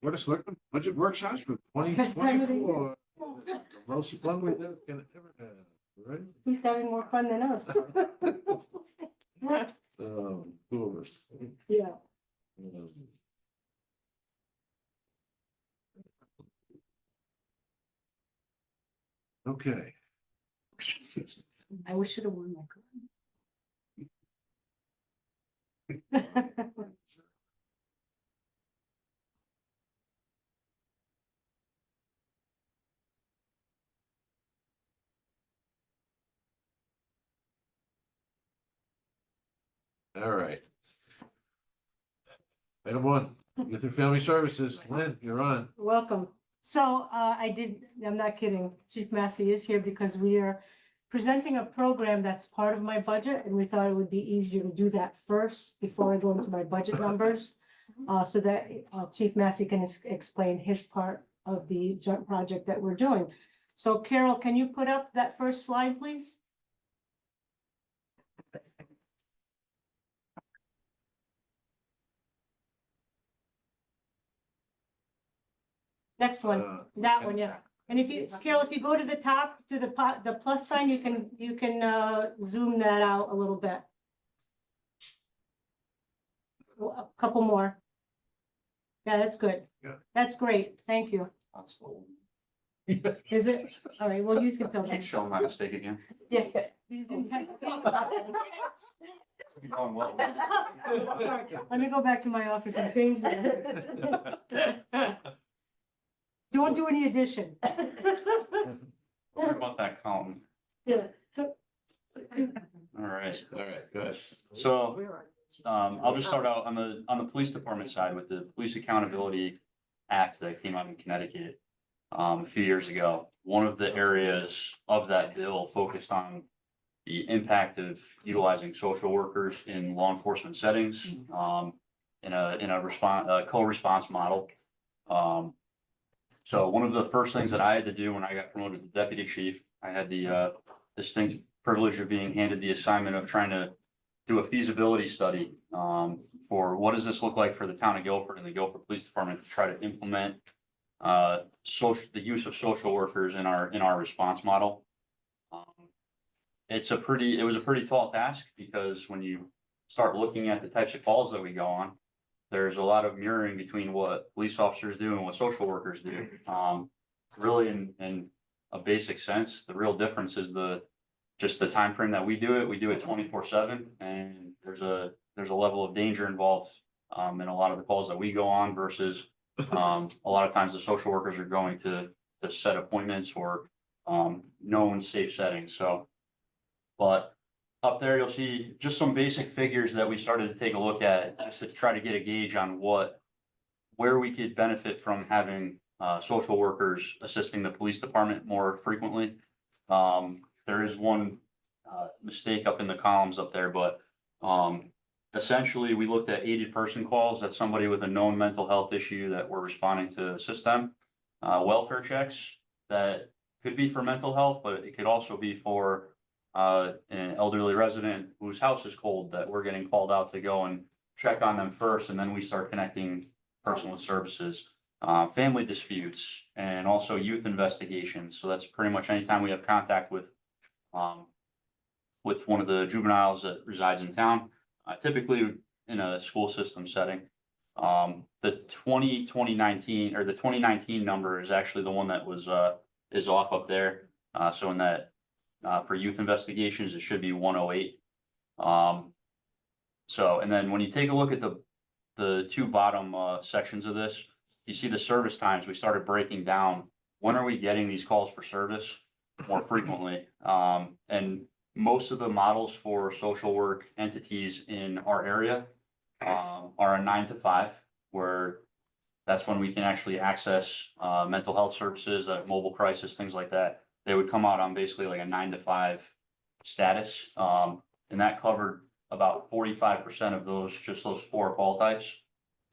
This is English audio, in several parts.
What a select budget workshops for Best time of the 2024. Most fun we ever can ever have, right? He's having more fun than us. Two of us. Yeah. Okay. I wish I'd have worn my coat. All right. Item one, Youth and Family Services. Lynn, you're on. Welcome. So I'm not kidding. Chief Massey is here because we are presenting a program that's part of my budget, and we thought it would be easier to do that first before I go into my budget numbers. So that Chief Massey can explain his part of the joint project that we're doing. So Carol, can you put up that first slide, please? Next one, that one, yeah. And if you, Carol, if you go to the top, to the plus sign, you can zoom that out a little bit. A couple more. Yeah, that's good. Yeah. That's great. Thank you. Is it? All right, well, you can tell me. Show my mistake again. Yeah. Sorry. Let me go back to my office and change that. Don't do any addition. What about that column? Yeah. All right. All right, good. So I'll just start out on the police department side with the Police Accountability Act that came out in Connecticut a few years ago. One of the areas of that bill focused on the impact of utilizing social workers in law enforcement settings in a co-response model. So one of the first things that I had to do when I got promoted to deputy chief, I had the distinct privilege of being handed the assignment of trying to do a feasibility study for what does this look like for the town of Guilford and the Guilford Police Department to try to implement the use of social workers in our response model. It was a pretty tall task because when you start looking at the types of calls that we go on, there's a lot of mirroring between what police officers do and what social workers do. Really in a basic sense, the real difference is just the time frame that we do it. We do it 24/7, and there's a level of danger involved in a lot of the calls that we go on versus a lot of times the social workers are going to set appointments or known safe settings. So, but up there, you'll see just some basic figures that we started to take a look at just to try to get a gauge on where we could benefit from having social workers assisting the police department more frequently. There is one mistake up in the columns up there, but essentially we looked at 80-person calls. That's somebody with a known mental health issue that we're responding to assist them. Welfare checks that could be for mental health, but it could also be for an elderly resident whose house is cold that we're getting called out to go and check on them first, and then we start connecting personal services, family disputes, and also youth investigations. So that's pretty much anytime we have contact with one of the juveniles that resides in town, typically in a school system setting. The 2019 number is actually the one that is off up there. So in that for youth investigations, it should be 108. So, and then when you take a look at the two bottom sections of this, you see the service times. We started breaking down when are we getting these calls for service more frequently. And most of the models for social work entities in our area are a 9 to 5, where that's when we can actually access mental health services, mobile crisis, things like that. They would come out on basically like a 9 to 5 status. And that covered about 45% of just those 4 call types.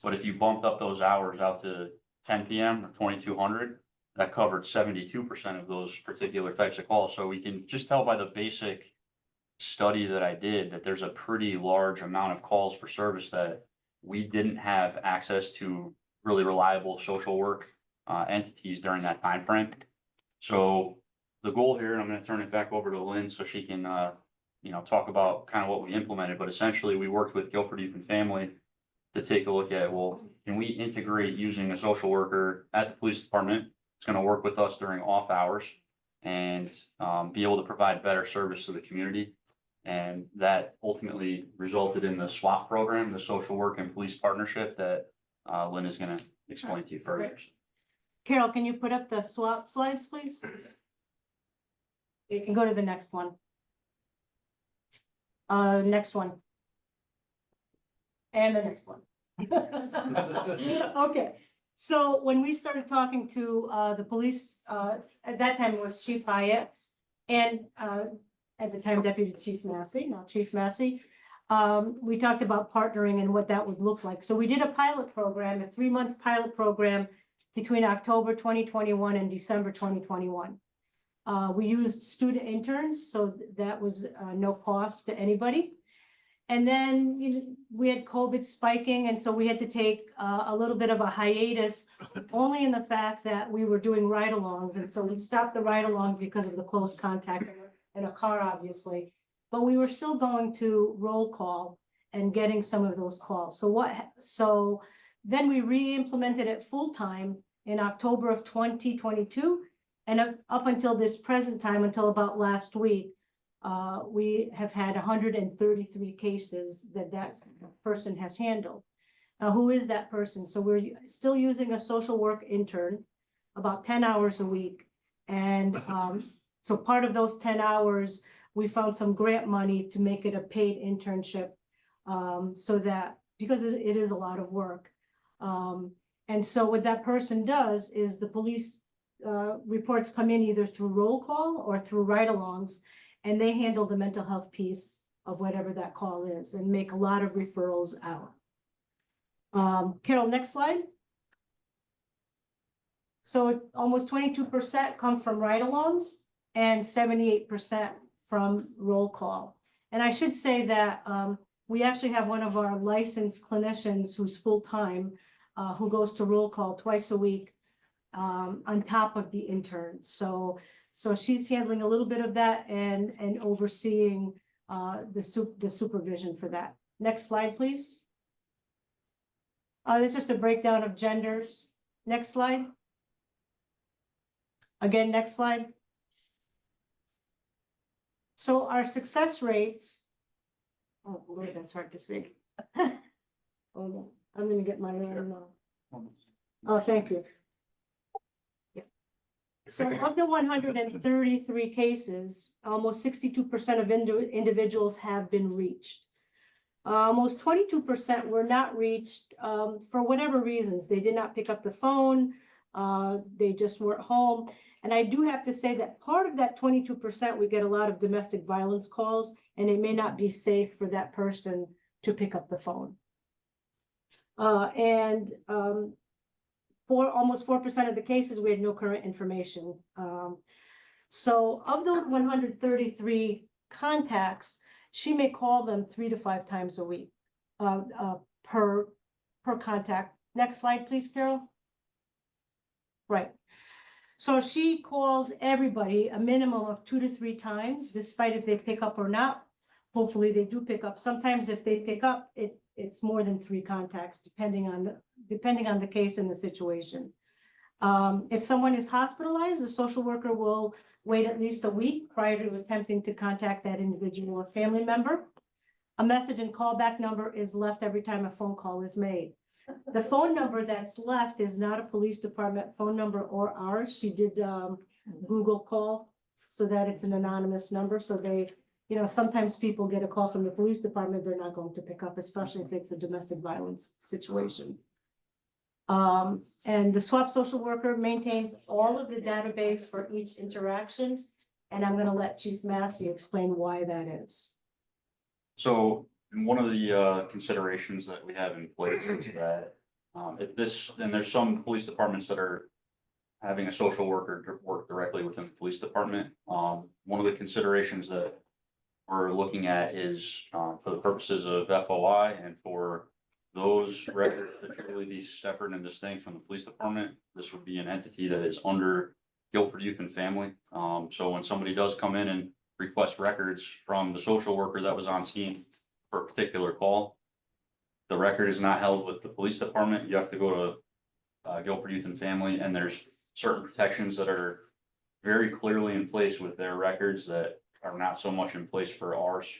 But if you bumped up those hours out to 10 PM or 2200, that covered 72% of those particular types of calls. So we can just tell by the basic study that I did that there's a pretty large amount of calls for service that we didn't have access to really reliable social work entities during that time frame. So the goal here, and I'm gonna turn it back over to Lynn so she can talk about kind of what we implemented, but essentially we worked with Guilford Youth and Family to take a look at, well, can we integrate using a social worker at the police department? It's gonna work with us during off hours and be able to provide better service to the community. And that ultimately resulted in the SWAP program, the social work and police partnership that Lynn is gonna explain to you further. Carol, can you put up the swap slides, please? You can go to the next one. Next one. And the next one. Okay, so when we started talking to the police, at that time it was Chief Hyatt and at the time Deputy Chief Massey, now Chief Massey. We talked about partnering and what that would look like. So we did a pilot program, a 3-month pilot program between October 2021 and December 2021. We used student interns, so that was no cost to anybody. And then we had COVID spiking, and so we had to take a little bit of a hiatus, only in the fact that we were doing ride-alongs. And so we stopped the ride-along because of the close contact in a car, obviously. But we were still going to roll call and getting some of those calls. So then we re-implemented it full-time in October of 2022. And up until this present time, until about last week, we have had 133 cases that person has handled. Now, who is that person? So we're still using a social work intern, about 10 hours a week. And so part of those 10 hours, we found some grant money to make it a paid internship, so that, because it is a lot of work. And so what that person does is the police reports come in either through roll call or through ride-alongs, and they handle the mental health piece of whatever that call is and make a lot of referrals out. Carol, next slide. So almost 22% come from ride-alongs and 78% from roll call. And I should say that we actually have one of our licensed clinicians who's full-time, who goes to roll call twice a week on top of the interns. So she's handling a little bit of that and overseeing the supervision for that. Next slide, please. This is just a breakdown of genders. Next slide. Again, next slide. So our success rates, oh boy, that's hard to see. Oh, I'm gonna get my name now. Oh, thank you. Yeah. So of the 133 cases, almost 62% of individuals have been reached. Almost 22% were not reached for whatever reasons. They did not pick up the phone. They just weren't home. And I do have to say that part of that 22%, we get a lot of domestic violence calls, and it may not be safe for that person to pick up the phone. For almost 4% of the cases, we had no current information. So of those 133 contacts, she may call them 3 to 5 times a week per contact. Next slide, please, Carol. Right. So she calls everybody a minimum of 2 to 3 times, despite if they pick up or not. Hopefully they do pick up. Sometimes if they pick up, it's more than 3 contacts, depending on the case and the situation. If someone is hospitalized, the social worker will wait at least a week prior to attempting to contact that individual or family member. A message and callback number is left every time a phone call is made. The phone number that's left is not a police department phone number or ours. She did Google call so that it's an anonymous number. So they, sometimes people get a call from the police department, they're not going to pick up, especially if it's a domestic violence situation. And the SWAP social worker maintains all of the database for each interaction. And I'm going to let Chief Massey explain why that is. So one of the considerations that we have in place is that and there's some police departments that are having a social worker work directly within the police department. One of the considerations that we're looking at is for the purposes of FOI and for those records should truly be separate and distinct from the police department. This would be an entity that is under Guilford Youth and Family. So when somebody does come in and request records from the social worker that was on scene for a particular call, the record is not held with the police department. You have to go to Guilford Youth and Family, and there's certain protections that are very clearly in place with their records that are not so much in place for ours.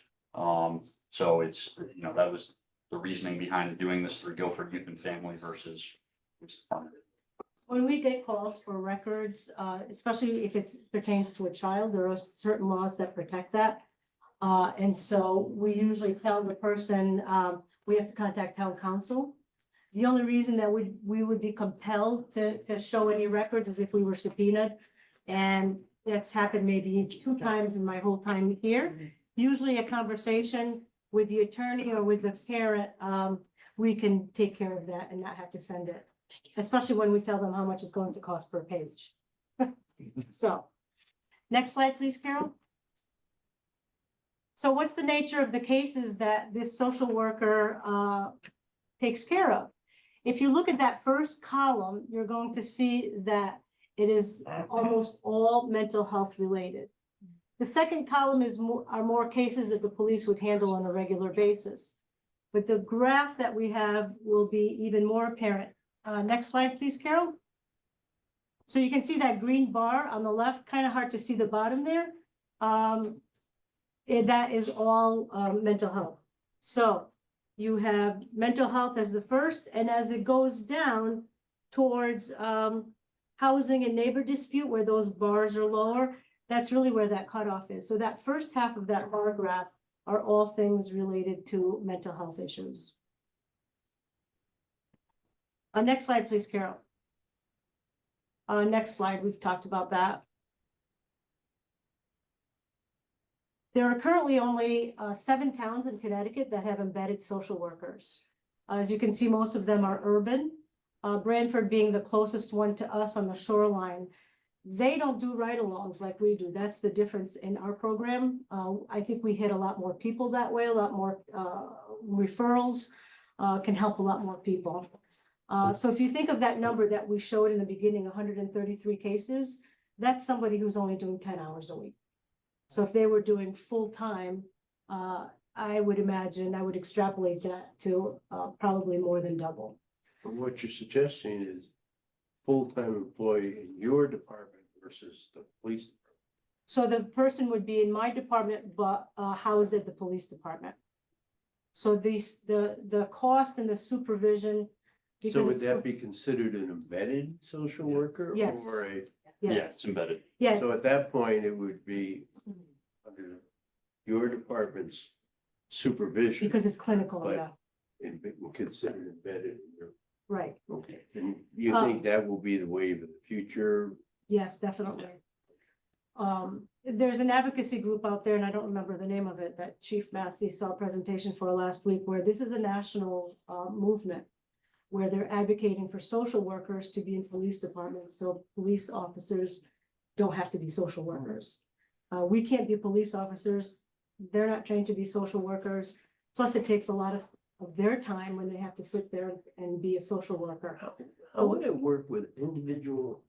So it's, that was the reasoning behind doing this through Guilford Youth and Family versus police department. When we get calls for records, especially if it pertains to a child, there are certain laws that protect that. And so we usually tell the person, we have to contact town council. The only reason that we would be compelled to show any records is if we were subpoenaed. And that's happened maybe 2 times in my whole time here. Usually a conversation with the attorney or with the parent, we can take care of that and not have to send it. Especially when we tell them how much it's going to cost per page. So, next slide, please, Carol. So what's the nature of the cases that this social worker takes care of? If you look at that first column, you're going to see that it is almost all mental health related. The second column are more cases that the police would handle on a regular basis. But the graph that we have will be even more apparent. Next slide, please, Carol. So you can see that green bar on the left, kind of hard to see the bottom there. That is all mental health. So you have mental health as the first, and as it goes down towards housing and neighbor dispute, where those bars are lower, that's really where that cutoff is. So that first half of that bar graph are all things related to mental health issues. Next slide, please, Carol. Next slide, we've talked about that. There are currently only 7 towns in Connecticut that have embedded social workers. As you can see, most of them are urban. Branford being the closest one to us on the shoreline. They don't do ride-alongs like we do. That's the difference in our program. I think we hit a lot more people that way, a lot more referrals, can help a lot more people. So if you think of that number that we showed in the beginning, 133 cases, that's somebody who's only doing 10 hours a week. So if they were doing full-time, I would imagine, I would extrapolate that to probably more than double. And what you're suggesting is full-time employee in your department versus the police department. So the person would be in my department, but housed at the police department. So the cost and the supervision. So would that be considered an embedded social worker? Yes. Or a, Yeah, Yes, it's embedded. yeah, so at that point, it would be under your department's supervision. because it's clinical, But- yeah, And be considered embedded in your, right, okay. And you think that will be the wave of the future? yes, definitely. There's an advocacy group out there, and I don't remember the name of it, that Chief Massey saw a presentation for last week, where this is a national movement, where they're advocating for social workers to be in police departments, so police officers don't have to be social workers. We can't be police officers, they're not trained to be social workers, plus it takes a lot of their time when they have to sit there and be a social worker. How would it work with individual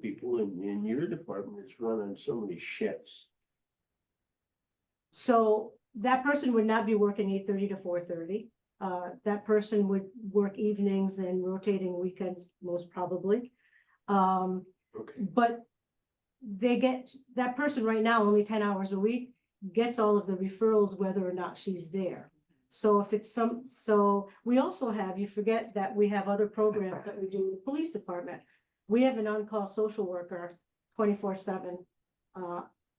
people in your department that's running so many shifts? So that person would not be working 8:30 to 4:30. That person would work evenings and rotating weekends, most probably. Okay. But that person right now, only 10 hours a week, gets all of the referrals whether or not she's there. So if it's so we also have, you forget that we have other programs that we do in the police department. We have an on-call social worker 24/7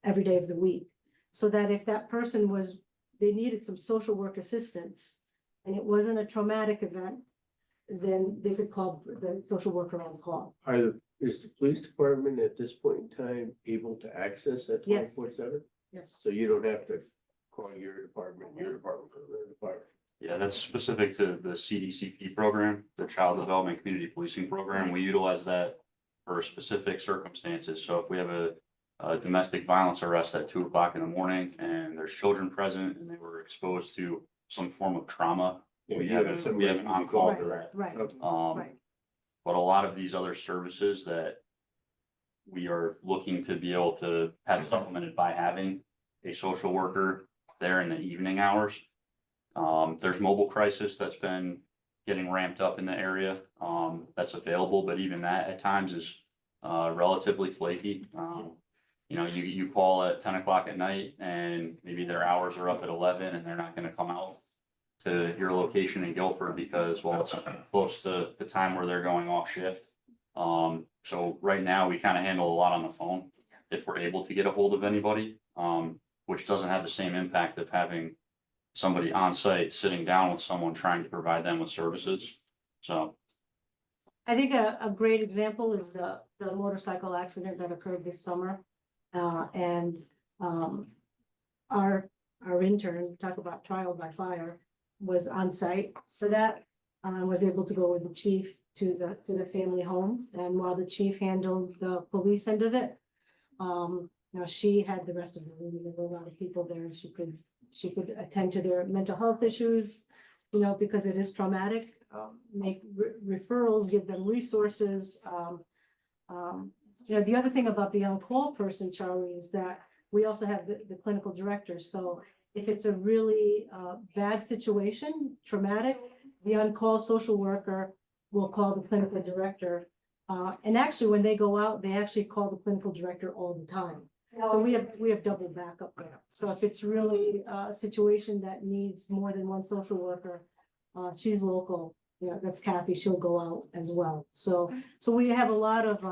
every day of the week. So that if that person they needed some social work assistance and it wasn't a traumatic event, then they could call the social worker on call. Is the police department at this point in time able to access that Yes. 24/7? Yes. So you don't have to call your department, their department. Yeah, that's specific to the CDCP program, the Child Development Community Policing Program. We utilize that for specific circumstances. So if we have a domestic violence arrest at 2 o'clock in the morning and there's children present and they were exposed to some form of trauma. Yeah, We you have have an somebody you can call on-call. Right, for that. right, Um, but a lot of these other services that we are looking to be able to have supplemented by having a social worker there in the evening hours. There's mobile crisis that's been getting ramped up in the area, that's available, but even that at times is relatively flaky. You know, you call at 10 o'clock at night and maybe their hours are up at 11 and they're not gonna come out to your location in Guilford because, well, it's close to the time where they're going off shift. So right now, we kind of handle a lot on the phone if we're able to get a hold of anybody, which doesn't have the same impact of having somebody on site sitting down with someone trying to provide them with services. So, I think a great example is the motorcycle accident that occurred this summer. And our intern, talk about trial by fire, was on site. So that was able to go with the chief to the family home. And while the chief handled the police end of it, you know, she had the rest of the room. There were a lot of people there and she could attend to their mental health issues, you know, because it is traumatic, make referrals, give them resources. You know, the other thing about the on-call person, Charlie, is that we also have the clinical director. So if it's a really bad situation, traumatic, the on-call social worker will call the clinical director. And actually, when they go out, they actually call the clinical director all the time. So we have double backup there. So if it's really a situation that needs more than one social worker, she's local. Yeah, that's Kathy. She'll go out as well. So we have a lot of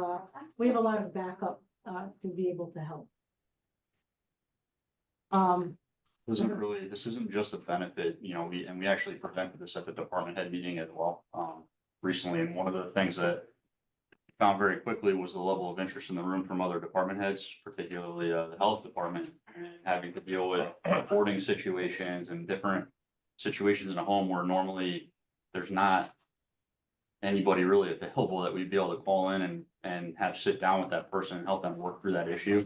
backup to be able to help. this isn't just a benefit, you know, we actually presented this at the department head meeting as well, recently. And one of the things that found very quickly was the level of interest in the room from other department heads, particularly the health department, and having to deal with boarding situations and different situations in a home where normally there's not anybody really available that we'd be able to call in and have sit down with that person and help them work through that issue.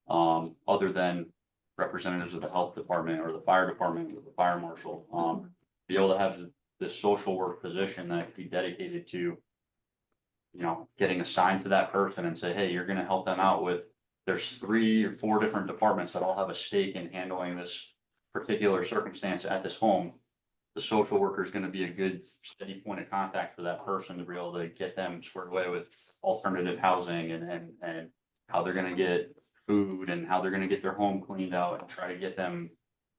Other than representatives of the health department or the fire department or the fire marshal, be able to have this social work position that could be dedicated to, you know, getting assigned to that person and say, hey, you're gonna help them out with, there's 3 or 4 different departments that all have a stake in handling this particular circumstance at this home. The social worker is gonna be a good steady point of contact for that person to be able to get them squared away with alternative housing and how they're gonna get food and how they're gonna get their home cleaned out and try to get them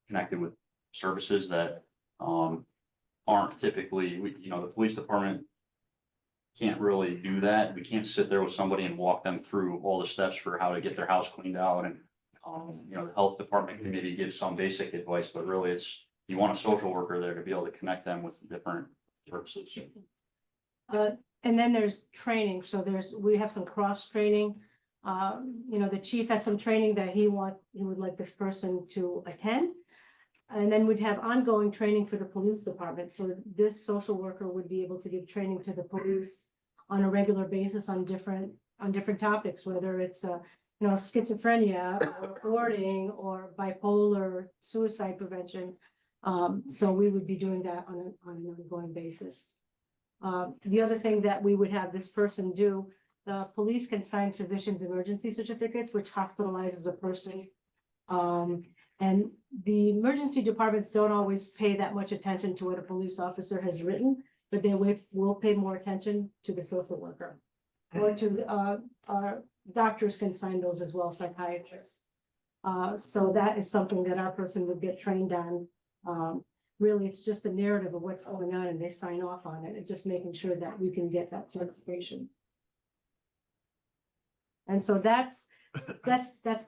connected with services that aren't typically, you know, the police department can't really do that. We can't sit there with somebody and walk them through all the steps for how to get their house cleaned out. And, you know, the health department can maybe give some basic advice, but really it's, you want a social worker there to be able to connect them with different services. And then there's training. So we have some cross training. You know, the chief has some training that he would like this person to attend. And then we'd have ongoing training for the police department. So this social worker would be able to give training to the police on a regular basis on different topics, whether it's you know, schizophrenia or hoarding or bipolar, suicide prevention. So we would be doing that on an ongoing basis. The other thing that we would have this person do, the police can sign physician's emergency certificates, which hospitalizes a person. And the emergency departments don't always pay that much attention to what a police officer has written, but they will pay more attention to the social worker. Or to our doctors can sign those as well, psychiatrists. So that is something that our person would get trained on. Really, it's just a narrative of what's going on and they sign off on it and just making sure that we can get that certification. And so that's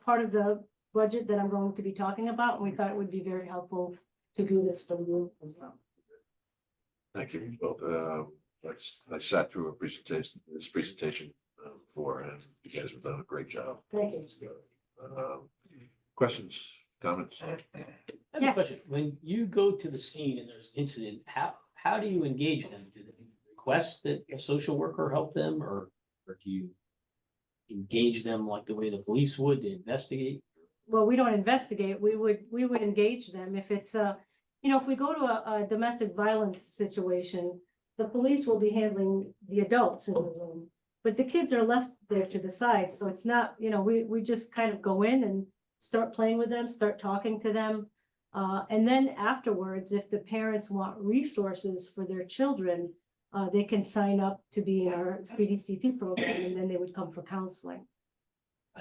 part of the budget that I'm going to be talking about. And we thought it would be very helpful to do this for you as well. Thank you. Well, I sat through this presentation before, and you guys have done a great job. Thank you. Questions, comments? I have a Yes. question. When you go to the scene and there's an incident, how do you engage them? Do they request that a social worker help them, or do you engage them like the way the police would to investigate? Well, we don't investigate. We would engage them if it's if we go to a domestic violence situation, the police will be handling the adults in the room. But the kids are left there to the side, so it's not, we just kind of go in and start playing with them, start talking to them. And then afterwards, if the parents want resources for their children, they can sign up to be in our CDCP program, and then they would come for counseling.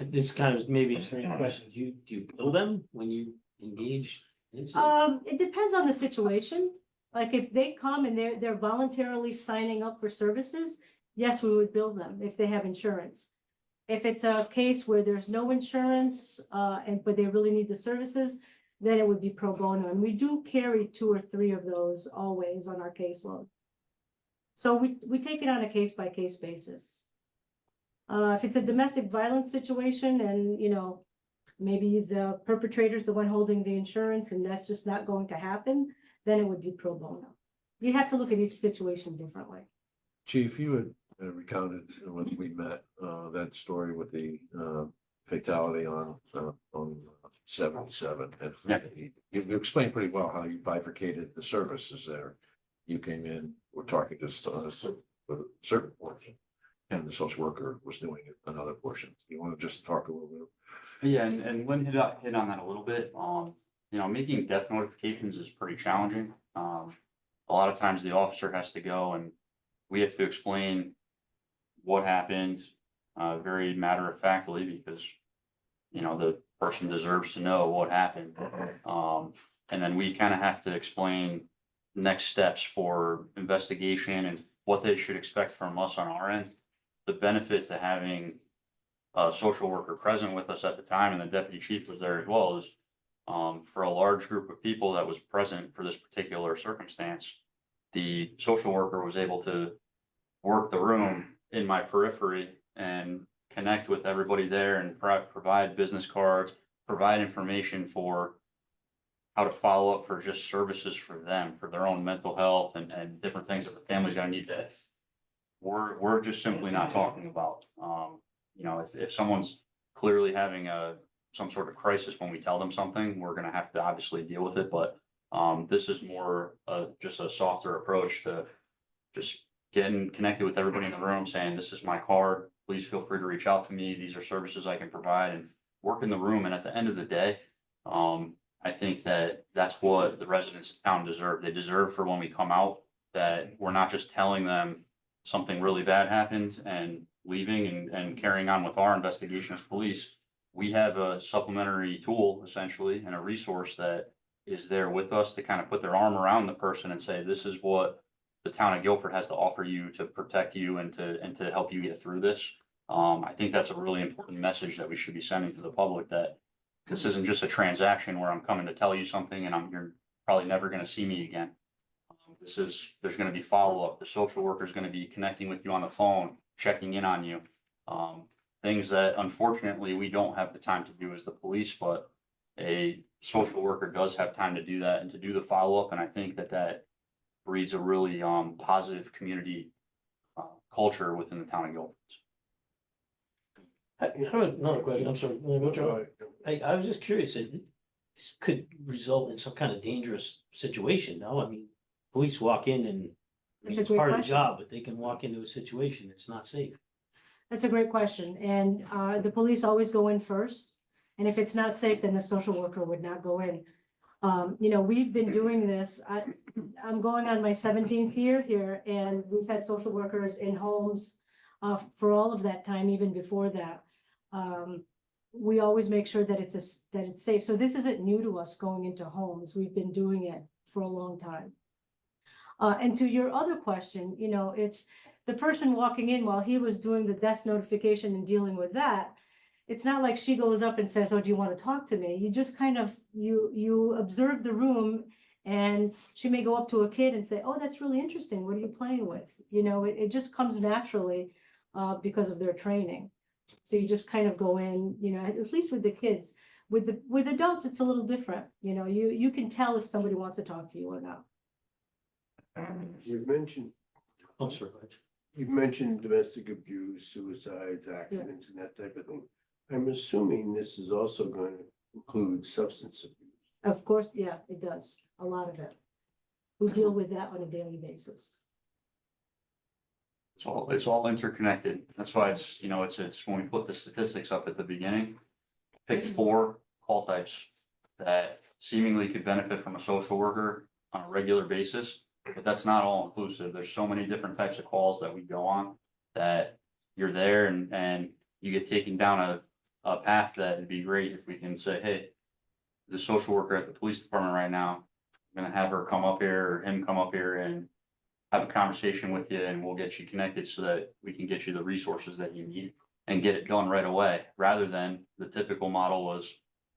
This kind of maybe a strange question. Do you bill them when you engage? It depends on the situation. Like if they come and they're voluntarily signing up for services, yes, we would bill them if they have insurance. If it's a case where there's no insurance, but they really need the services, then it would be pro bono. And we do carry 2 or 3 of those always on our caseload. So we take it on a case by case basis. If it's a domestic violence situation and, maybe the perpetrator's the one holding the insurance and that's just not going to happen, then it would be pro bono. You have to look at each situation differently. Chief, you had recounted when we met, that story with the, fatality on 77. And Yeah. you explained pretty well how you bifurcated the services there. You came in, we're talking just a certain portion, and the social worker was doing another portion. You want to just talk a little bit? Yeah, and Lynn hit on that a little bit. Making death notifications is pretty challenging. A lot of times the officer has to go and we have to explain what happened, very matter of factly, because, the person deserves to know what happened. And then we kind of have to explain next steps for investigation and what they should expect from us on our end. The benefit to having a social worker present with us at the time, and the deputy chief was there as well, is for a large group of people that was present for this particular circumstance, the social worker was able to work the room in my periphery and connect with everybody there and provide business cards, provide information for how to follow up for just services for them, for their own mental health and different things that the family's gonna need that we're just simply not talking about. If someone's clearly having some sort of crisis when we tell them something, we're gonna have to obviously deal with it, but this is more just a softer approach to just getting connected with everybody in the room, saying, this is my card, please feel free to reach out to me, these are services I can provide, and work in the room. And at the end of the day, I think that that's what the residents of town deserve. They deserve for when we come out, that we're not just telling them something really bad happened and leaving and carrying on with our investigation as police. We have a supplementary tool essentially and a resource that is there with us to kind of put their arm around the person and say, this is what the town of Guilford has to offer you to protect you and to help you get through this. I think that's a really important message that we should be sending to the public, that this isn't just a transaction where I'm coming to tell you something and you're probably never going to see me again. There's going to be follow-up. The social worker is going to be connecting with you on the phone, checking in on you. Things that unfortunately we don't have the time to do as the police, but a social worker does have time to do that and to do the follow-up. And I think that breeds a really positive community culture within the town of Guilford. I have another question. I'm sorry. I was just curious. This could result in some kind of dangerous situation, no? I mean, police walk in and That's a it's great part of the question. job, but they can walk into a situation that's not safe. That's a great question. And the police always go in first. And if it's not safe, then the social worker would not go in. We've been doing this. I'm going on my 17th year here, and we've had social workers in homes for all of that time, even before that. We always make sure that it's safe. So this isn't new to us going into homes. We've been doing it for a long time. And to your other question, it's the person walking in while he was doing the death notification and dealing with that. It's not like she goes up and says, oh, do you want to talk to me? You just kind of, you observe the room, and she may go up to a kid and say, oh, that's really interesting. What are you playing with? It just comes naturally because of their training. So you just kind of go in, at least with the kids. With adults, it's a little different. You can tell if somebody wants to talk to you or not. You've mentioned, I'm sorry. you've mentioned domestic abuse, suicides, accidents, and that type of thing. I'm assuming this is also going to include substance abuse. Of course, yeah, it does, a lot of it. We deal with that on a daily basis. It's all interconnected. That's why it's, you know, it's when we put the statistics up at the beginning, picked 4 call types that seemingly could benefit from a social worker on a regular basis, but that's not all inclusive. There's so many different types of calls that we go on that you're there and you get taken down a path that it'd be great if we can say, hey, the social worker at the police department right now, I'm gonna have her come up here or him come up here and have a conversation with you and we'll get you connected so that we can get you the resources that you need and get it done right away, rather than the typical model was,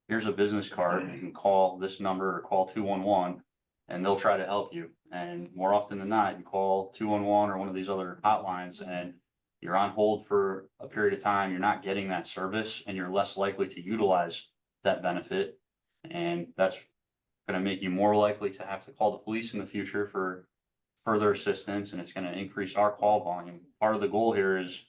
here's a business card, you can call this number or call 211 and they'll try to help you. And more often than not, you call 211 or one of these other hotlines and you're on hold for a period of time, you're not getting that service and you're less likely to utilize that benefit. And that's gonna make you more likely to have to call the police in the future for further assistance, and it's gonna increase our call volume. Part of the goal here is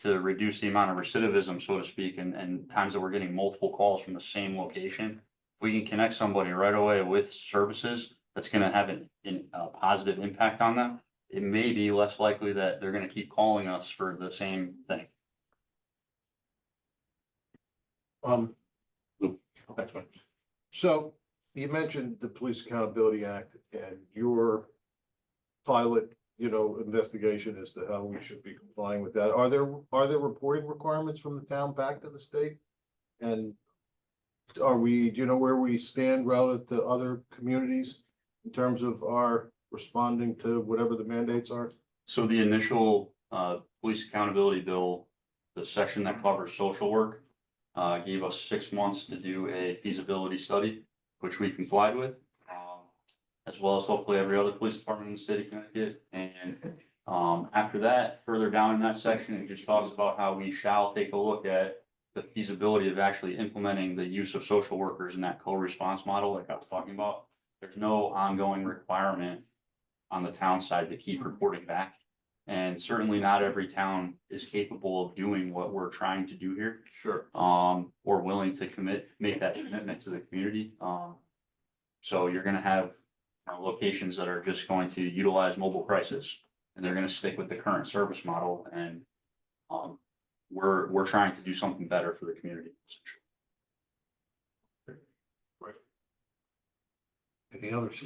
to reduce the amount of recidivism, so to speak, and times that we're getting multiple calls from the same location. If we can connect somebody right away with services, that's gonna have a positive impact on them. It may be less likely that they're gonna keep calling us for the same thing. That's fine. So you mentioned the Police Accountability Act and your pilot, investigation as to how we should be complying with that. Are there reporting requirements from the town back to the state? And do you know where we stand relative to other communities in terms of our responding to whatever the mandates are? So the initial police accountability bill, the section that covers social work, gave us 6 months to do a feasibility study, which we complied with. As well as hopefully every other police department in the state of Connecticut. And after that, further down in that section, it just talks about how we shall take a look at the feasibility of actually implementing the use of social workers in that co-response model like I was talking about. There's no ongoing requirement on the town side to keep reporting back. And certainly not every town is capable of doing what we're trying to do here. Sure. Or willing to make that commitment to the community. So you're gonna have locations that are just going to utilize mobile crisis and they're going to stick with the current service model. And we're trying to do something better for the community. Right. Any others?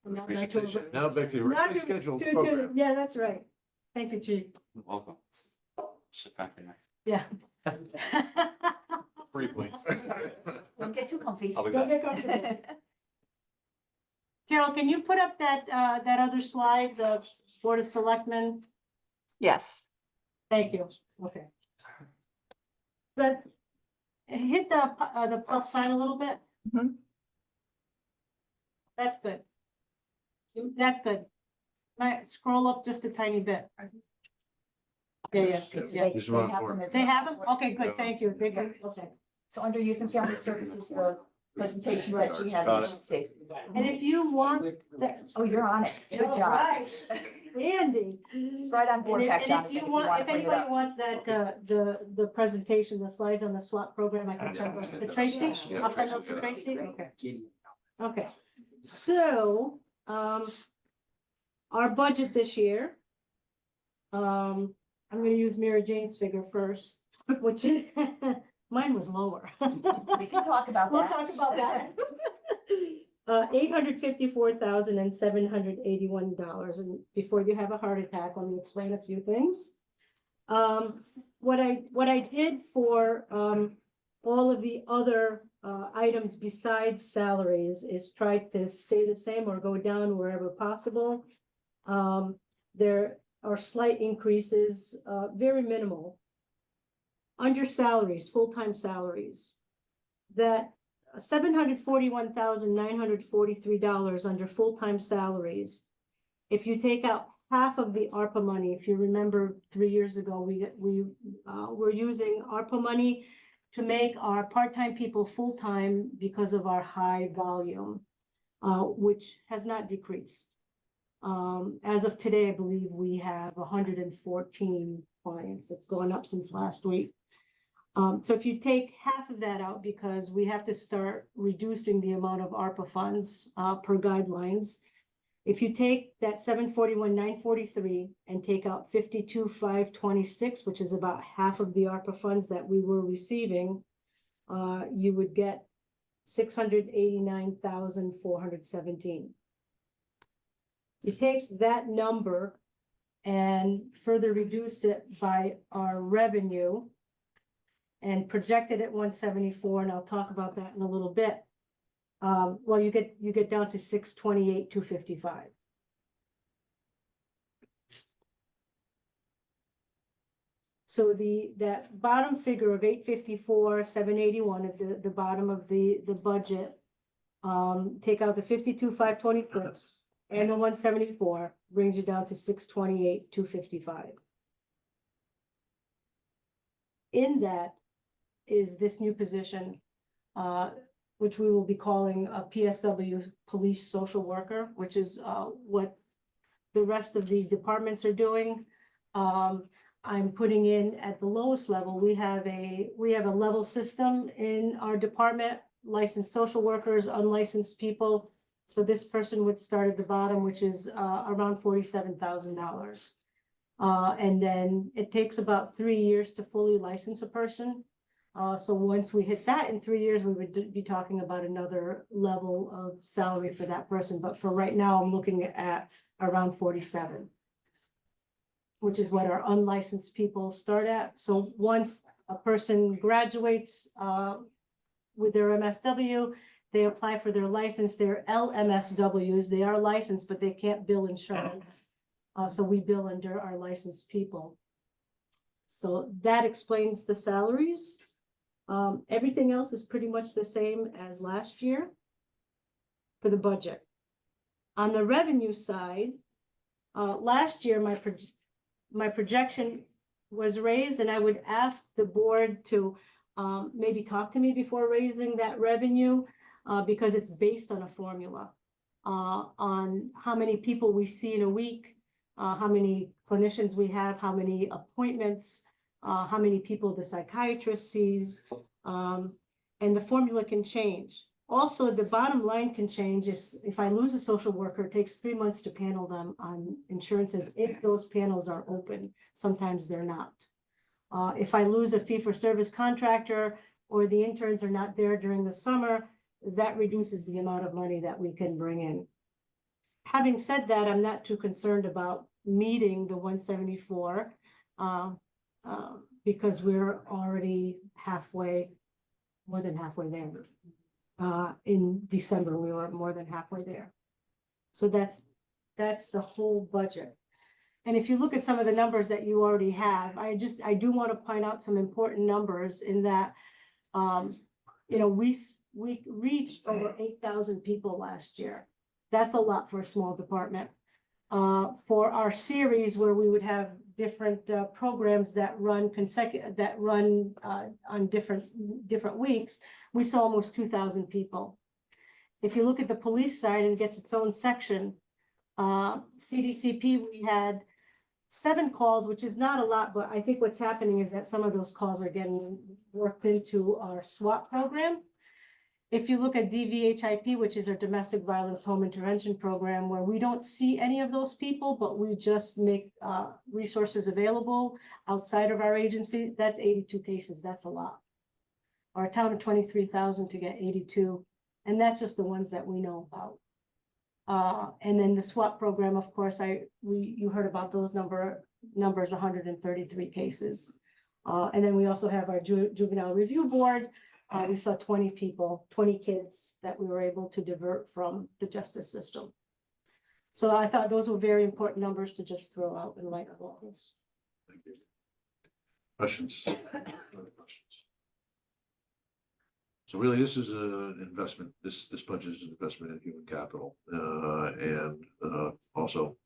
Now back to- Presentation. Now back to your Not regularly to- scheduled to- program. Yeah, that's right. Thank you, Chief. You're welcome. Sit back in there. Yeah. Briefly. Don't get too comfy. I'll be Don't back. get comfortable. Carol, can you put up that other slide, the Board of Selectmen? Yes. Thank you. Okay. But hit the plus sign a little bit. Mhm. That's good. That's good. Might scroll up just a tiny bit. Yeah. Just one more. They have them? Okay, good. Thank you. They're good. Okay. So under Youth and Family Services, the presentations that you have, Got you it. should see. And if you want that. Oh, you're on it. Good All job. right. Andy. It's right on And board, if, back and down if again you if you want, want if to bring it anybody up. wants that, the presentation, the slides on the SWAT program, I can send those to Tracy. Yeah, I'll send those to Tracy. Okay. Okay. So, our budget this year. I'm gonna use Mary Jane's figure first, which is, mine was lower. We can talk about We'll that. talk about that. $854,781, and before you have a heart attack, let me explain a few things. What I did for, all of the other, items besides salaries is try to stay the same or go down wherever possible. There are slight increases, very minimal. Under salaries, full-time salaries, that $741,943 under full-time salaries. If you take out half of the ARPA money, if you remember 3 years ago, we were using ARPA money to make our part-time people full-time because of our high volume, which has not decreased. As of today, I believe we have 114 clients. It's gone up since last week. So if you take half of that out, because we have to start reducing the amount of ARPA funds, per guidelines. If you take that 741,943 and take out 52,526, which is about half of the ARPA funds that we were receiving, you would get 689,417. You take that number and further reduce it by our revenue and project it at 174, and I'll talk about that in a little bit. Well, you get down to 628,255. So that bottom figure of 854,781 at the bottom of the budget, take out the 52,526 and the 174, brings you down to 628,255. In that is this new position, which we will be calling a PSW police social worker, which is what the rest of the departments are doing. I'm putting in at the lowest level. We have a level system in our department, licensed social workers, unlicensed people. So this person would start at the bottom, which is around $47,000. And then it takes about 3 years to fully license a person. So once we hit that in 3 years, we would be talking about another level of salary for that person. But for right now, I'm looking at around 47, which is what our unlicensed people start at. So once a person graduates with their MSW, they apply for their license. They're LMSWs. They are licensed, but they can't bill insurance. So we bill under our licensed people. So that explains the salaries. Everything else is pretty much the same as last year for the budget. On the revenue side, last year my projection was raised, and I would ask the board to maybe talk to me before raising that revenue, because it's based on a formula on how many people we see in a week, how many clinicians we have, how many appointments, how many people the psychiatrist sees, and the formula can change. Also, the bottom line can change. If I lose a social worker, it takes 3 months to panel them on insurances if those panels are open. Sometimes they're not. If I lose a fee-for-service contractor or the interns are not there during the summer, that reduces the amount of money that we can bring in. Having said that, I'm not too concerned about meeting the 174 because we're already more than halfway there. In December, we were more than halfway there. So that's the whole budget. And if you look at some of the numbers that you already have, I do want to point out some important numbers in that, we reached over 8,000 people last year. That's a lot for a small department. For our series where we would have different programs that run on different weeks, we saw almost 2,000 people. If you look at the police side, and it gets its own section, CDCP, we had 7 calls, which is not a lot, but I think what's happening is that some of those calls are getting worked into our SWAT program. If you look at DVHIP, which is our domestic violence home intervention program, where we don't see any of those people, but we just make resources available outside of our agency, that's 82 cases. That's a lot. Our town of 23,000 to get 82, and that's just the ones that we know about. And then the SWAT program, of course, you heard about those numbers, 133 cases. And then we also have our juvenile review board. We saw 20 people, 20 kids that we were able to divert from the justice system. So I thought those were very important numbers to just throw out in light of all this. Thank you. Questions? Other questions? So really, this is an investment. This budget is an investment in human capital, and also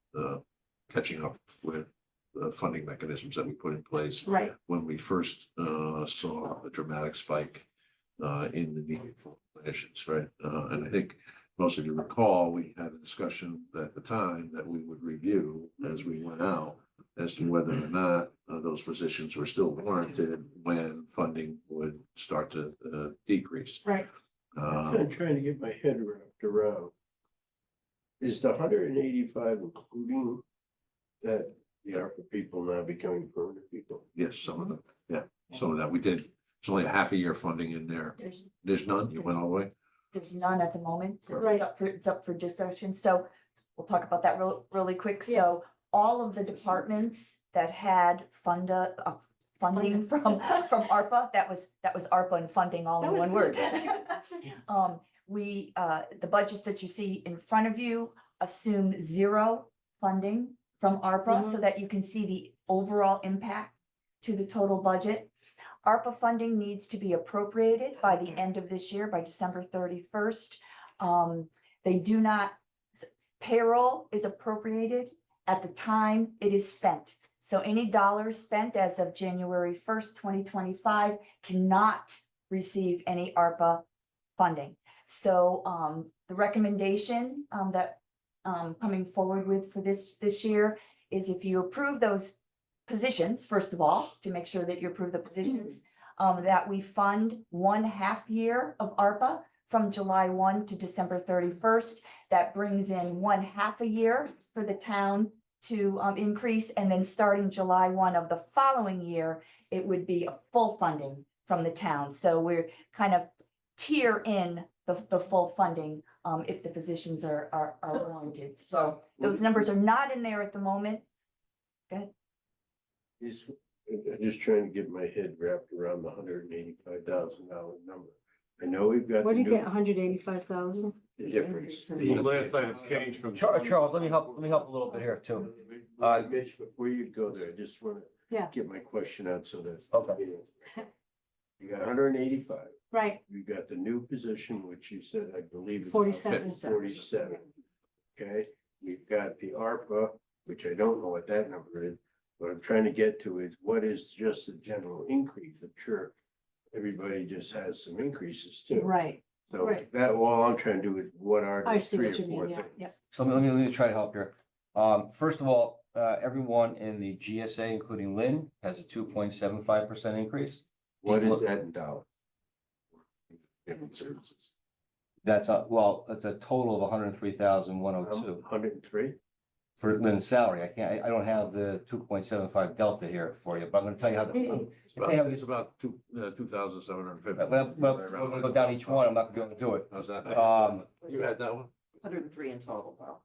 catching up with the funding mechanisms that we put in place Right. when we first saw a dramatic spike in the need for clinicians, right? And I think most of you recall, we had a discussion at the time that we would review as we went out as to whether or not those positions were still warranted when funding would start to decrease. Right. I'm trying to get my head wrapped around. Is the 185 including that the ARPA people now becoming permanent people? Yes, some of them, yeah, some of that we did. It's only a half a year funding in there. There's none, you went all the way? There's none at the moment. Right. It's up for discussion. So we'll talk about that really quick. So all of the departments that had funding from ARPA, that was ARPA and funding all That in was one word. good. The budgets that you see in front of you assume zero funding from ARPA so that you can see the overall impact to the total budget. ARPA funding needs to be appropriated by the end of this year, by December 31st. They do not, payroll is appropriated at the time it is spent. So any dollars spent as of January 1st, 2025 cannot receive any ARPA funding. So the recommendation that coming forward with for this year is if you approve those positions, first of all, to make sure that you approve the positions, that we fund 1/2 year of ARPA from July 1 to December 31st. That brings in 1/2 a year for the town to increase, and then starting July 1 of the following year, it would be a full funding from the town. So we're kind of tier in the full funding if the positions are warranted. So those numbers are not in there at the moment. I'm just trying to get my head wrapped around the $185,000 number. I know we've got. What the do you new- get, 185,000? The difference. The last time it's changed from. Charles, let me help a little bit here too. Mitch, before you go there, I just want to Yeah. get my question out so that. Okay. You got 185. Right, You got the new position, which you said, I believe. is 47. 47. Okay, we've got the ARPA, which I don't know what that number is. What I'm trying to get to is what is just the general increase? I'm sure everybody just has some increases too. right. So right. that, all I'm trying to do is what are I the see three what or you four mean, yeah, things? yeah. So let me try to help here. First of all, everyone in the GSA, including Lynn, has a 2.75% increase. What is that in dollars? Different services. That's that's a total of 103,102 103? for Lynn's salary. I don't have the 2.75 delta here for you, but I'm gonna tell you how the. It's about 2,750. But we're gonna go down each one. I'm not gonna be able to do it. How's that? You had that one? 103 in total, though,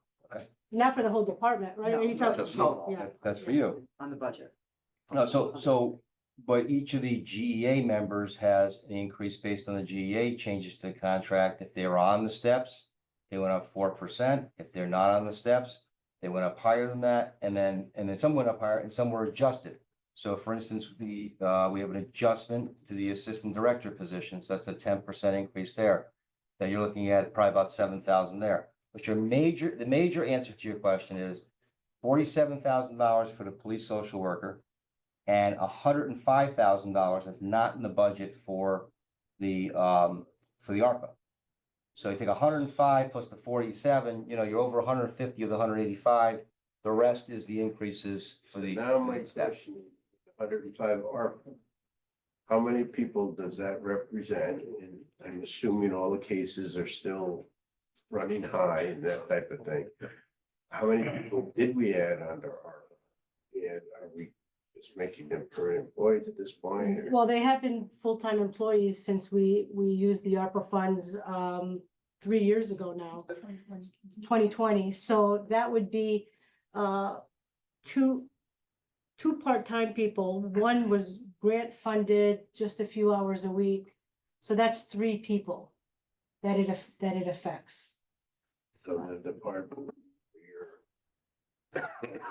Not for the whole department, right? Are you No, talking? just total. Yeah, That's for you. on the budget. No, but each of the GEA members has an increase based on the GEA changes to the contract. If they were on the steps, they went up 4%. If they're not on the steps, they went up higher than that. And then some went up higher and some were adjusted. So for instance, we have an adjustment to the assistant director positions. That's a 10% increase there. That you're looking at probably about 7,000 there. But the major answer to your question is $47,000 for the police social worker and $105,000 that's not in the budget for the ARPA. So you take 105 plus the 47, you're over 150 of the 185. The rest is the increases for the. Now my question, is, 105 ARPA. How many people does that represent? And I'm assuming all the cases are still running high and that type of thing. How many people did we add under ARPA? And are we just making them current employees at this point? or- well, they have been full-time employees since we used the ARPA funds 3 years ago now, 2020. So that would be two part-time people. One was grant funded, just a few hours a week. So that's 3 people that it affects. So the department here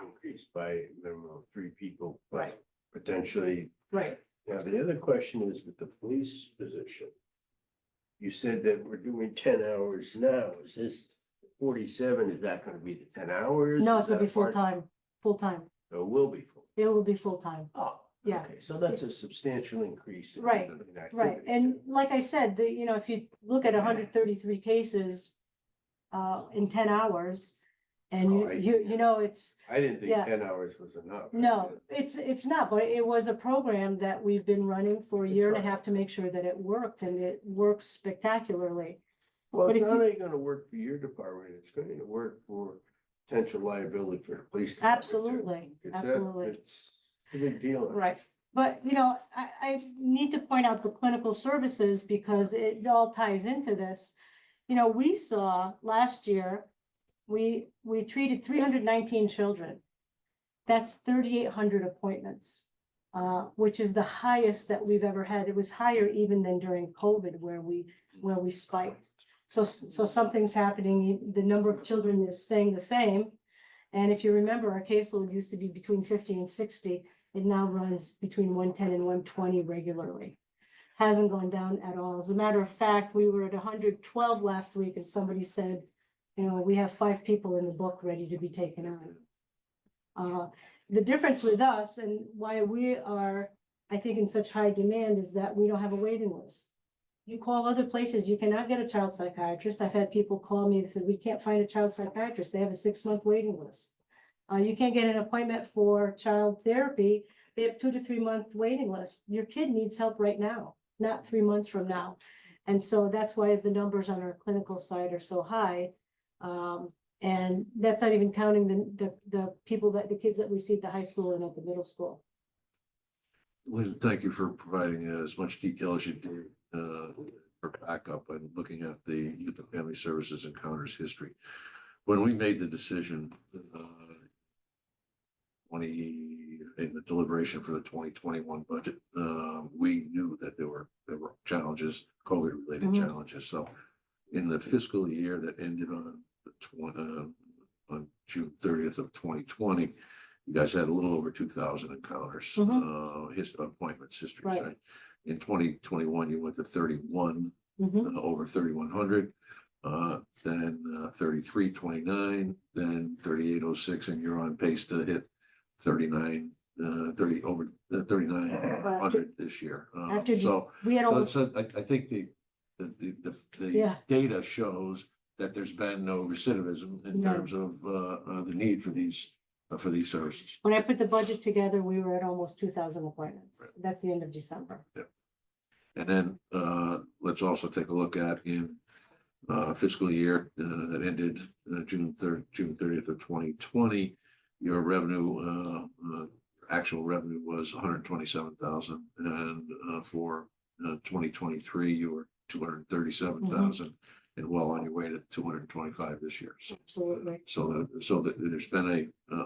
increased by a minimum of 3 people, but Right. potentially. Right. Now, the other question is with the police position. You said that we're doing 10 hours now. Is this 47? Is that gonna be the 10 hours? No, Is it's gonna that be part- full-time. So it will be full. It will be full-time. Oh, Yeah. okay, so that's a substantial increase. in- Right, in Right, activity. and like I said, if you look at 133 cases in 10 hours, And Oh, you know, it's, I didn't think Yeah. 10 hours was enough. no, it's not, but it was a program that we've been running for a Good year and a program. half to make sure that it worked, and it works spectacularly. Well, But it's if not you- only gonna work for your department, it's going to work for potential liability for the police. department, too. Absolutely, It's that- absolutely. It's a big deal. Right, but you know, I need to point out the clinical services because it all ties into this. You know, we saw last year, we treated 319 children. That's 3,800 appointments, which is the highest that we've ever had. It was higher even than during COVID where we spiked. So something's happening, the number of children is staying the same. And if you remember, our caseload used to be between 50 and 60. It now runs between 110 and 120 regularly. Hasn't gone down at all. As a matter of fact, we were at 112 last week and somebody said, you know, we have 5 people in the book ready to be taken out. The difference with us and why we are, I think, in such high demand is that we don't have a waiting list. You call other places, you cannot get a child psychiatrist. I've had people call me and said, we can't find a child psychiatrist. They have a 6-month waiting list. You can't get an appointment for child therapy. They have 2 to 3 month waiting list. Your kid needs help right now, not 3 months from now. And so that's why the numbers on our clinical side are so high. And that's not even counting the people the kids that we see at the high school and at the middle school. Liz, thank you for providing as much detail as you did for backup and looking at the family services encounters history. When we made the decision, in the deliberation for the 2021 budget, we knew that there were challenges, COVID-related Mhm. challenges. So in the fiscal year that ended on on June 30th of 2020, you guys had a little over 2,000 encounters, appointments, histories, Right. right? In 2021, you went to 31, Mhm. over 3,100, then 3329, then 3806, and you're on pace to hit 39, 30 over 3,900 this year. After So, we had almost, so I think the Yeah. data shows that there's been no recidivism in No. terms of the need for these services. when I put the budget together, we were at almost 2,000 appointments. That's the end of December. And then let's also take a look at in fiscal year that ended June 30th of 2020, your revenue, actual revenue was 127,000, and for 2023, you were 237,000, and well on your way to 225 this year. Absolutely. So that there's been a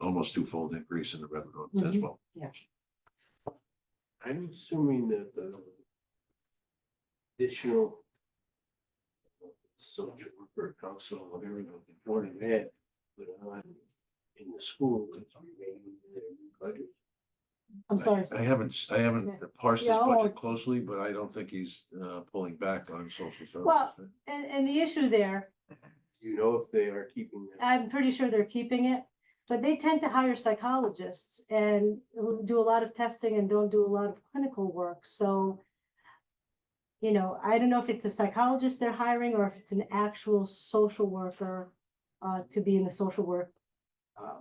almost twofold increase in the revenue as Mhm. well. Yeah. I'm assuming that the additional social worker, council, whatever, the board of ed, put on in the school is remaining in their budget. I'm sorry. I haven't Yeah. parsed his Yeah, budget oh. closely, but I don't think he's pulling back on social Well, services. And the issue there, Do you know if they are keeping that? I'm pretty sure they're keeping it, but they tend to hire psychologists and do a lot of testing and don't do a lot of clinical work. So, you know, I don't know if it's a psychologist they're hiring or if it's an actual social worker to be in the social work,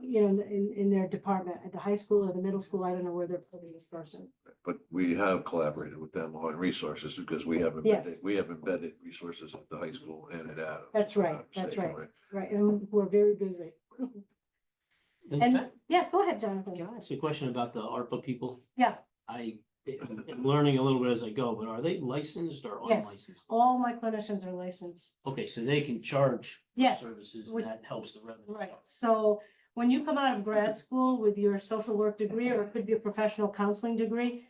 you know, in their department at the high school or the middle school. I don't know where they're putting this person. But we have collaborated with them on resources because we have Yes. embedded resources at the high school and at Adams. That's if I'm right, not that's mistaken, Right, and we're very busy. In And fact, yes, go ahead, Jonathan. can I ask you a question about the ARPA people? Yeah. I am learning a little bit as I go, but are they licensed or Yes. unlicensed? All my clinicians are licensed. Okay, so they can charge for Yes, services would- and that helps the revenue. Right, so when you come out of grad school with your social work degree, or it could be a professional counseling degree,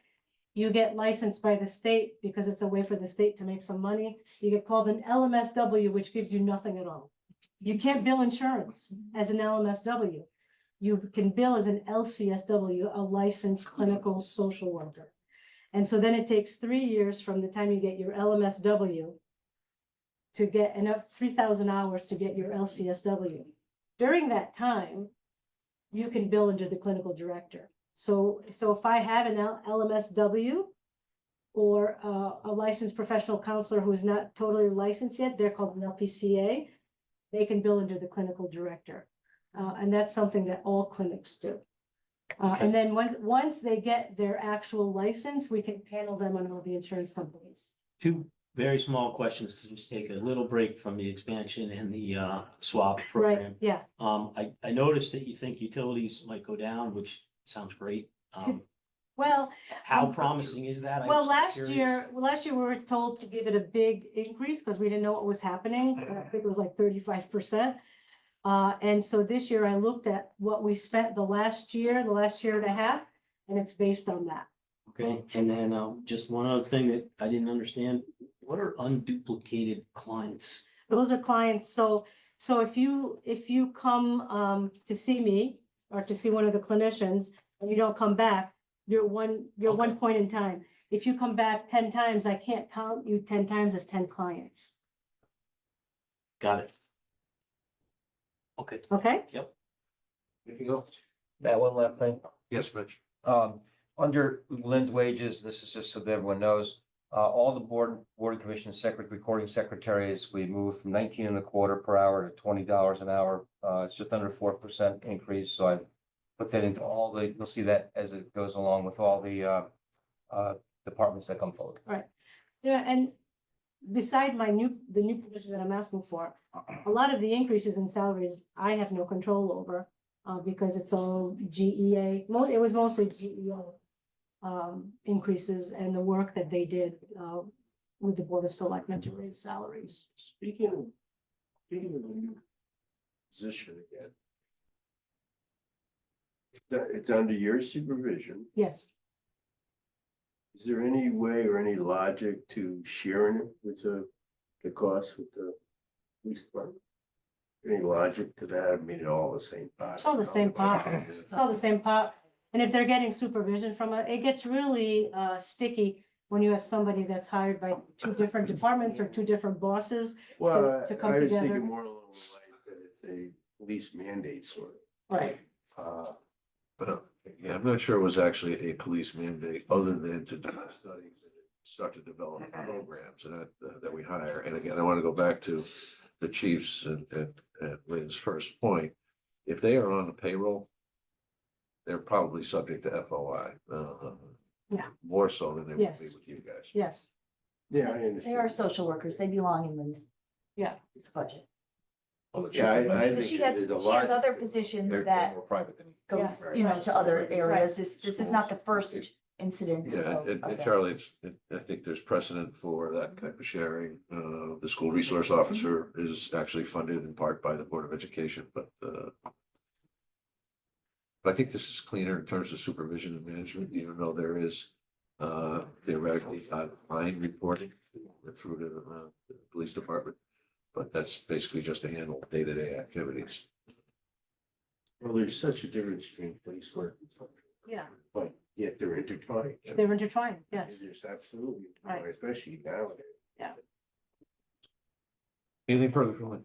you get licensed by the state because it's a way for the state to make some money. You get called an LMSW, which gives you nothing at all. You can't bill insurance as an LMSW. You can bill as an LCSW, a licensed clinical social worker. And so then it takes 3 years from the time you get your LMSW to get enough 3,000 hours to get your LCSW. During that time, you can bill under the clinical director. So if I have an LMSW or a licensed professional counselor who is not totally licensed yet, they're called an LPCA. they can bill into the clinical director. And that's something that all clinics do. And then once they get their actual license, we can panel them on all the insurance companies. Two very small questions to just take a little break from the expansion and the swap program. Yeah, I noticed that you think utilities might go down, which sounds great. well, How promising is that? I well, was last curious. year we were told to give it a big increase because we didn't know what was happening. I think it was like 35%. And so this year I looked at what we spent the last year and a half, and it's based on that. Okay, and then just one other thing that I didn't understand, what are unduplicated clients? Those are clients, so if you come to see me or to see one of the clinicians and you don't come back, you're one Okay. point in time. If you come back 10 times, I can't count you 10 times as 10 clients. Got it. Okay, Okay? Anything else? That one last thing. Yes, Mitch. Under Lynn's wages, this is just so that everyone knows, all the board and commission recording secretaries, we moved from 19.25 per hour to $20 an hour. It's just under 4% increase, so I've put that into all the, you'll see that as it goes along with all the departments that come forward. Yeah, and beside the new position that I'm asking for, a lot of the increases in salaries, I have no control over, because it's all GEA, it was mostly GEO increases and the work that they did, with the Board of Selectmen to raise salaries. Speaking of the new position again. It's under your supervision. Yes, Is there any way or any logic to sharing it with the cost with the police department? Any logic to that? I mean, all the same pot. it's all the same pot, it's all the same pot. And if they're getting supervision from it gets really sticky when you have somebody that's hired by two different departments or two different bosses. Well, to come I was together. thinking more along the lines that it's a police mandate sort Right. of. But, yeah, I'm not sure it was actually a police mandate, other than to do studies and start to develop programs that we hire. And again, I want to go back to the chiefs and Lynn's first point. If they are on the payroll, they're probably subject to FOI. Yeah. More so than they would be Yes. with you guys. Yes, Yeah, I understand. They are social workers. They belong in Lynn's yeah, budget. Yeah, I think She has there's a she has lot- other positions They're that more private than. goes, Yeah. you know, to other areas. This is not the first incident Yeah, of and that. Charlie, I think there's precedent for that type of sharing. The school resource officer is actually funded in part by the Board of Education, but I think this is cleaner in terms of supervision and management, even though there is theoretically line reporting through to the police department. But that's basically just to handle day-to-day activities. Well, there's such a difference between police work and social work, yeah, but yet they're intertwined. they're intertwined, yes. There's absolutely, Right. intertwined, especially nowadays. Anything further from Lynn?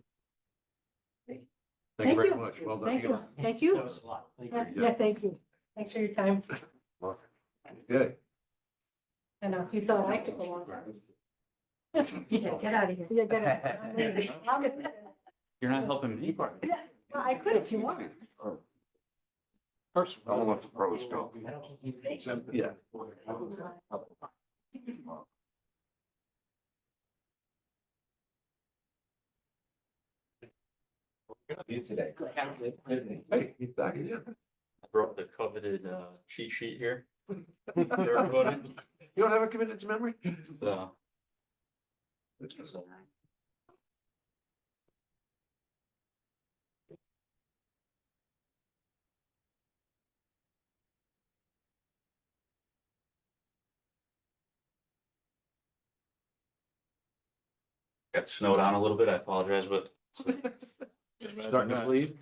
Thank you very much. Well done. Thank you, thank That you. was a lot. Thank Yeah, you. yeah, thank you. Thanks for your time. Good. And if you thought I took a long time. Yeah, get out of here. Yeah, get it. I'm leaving. I'm leaving. You're not helping me. Yeah, well, I could if you want. First, I'll let the pros go. Yeah. You today. Hey, he's back again. I brought the coveted cheat sheet here. Everybody. You don't have a commitment to memory? So, got snowed on a little bit. I apologize, but Starting to bleed?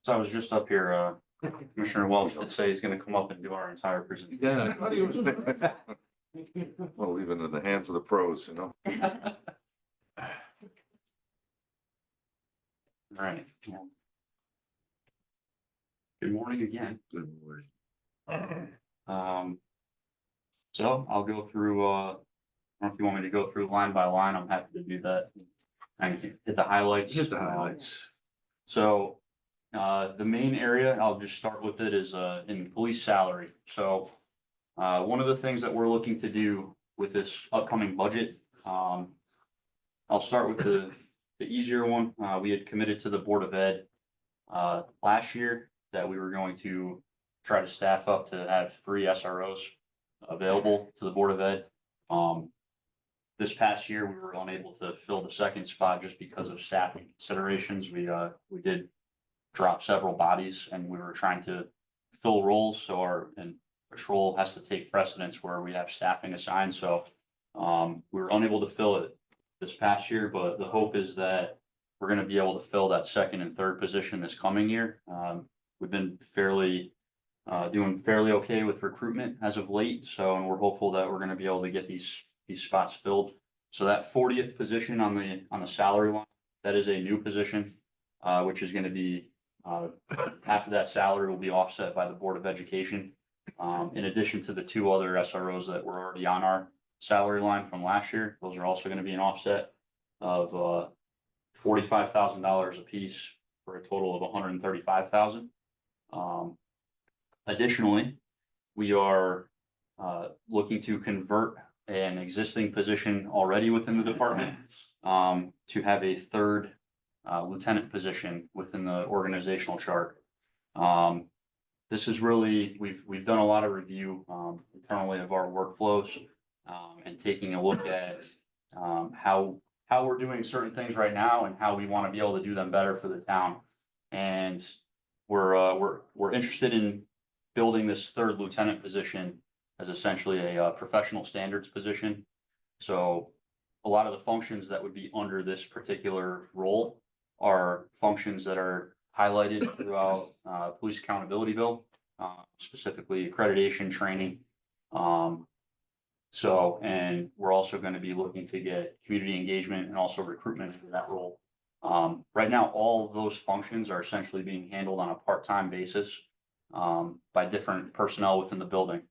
so I was just up here Commissioner Welch did say he's gonna come up and do our entire presentation. Yeah, I thought he was. Well, leave it in the hands of the pros, you know? All right. Good morning again. Good morning. So I'll go through, I don't know if you want me to go through line by line, I'm happy to do that. I can hit the highlights. Hit the highlights. So, the main area, I'll just start with it, is, in police salary. So, one of the things that we're looking to do with this upcoming budget, I'll start with the easier one. We had committed to the Board of Ed, last year that we were going to try to staff up to have 3 SROs available to the Board of Ed. This past year, we were unable to fill the second spot just because of staffing considerations. We did drop several bodies and we were trying to fill roles, so and patrol has to take precedence where we have staffing assigned, so we were unable to fill it this past year, but the hope is that we're gonna be able to fill that second and third position this coming year. We've been doing fairly okay with recruitment as of late, so, and we're hopeful that we're gonna be able to get these spots filled. So that 40th position on the salary line, that is a new position, which is gonna be, half of that salary will be offset by the Board of Education. In addition to the 2 other SROs that were already on our salary line from last year, those are also gonna be an offset of $45,000 apiece for a total of $135,000. Additionally, we are looking to convert an existing position already within the department to have a third lieutenant position within the organizational chart. This is really, we've done a lot of review internally of our workflows and taking a look at how we're doing certain things right now and how we want to be able to do them better for the town. And we're interested in building this third lieutenant position as essentially a professional standards position. So a lot of the functions that would be under this particular role are functions that are highlighted throughout police accountability bill, specifically accreditation training. So, and we're also going to be looking to get community engagement and also recruitment for that role. Right now, all of those functions are essentially being handled on a part-time basis by different personnel within the building.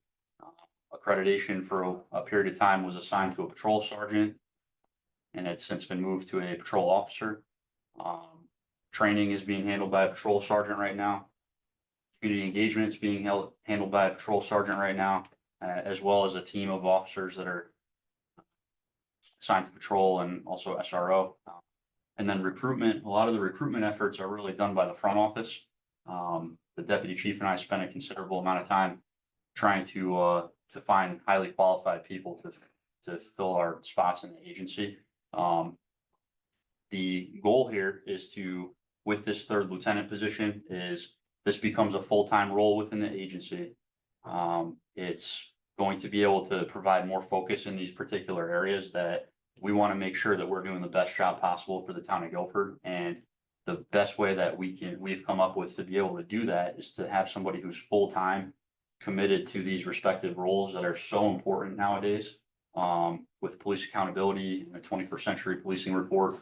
Accreditation for a period of time was assigned to a patrol sergeant, and it's since been moved to a patrol officer. Training is being handled by a patrol sergeant right now. Community engagement is being handled by a patrol sergeant right now, as well as a team of officers that are assigned to patrol and also SRO. And then recruitment, a lot of the recruitment efforts are really done by the front office. The deputy chief and I spent a considerable amount of time trying to find highly qualified people to fill our spots in the agency. The goal here is to, with this third lieutenant position, is this becomes a full-time role within the agency. It's going to be able to provide more focus in these particular areas that we want to make sure that we're doing the best job possible for the town of Guilford. And the best way that we've come up with to be able to do that is to have somebody who's full-time committed to these respective roles that are so important nowadays. With police accountability and the 21st century policing report,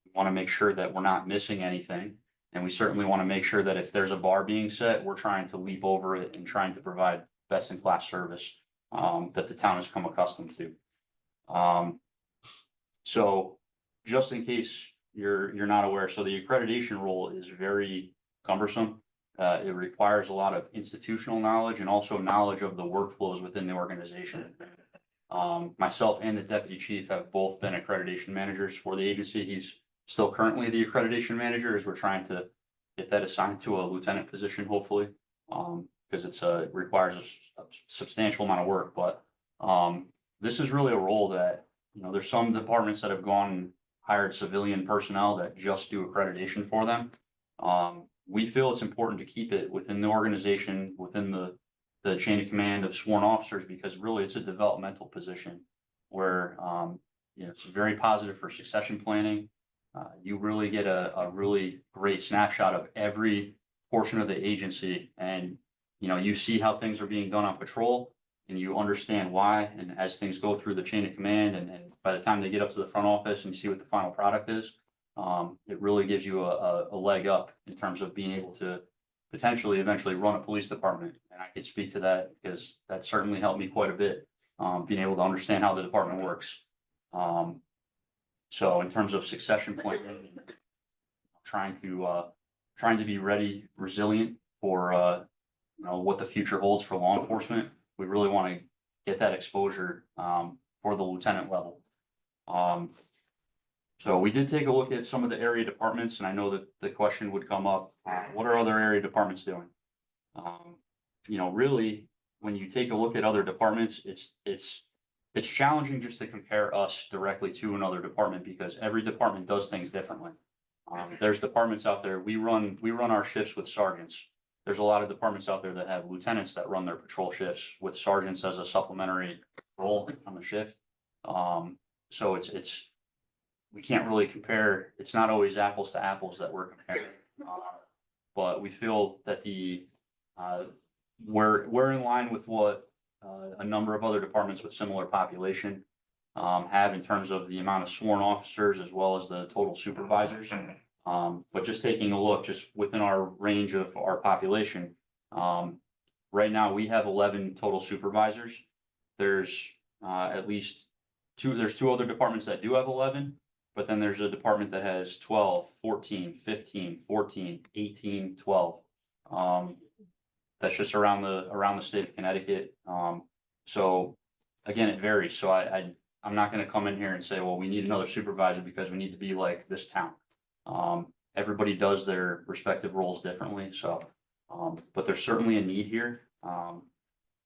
we want to make sure that we're not missing anything. And we certainly want to make sure that if there's a bar being set, we're trying to leap over it and trying to provide best in class service that the town has come accustomed to. So just in case you're not aware, so the accreditation role is very cumbersome. It requires a lot of institutional knowledge and also knowledge of the workflows within the organization. Myself and the deputy chief have both been accreditation managers for the agency. He's still currently the accreditation manager, as we're trying to get that assigned to a lieutenant position, hopefully, because it requires a substantial amount of work. But this is really a role that, there's some departments that have gone and hired civilian personnel that just do accreditation for them. We feel it's important to keep it within the organization, within the chain of command of sworn officers, because really it's a developmental position where, it's very positive for succession planning. You really get a really great snapshot of every portion of the agency and, you know, you see how things are being done on patrol and you understand why, and as things go through the chain of command and by the time they get up to the front office and you see what the final product is, it really gives you a leg up in terms of being able to potentially eventually run a police department. And I could speak to that because that certainly helped me quite a bit, being able to understand how the department works. So in terms of succession planning, trying to be ready, resilient for, you know, what the future holds for law enforcement. We really want to get that exposure, for the lieutenant level. So we did take a look at some of the area departments, and I know that the question would come up, what are other area departments doing? You know, really, when you take a look at other departments, it's challenging just to compare us directly to another department because every department does things differently. There's departments out there, we run our shifts with sergeants. There's a lot of departments out there that have lieutenants that run their patrol shifts with sergeants as a supplementary role on the shift. So we can't really compare, it's not always apples to apples that we're comparing. But we feel that we're in line with what a number of other departments with similar population have in terms of the amount of sworn officers as well as the total supervisors. But just taking a look just within our range of our population, right now we have 11 total supervisors. There's at least there's two other departments that do have 11, but then there's a department that has 12, 14, 15, 14, 18, 12. That's just around the state of Connecticut. So again, it varies. So I'm not going to come in here and say, well, we need another supervisor because we need to be like this town. Everybody does their respective roles differently. So, but there's certainly a need here.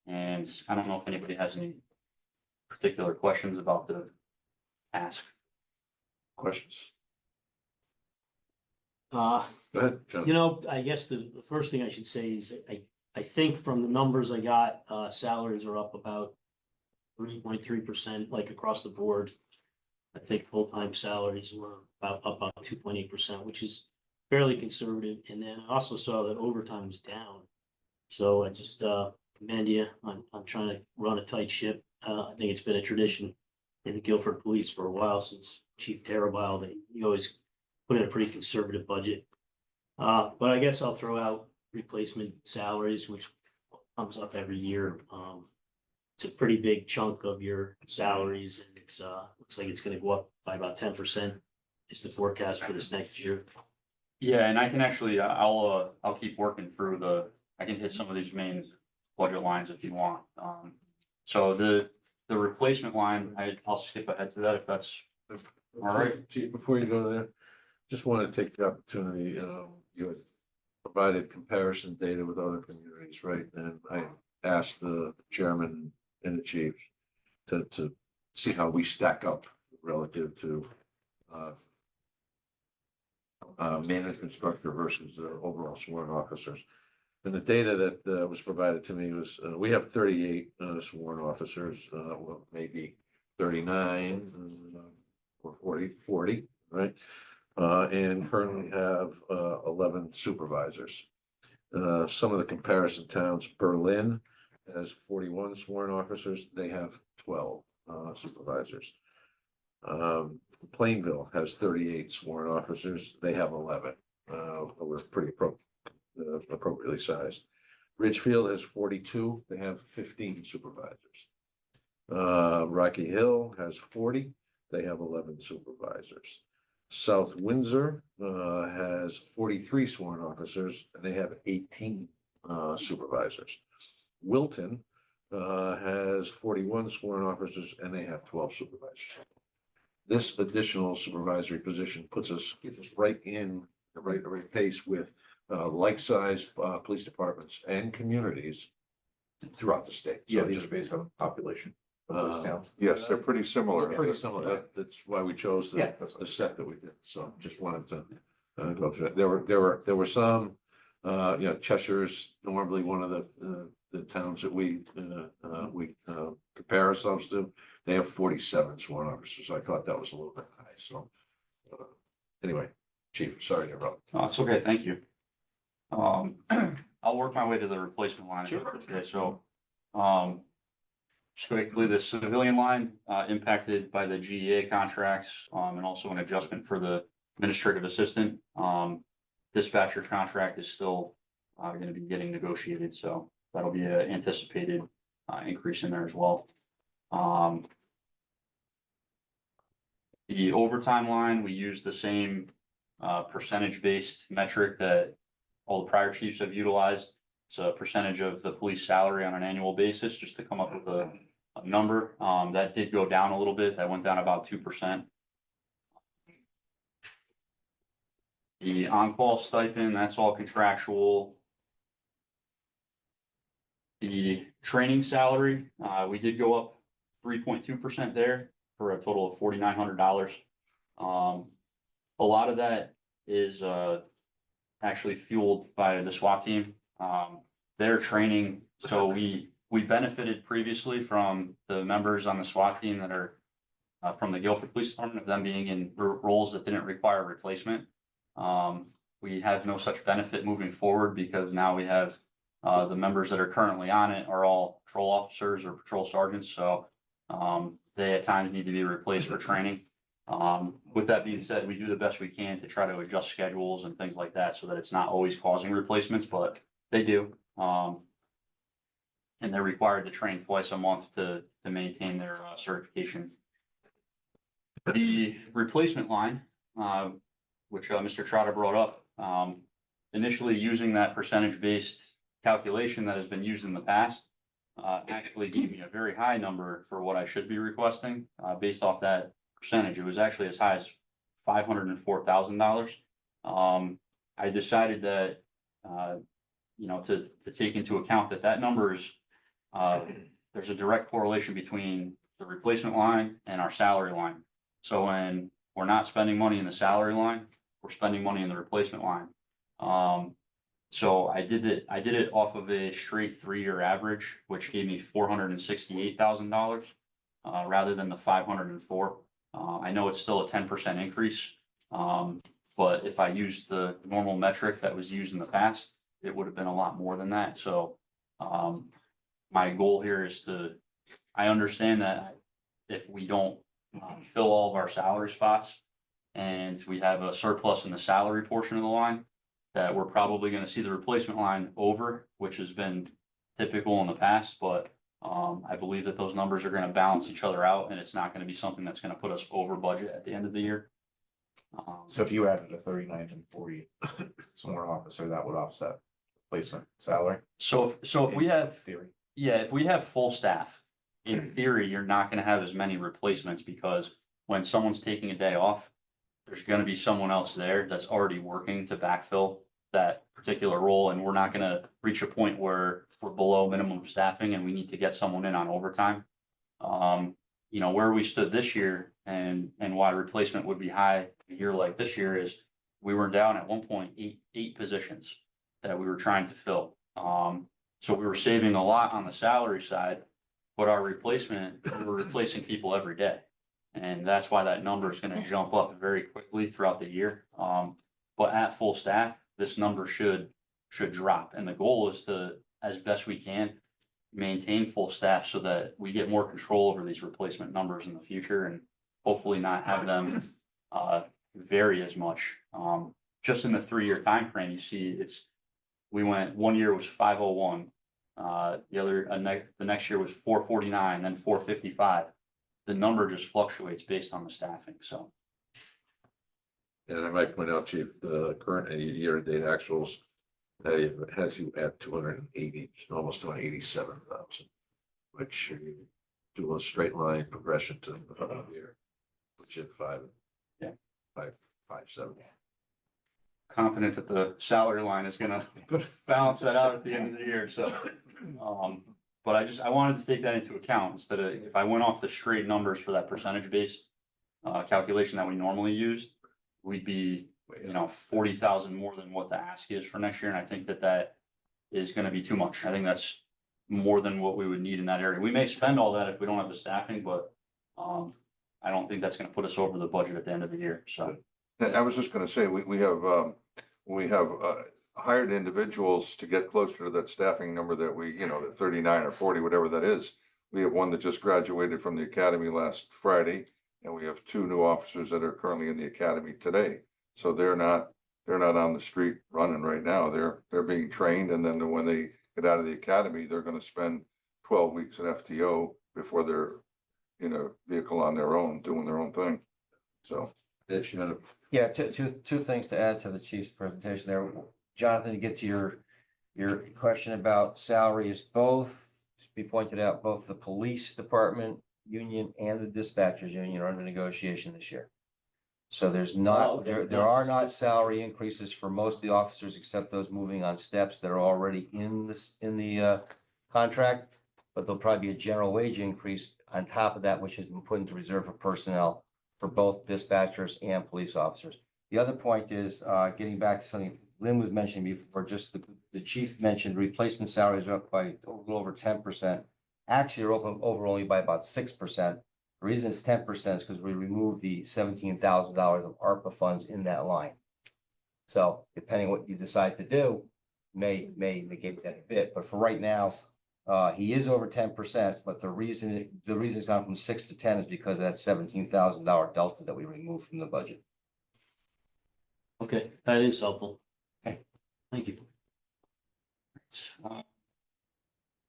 And I don't know if anybody has any particular questions about the ask. Questions? Uh, Go ahead, John. You know, I guess the first thing I should say is I think from the numbers I got, salaries are up about 3.3%, like across the board. I think full-time salaries were about 2.8%, which is fairly conservative. And then I also saw that overtime was down. So I just commend you on trying to run a tight ship. I think it's been a tradition in the Guilford Police for a while since Chief Terabile, that you always put in a pretty conservative budget. But I guess I'll throw out replacement salaries, which comes up every year. It's a pretty big chunk of your salaries, and it's looks like it's going to go up by about 10%. Is the forecast for this next year? Yeah, and I can actually, I'll keep working through I can hit some of these main budget lines if you want. So the replacement line, I'll skip ahead to that if that's all right. Chief, before you go there, just want to take the opportunity, you had provided comparison data with other communities, right? And I asked the chairman and the chief to see how we stack up relative to management structure versus the overall sworn officers. And the data that was provided to me was, we have 38 sworn officers, well, maybe 39 or 40, right? And currently have 11 supervisors. Some of the comparison towns, Berlin has 41 sworn officers, they have 12 supervisors. Plainville has 38 sworn officers, they have 11. We're pretty appropriately sized. Ridgefield has 42, they have 15 supervisors. Rocky Hill has 40, they have 11 supervisors. South Windsor has 43 sworn officers and they have 18 supervisors. Wilton has 41 sworn officers and they have 12 supervisors. This additional supervisory position gets us right in the right pace with like-sized police departments and communities throughout the state. Yeah, So these are just based on population of those towns. yes, they're pretty similar. Pretty similar. That's why we chose Yeah, that's the set that we did. So just wanted to go through it. There were some, Cheshire's normally one of the towns that we compare ourselves to. They have 47 sworn officers. So I thought that was a little bit high. So anyway, Chief, sorry to interrupt. Oh, it's okay, thank you. I'll work my way to the replacement line. Okay, so, strictly the civilian line, impacted by the GEA contracts, and also an adjustment for the administrative assistant. Dispatcher contract is still, gonna be getting negotiated, so that'll be an anticipated, increase in there as well. The overtime line, we use the same, percentage-based metric that all the prior chiefs have utilized. It's a percentage of the police salary on an annual basis, just to come up with a number. That did go down a little bit. That went down about 2%. The on-call stipend, that's all contractual. The training salary, we did go up 3.2% there for a total of $4,900. A lot of that is actually fueled by the SWAT team. Their training, so we benefited previously from the members on the SWAT team that are from the Guilford Police Department, of them being in roles that didn't require replacement. We have no such benefit moving forward because now we have the members that are currently on it are all patrol officers or patrol sergeants, so they at times need to be replaced for training. With that being said, we do the best we can to try to adjust schedules and things like that so that it's not always causing replacements, but they do. And they're required to train twice a month to maintain their certification. The replacement line, which Mr. Trotter brought up, initially using that percentage-based calculation that has been used in the past, actually gave me a very high number for what I should be requesting, based off that percentage. It was actually as high as $504,000. I decided that, to take into account that number is, there's a direct correlation between the replacement line and our salary line. So when we're not spending money in the salary line, we're spending money in the replacement line. So I did it off of a straight 3-year average, which gave me $468,000, rather than the 504. I know it's still a 10% increase. But if I used the normal metric that was used in the past, it would have been a lot more than that. So, my goal here is I understand that if we don't fill all of our salary spots and we have a surplus in the salary portion of the line, that we're probably going to see the replacement line over, which has been typical in the past, but I believe that those numbers are going to balance each other out, and it's not going to be something that's going to put us over budget at the end of the year. So if you added a 39 and 40 somewhere officer, that would offset placement salary So if we have, theory. yeah, if we have full staff, in theory, you're not going to have as many replacements, because when someone's taking a day off, there's going to be someone else there that's already working to backfill that particular role, and we're not going to reach a point where we're below minimum staffing and we need to get someone in on overtime. Where we stood this year and why replacement would be high a year like this year is we were down at 1.88 positions that we were trying to fill. So we were saving a lot on the salary side, but our replacement, we were replacing people every day. And that's why that number is going to jump up very quickly throughout the year. But at full staff, this number should drop. And the goal is to, as best we can, maintain full staff so that we get more control over these replacement numbers in the future, and hopefully not have them vary as much. Just in the 3-year time frame, you see we went, 1 year was 501, the next year was 449, then 455. The number just fluctuates based on the staffing, so. And I might point out, Chief, the current year-to-date actuals, has you at 280, almost 287,000, which you do a straight line progression to the following year, which is 557. Confident that the salary line is gonna balance that out at the end of the year, so. But I wanted to take that into account instead of, if I went off the straight numbers for that percentage-based calculation that we normally used, we'd be, 40,000 more than what the ask is for next year, and I think that is gonna be too much. I think that's more than what we would need in that area. We may spend all that if we don't have the staffing, but I don't think that's gonna put us over the budget at the end of the year, so. I was just gonna say, we have hired individuals to get closer to that staffing number that we, the 39 or 40, whatever that is. We have one that just graduated from the academy last Friday, and we have 2 new officers that are currently in the academy today. So they're not on the street running right now. They're being trained, and then when they get out of the academy, they're going to spend 12 weeks in FTO before they're in a vehicle on their own, doing their own thing. So. Yeah, two things to add to the chief's presentation there. Jonathan, to get to your question about salaries, both, to be pointed out, both the police department union and the dispatchers union are under negotiation this year. So there's Oh, not, okay. there are not salary increases for most of the officers except those moving on steps that are already in the contract. But there'll probably be a general wage increase on top of that, which has been put into reserve for personnel for both dispatchers and police officers. The other point is, getting back to something Lynn was mentioning before, just the chief mentioned replacement salaries are up by a little over 10%. Actually, they're up over only by about 6%. The reason it's 10% is because we removed the $17,000 of ARPA funds in that line. So depending what you decide to do, may negate that a bit, but for right now, he is over 10%, but the reason it's gone from 6 to 10 is because of that $17,000 delta that we removed from the budget. Okay, that is helpful. Okay. Thank you.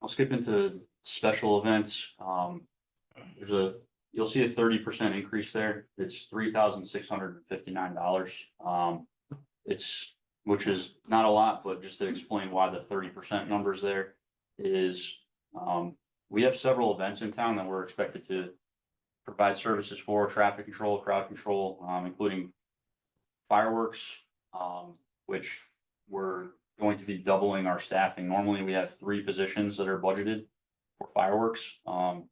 I'll skip into special events. You'll see a 30% increase there. It's $3,659. Which is not a lot, but just to explain why the 30% numbers there is, we have several events in town that we're expected to provide services for: traffic control, crowd control, including fireworks, which we're going to be doubling our staffing. Normally, we have 3 positions that are budgeted for fireworks. If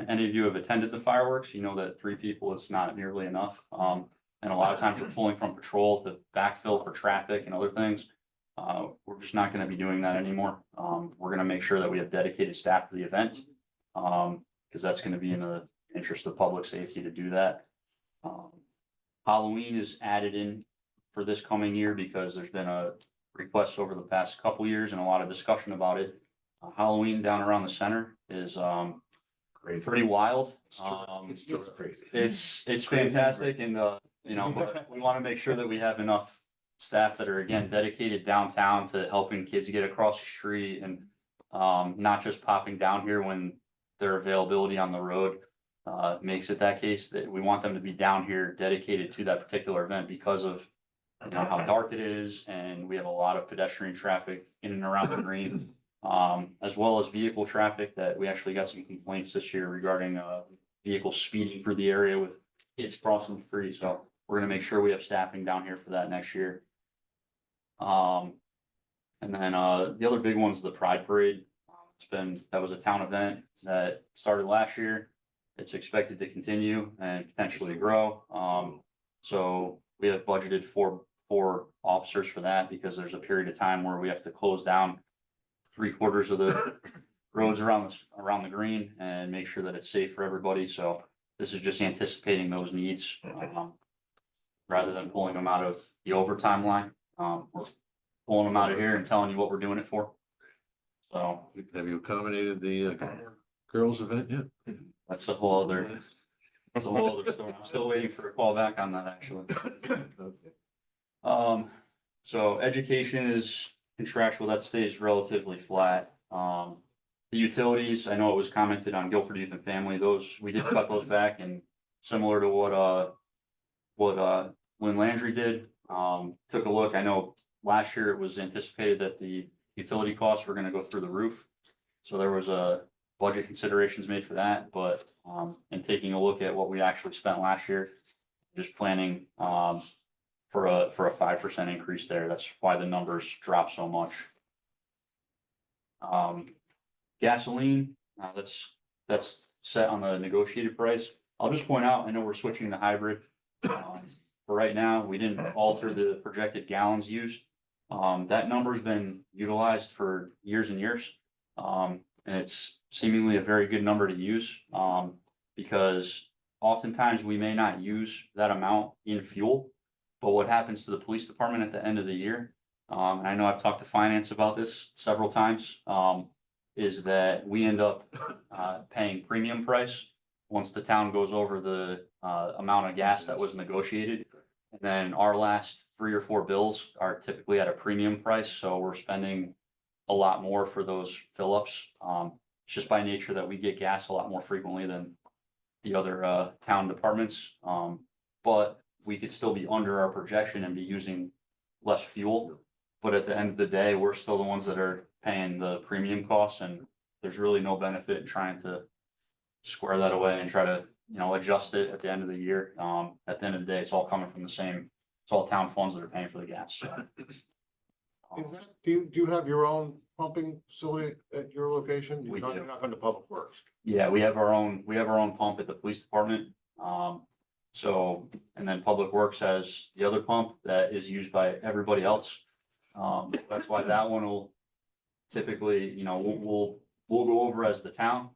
any of you have attended the fireworks, you know that 3 people is not nearly enough. And a lot of times we're pulling from patrol to backfill for traffic and other things. We're just not going to be doing that anymore. We're going to make sure that we have dedicated staff for the event, because that's going to be in the interest of public safety to do that. Halloween is added in for this coming year because there's been a request over the past couple years and a lot of discussion about it. Halloween down around the center is pretty wild. It's just crazy. It's fantastic, and but we want to make sure that we have enough staff that are, again, dedicated downtown to helping kids get across the street, and not just popping down here when their availability on the road makes it that case. That we want them to be down here dedicated to that particular event because of how dark it is, and we have a lot of pedestrian traffic in and around the green, as well as vehicle traffic. That we actually got some complaints this year regarding vehicles speeding through the area with kids crossing the street. So we're going to make sure we have staffing down here for that next year. And then the other big one's the Pride Parade. That was a town event that started last year. It's expected to continue and potentially grow. So we have budgeted for 4 officers for that, because there's a period of time where we have to close down 3/4 of the roads around the green and make sure that it's safe for everybody. So this is just anticipating those needs, rather than pulling them out of the overtime line. We're pulling them out of here and telling you what we're doing it for. So Have you accommodated the girls event yet? that's a whole other story. I'm still waiting for a call back on that, actually. So education is contractual, that stays relatively flat. The utilities, I know it was commented on Guilford Youth and Family, we did cut those back, and similar to what Lynn Landry did, took a look. I know last year it was anticipated that the utility costs were going to go through the roof. So there was a budget considerations made for that, but in taking a look at what we actually spent last year, just planning for a 5% increase there. That's why the numbers drop so much. Gasoline, that's set on the negotiated price. I'll just point out, I know we're switching to hybrid. For right now, we didn't alter the projected gallons used. That number's been utilized for years and years. And it's seemingly a very good number to use, because oftentimes we may not use that amount in fuel. But what happens to the police department at the end of the year, and I know I've talked to finance about this several times, is that we end up paying premium price once the town goes over the amount of gas that was negotiated. And then our last 3 or 4 bills are typically at a premium price, so we're spending a lot more for those fill-ups. It's just by nature that we get gas a lot more frequently than the other town departments. But we could still be under our projection and be using less fuel. But at the end of the day, we're still the ones that are paying the premium costs, and there's really no benefit in trying to square that away and try to, adjust it at the end of the year. At the end of the day, it's all coming from the same, it's all town funds that are paying for the gas. So. Is that, do you have your own pumping facility at your location? We do. You're not going to Public Works? Yeah, we have our own pump at the police department. So, and then Public Works has the other pump that is used by everybody else. That's why that one will typically, we'll go over as the town.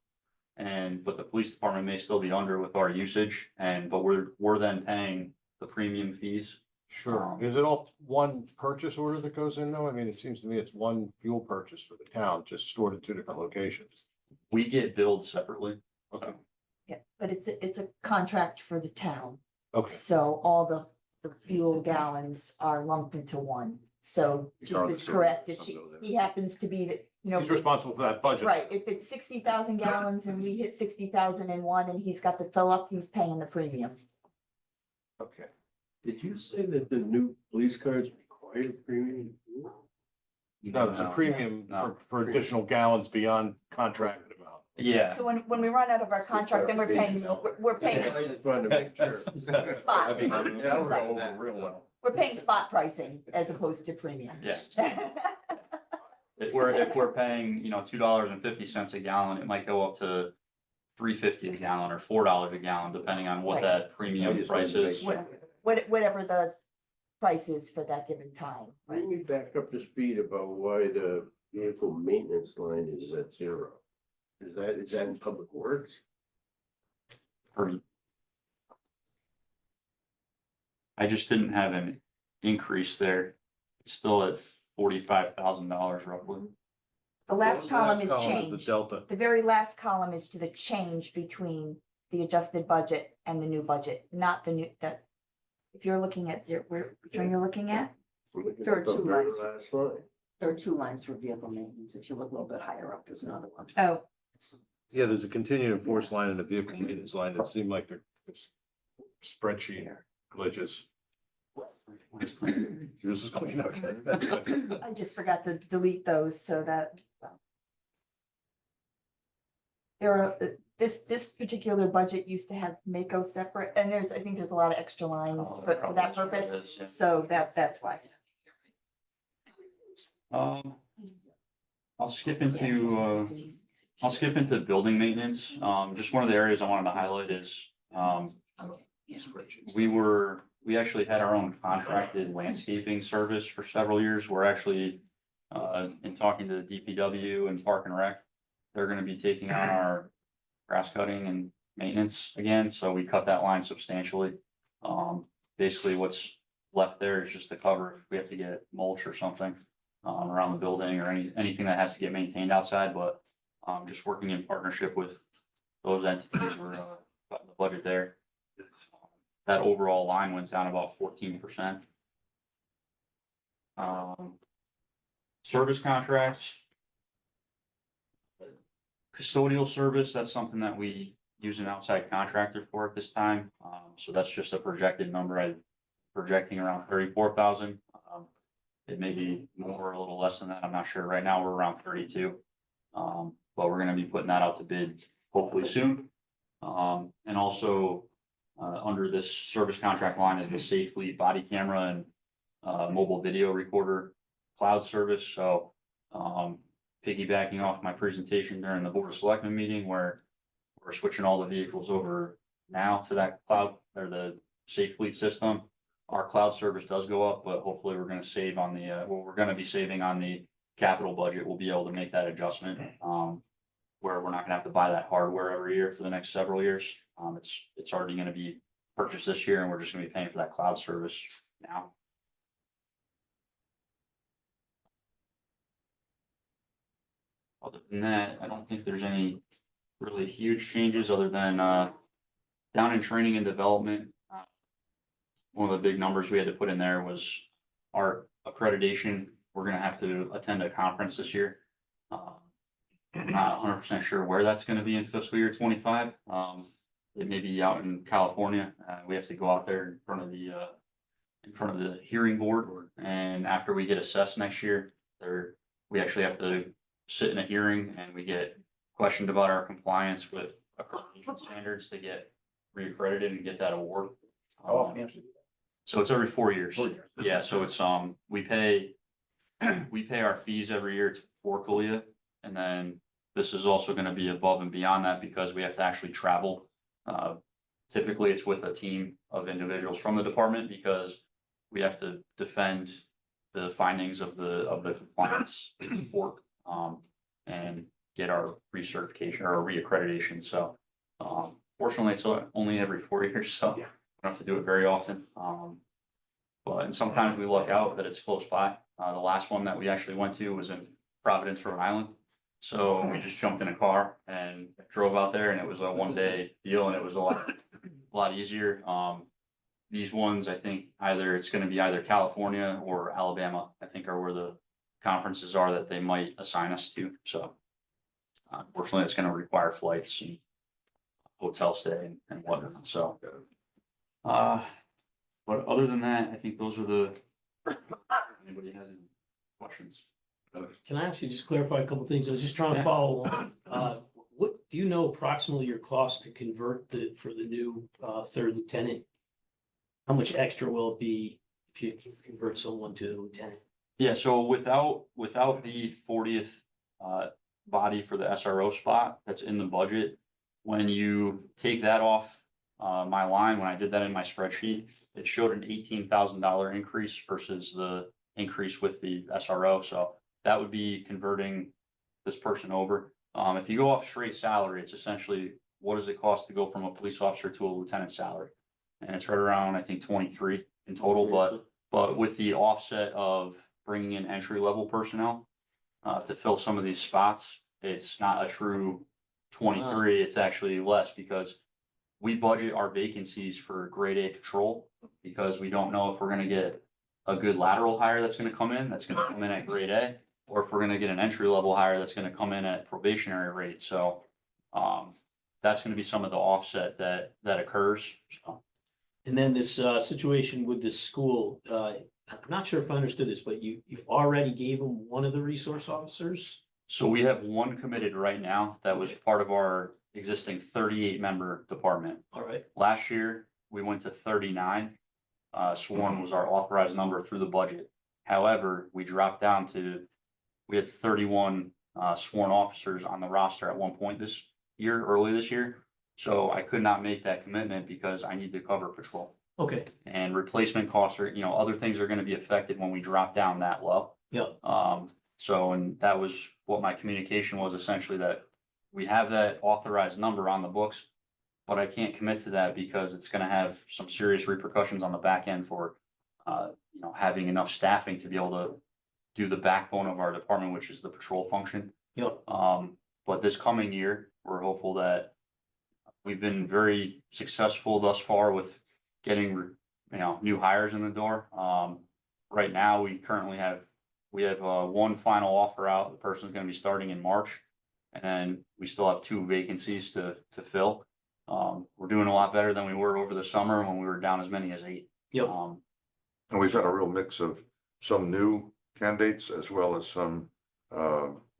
But the police department may still be under with our usage but we're then paying the premium fees. Sure. Is it all one purchase order that goes in though? I mean, it seems to me it's one fuel purchase for the town, just stored at 2 different locations. We get billed separately. Okay. Yeah, but it's a contract for the town. Okay. So all the fuel gallons are lumped into one. So These Chief are the is same, correct that some go there. he happens to be the, He's responsible for that budget. right, if it's 60,000 gallons and we hit 60,000 in one and he's got the fill up, he's paying the premium. Okay. Did you say that the new police cars require premium? No, it's a premium No. for additional gallons beyond contracted amount. Yeah, So when we run out of our contract, then we're paying, we're paying I just wanted to make sure. spot. That'll go over real well. We're paying spot pricing as opposed to premium. Yeah. if we're paying, $2.50 a gallon, it might go up to $3.50 a gallon or $4 a gallon, depending on what Right. that I premium just price wanted to is. make sure. Whatever the price is for that given time. right? Bring me back up to speed about why the vehicle maintenance line is at 0. Is that in Public Works? I just didn't have an increase there. It's still at $45,000 roughly. The last column is The change. delta. The very last column is to the change between the adjusted budget and the new budget, not the new, that. If you're looking at zero, which one you're looking at? I'm looking There are at the two very lines. last line. There are 2 lines for vehicle maintenance. If you look a little bit higher up, there's another one. Oh, Yeah, there's a continued enforced line and a vehicle maintenance line that seem like they're spreadsheet glitches. Yours is clean, okay. That's good. I just forgot to delete those so that. There are, this particular budget used to have Mako separate, and I think there's a lot of extra lines Oh, for probably that that's what it purpose, is, yeah. so that's why. I'll skip into building maintenance. Just one of the areas I wanted to highlight is, we actually had our own contracted landscaping service for several years. We're actually, in talking to the DPW and Park and Rec, they're gonna be taking on our grass cutting and maintenance again, so we cut that line substantially. Basically what's left there is just to cover if we have to get mulch or something around the building or anything that has to get maintained outside, but just working in partnership with those entities, we're cutting the budget there. That overall line went down about 14%. Service contracts. Custodial service, that's something that we use an outside contractor for at this time. So that's just a projected number. I'm projecting around 34,000. It may be more or a little less than that. I'm not sure. Right now, we're around 32. But we're gonna be putting that out to bid hopefully soon. And also, under this service contract line is the Safe Fleet body camera and mobile video recorder cloud service. So piggybacking off my presentation during the Board of Selectmen meeting where we're switching all the vehicles over now to that cloud or the Safe Fleet system. Our cloud service does go up, but hopefully we're gonna save on the, we're gonna be saving on the capital budget. We'll be able to make that adjustment. Where we're not gonna have to buy that hardware every year for the next several years. It's already gonna be purchased this year and we're just gonna be paying for that cloud service now. Other than that, I don't think there's any really huge changes other than, down in training and development. One of the big numbers we had to put in there was our accreditation. We're gonna have to attend a conference this year. I'm not 100% sure where that's gonna be in fiscal year 25. It may be out in California. We have to go out there in front of the hearing board, and after we get assessed next year, we actually have to sit in a hearing and we get questioned about our compliance with accreditation standards to get reaccredited and get that award. How often do you have to do that? So it's every 4 years. 4 years. Yeah, so it's, we pay our fees every year for CALIA. And then this is also gonna be above and beyond that because we have to actually travel. Typically, it's with a team of individuals from the department because we have to defend the findings of the compliance report, and get our recertification or reaccreditation. So, fortunately, it's only every 4 years, so we Yeah. don't have to do it very often. And sometimes we luck out that it's close by. The last one that we actually went to was in Providence, Rhode Island. So we just jumped in a car and drove out there, and it was a 1-day deal, and it was a lot easier. These ones, I think it's gonna be either California or Alabama, I think are where the conferences are that they might assign us to, so. Unfortunately, it's gonna require flights and hotel stay and whatnot, so. But other than that, I think those are anybody has any questions? Can I ask you just clarify a couple things? I was just trying to follow along. What, do you know approximately your cost to convert for the new third lieutenant? How much extra will it be if you convert someone to a lieutenant? Yeah, so without the 40th body for the SRO spot that's in the budget, when you take that off my line, when I did that in my spreadsheet, it showed an $18,000 increase versus the increase with the SRO. So that would be converting this person over. If you go off straight salary, it's essentially what does it cost to go from a police officer to a lieutenant salary? And it's right around, I think, 23 in total, but with the offset of bringing in entry level personnel to fill some of these spots, it's not a true 23, it's actually less because we budget our vacancies for grade A patrol because we don't know if we're gonna get a good lateral hire that's gonna come in at grade A, or if we're gonna get an entry level hire that's gonna come in at probationary rate. So that's gonna be some of the offset that occurs. So. And then this situation with this school, I'm not sure if I understood this, but you already gave them one of the resource officers? So we have one committed right now that was part of our existing 38 member department. All right. Last year, we went to 39. Sworn was our authorized number through the budget. However, we dropped down we had 31 sworn officers on the roster at one point early this year. So I could not make that commitment because I need to cover patrol. Okay. And replacement costs are, other things are gonna be affected when we drop down that low. Yep. So, and that was what my communication was essentially, that we have that authorized number on the books, but I can't commit to that because it's gonna have some serious repercussions on the back end for, having enough staffing to be able to do the backbone of our department, which is the patrol function. Yep. But this coming year, we're hopeful that we've been very successful thus far with getting, new hires in the door. Right now, we have one final offer out. The person's gonna be starting in March. And then we still have 2 vacancies to fill. We're doing a lot better than we were over the summer when we were down as many as 8. Yep. And we've had a real mix of some new candidates as well as some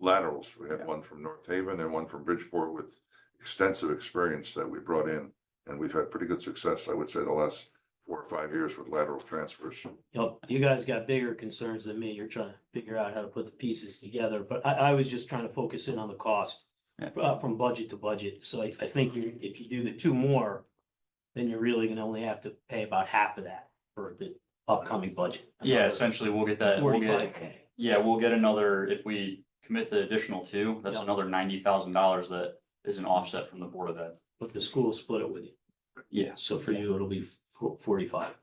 laterals. We had one from North Haven and one from Bridgeport with extensive experience that we brought in. And we've had pretty good success, I would say, the last 4 or 5 years with lateral transfers. Yep, you guys got bigger concerns than me. You're trying to figure out how to put the pieces together, but I was just trying to focus in on the cost from budget to budget. So I think if you do the 2 more, then you're really gonna only have to pay about half of that for the upcoming budget. Yeah, essentially, we'll get that. 45K. We'll get another, if we commit the additional 2, that's Yeah. another $90,000 that is an offset from the Board of Ed. But the school split it with you. Yeah. So for you, it'll be 45.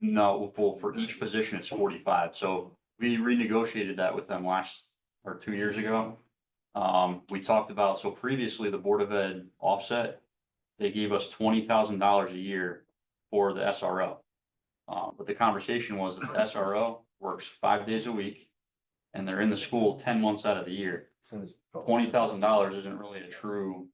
No, for each position, it's 45. So we renegotiated that with them 2 years ago. We talked about, so previously the Board of Ed offset, they gave us $20,000 a year for the SRO. But the conversation was that the SRO works 5 days a week and they're in the school 10 months out of the year. $20,000 isn't really a true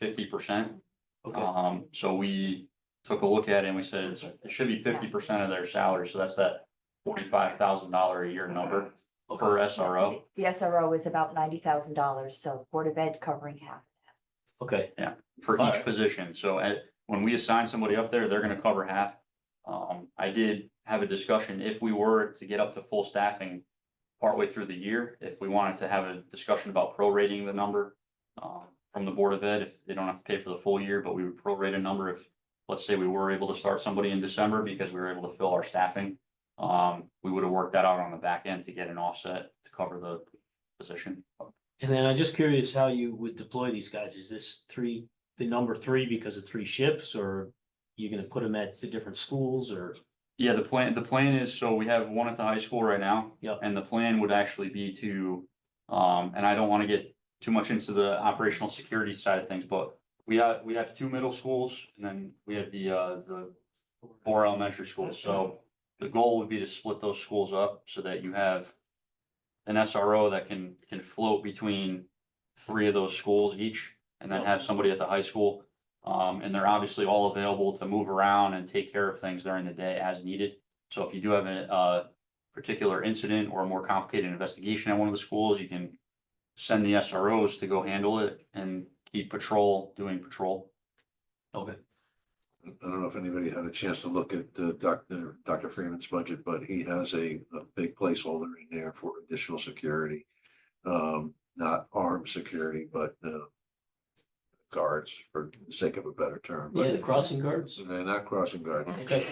50%. Okay, So we took a look at it and we said it should be 50% of their salary. So that's that $45,000 a year number per SRO. The SRO is about $90,000, so Board of Ed covering half. okay, For each Alright. position. So when we assign somebody up there, they're gonna cover half. I did have a discussion, if we were to get up to full staffing partway through the year, if we wanted to have a discussion about prorating the number from the Board of Ed, if they don't have to pay for the full year, but we would prorate a number if, let's say we were able to start somebody in December because we were able to fill our staffing. We would have worked that out on the back end to get an offset to cover the position. and then I'm just curious how you would deploy these guys, is this the number 3 because of 3 shifts, or you gonna put them at the different schools, or? Yeah, the plan is, so we have one at the high school right now. Yep. And the plan would actually be to, and I don't want to get too much into the operational security side of things, but we have 2 middle schools and then we have the 4 elementary schools. So the goal would be to split those schools up so that you have an SRO that can float between 3 of those schools each, and then have somebody at the high school. And they're obviously all available to move around and take care of things during the day as needed. So if you do have a particular incident or a more complicated investigation at one of the schools, you can send the SROs to go handle it and keep doing patrol. Okay. I don't know if anybody had a chance to look at Dr. Freeman's budget, but he has a big placeholder in there for additional security. Not armed security, but guards, for the sake of a better term. Yeah, the crossing guards. Not crossing guards. Okay.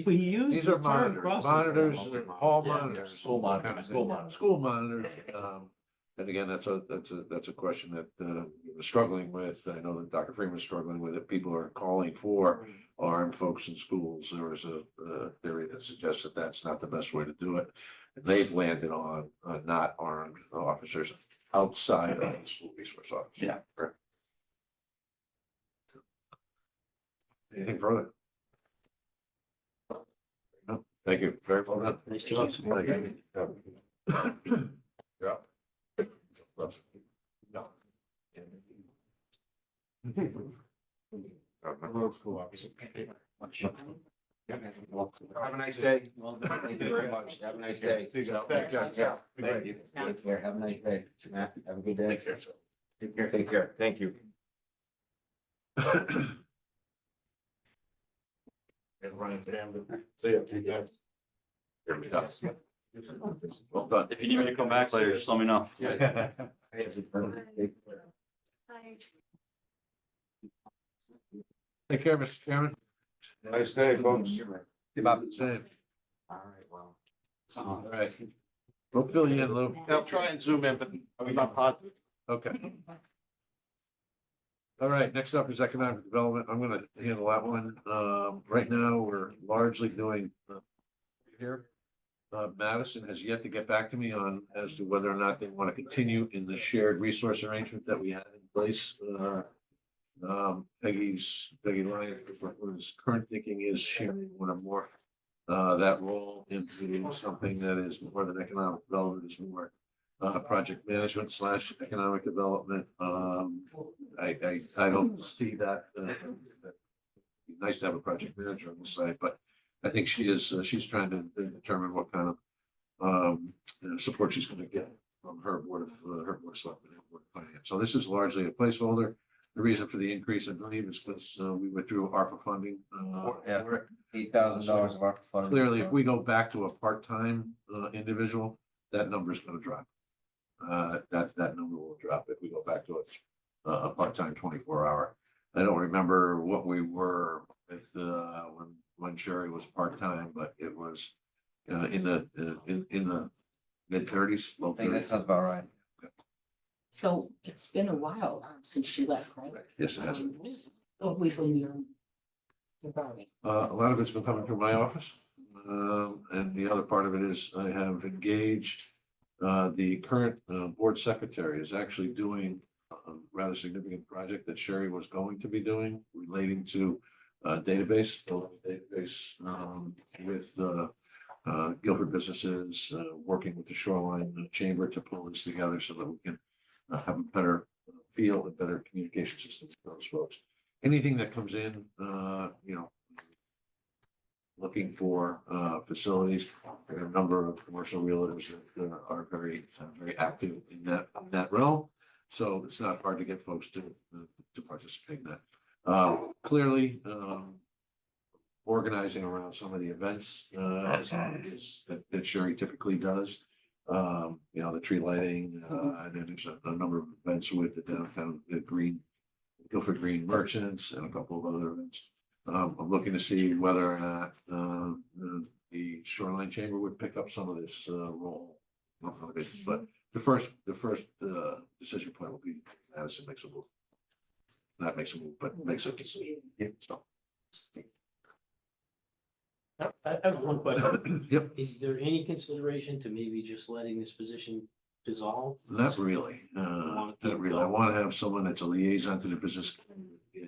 We use These the are term monitors, crossing monitors, guards. hall Yeah. monitors. School monitors, kind of school thing. monitors. School monitors. And again, that's a question that we're struggling with. I know that Dr. Freeman's struggling with it. People are calling for armed folks in schools. There is a theory that suggests that that's not the best way to do it. And they've landed on not armed officers outside of the school resource office. Yeah. Correct. Anything further? No, thank you. Very well done. Nice job. Thank you. Yeah. No. Have a nice day. Thank you very much. Have a nice day. Thank you. Thank you. Take care. Have a nice day. Matt, have a good day. Take care. Take care. Thank you. And Ryan, see you. Here we go. Well done. If you need me to come back later, just let me know. Take care, Mr. Chairman. Nice day, folks. About the same. All right, well. All right. We'll fill you in, Lou. I'll try and zoom in, but I'm not positive. Okay. All right, next up is economic development. I'm gonna handle that one. Right now, we're largely doing here. Madison has yet to get back to me on as to whether or not they want to continue in the shared resource arrangement that we had in place. Peggy Ryan, what his current thinking is she may want to morph that role into something that is more than economic development, is more project management / economic development. I don't see that. It'd be nice to have a project manager on the side, but I think she's trying to determine what kind of support she's going to get from her board of selectmen and board of finance. So this is largely a placeholder. The reason for the increase, I believe, is because we withdrew ARPA funding. Yeah. For it. $8,000 of ARPA funding. Clearly, if we go back to a part-time individual, that number is going to drop. That number will drop if we go back to a part-time 24-hour. I don't remember what we were with when Sherry was part-time, but it was in the mid-30s, low I think that 30s. sounds about right. So it's been a while since she left, right? Yes, it has. Oh, we've been regarding. A lot of it's been coming through my office. And the other part of it is I have engaged the current board secretary is actually doing a rather significant project that Sherry was going to be doing relating to database, with Guilford businesses, working with the Shoreline Chamber to pull this together so that we can have a better feel and better communication system for those folks. Anything that comes in, looking for facilities, there are a number of commercial realtors that are very, very active in that realm. So it's not hard to get folks to participate in that. Clearly, organizing around some of the events that Sherry typically does. The tree lighting, and then there's a number of events with the downtown, Guilford Green Merchants and a couple of other events. I'm looking to see whether or not the Shoreline Chamber would pick up some of this role. But the first decision point will be Madison makes a move. Not makes a move, but makes a decision. Yeah, so. I have one question. Yep, Is there any consideration to maybe just letting this position dissolve? not really. Not really. I want to have someone that's a liaison to the business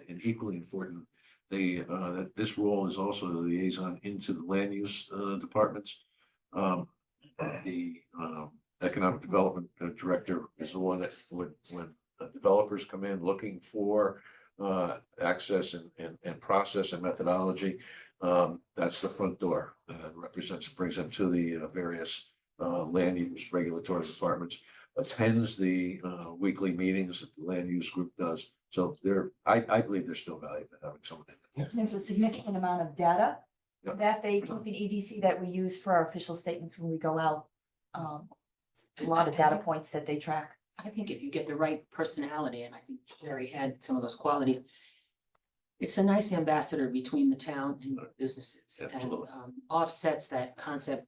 and equally important. That this role is also the liaison into the land use departments. The economic development director is the one that when developers come in looking for access and process and methodology, that's the front door. Brings them to the various land use regulatory departments, attends the weekly meetings that the land use group does. So I believe there's still value in having someone in there. There's a significant amount of data Yep. that they keep in EDC that we use for our official statements when we go out. A lot of data points that they track. I think if you get the right personality, and I think Sherry had some of those qualities, it's a nice ambassador between the town and businesses. And Absolutely. offsets that concept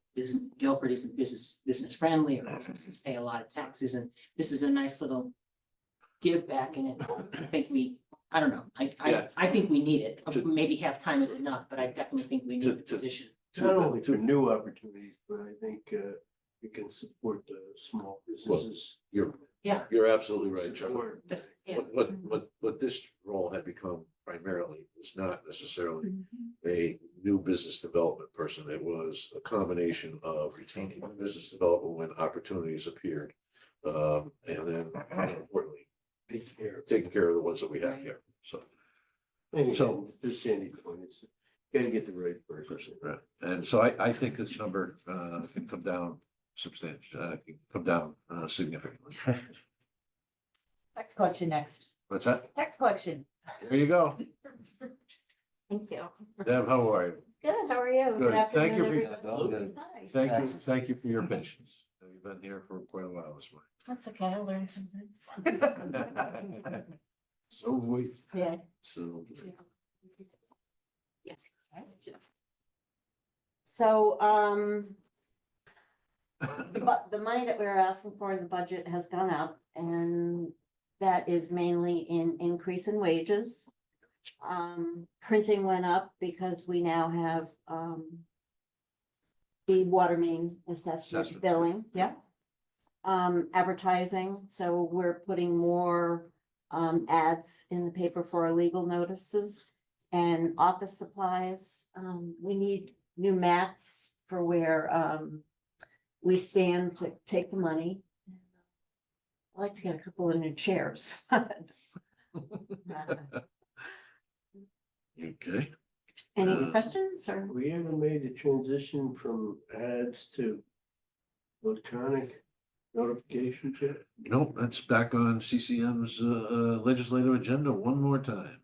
Guilford isn't business friendly, or businesses pay a lot of taxes, and this is a nice little give back in it. I don't know, Yeah. I think we need it. Maybe half time is enough, but I definitely think we need the To- position. Not only for new opportunities, but I think we can support the small businesses. You're absolutely right, Charlie. Support. Yeah. What this role had become primarily is not necessarily a new business development person. It was a combination of retaining business development when opportunities appeared. And then more importantly, taking care of the ones that we have here. So, So this Sandy point is, gotta get the right person. right. And so I think this number can come down significantly. Tax collection next. What's that? Tax collection. There you go. Thank you. Deb, how are you? Good, how are you? Good. Thank you afternoon, for- everybody. Thank you, thank you for your patience. You've been here for quite a while this morning. That's okay, I'll learn something. So we, Yeah. so. Yes. So, the money that we were asking for in the budget has gone up, and that is mainly in increase in wages. Printing went up because we now have, the water main assessment Assessment. billing, yeah. Advertising, so we're putting more, ads in the paper for our legal notices. And office supplies, we need new mats for where, we stand to take the money. I'd like to get a couple of new chairs. Okay, Any questions or? We haven't made the transition from ads to electronic notifications yet. nope, that's back on CCM's legislative agenda one more time.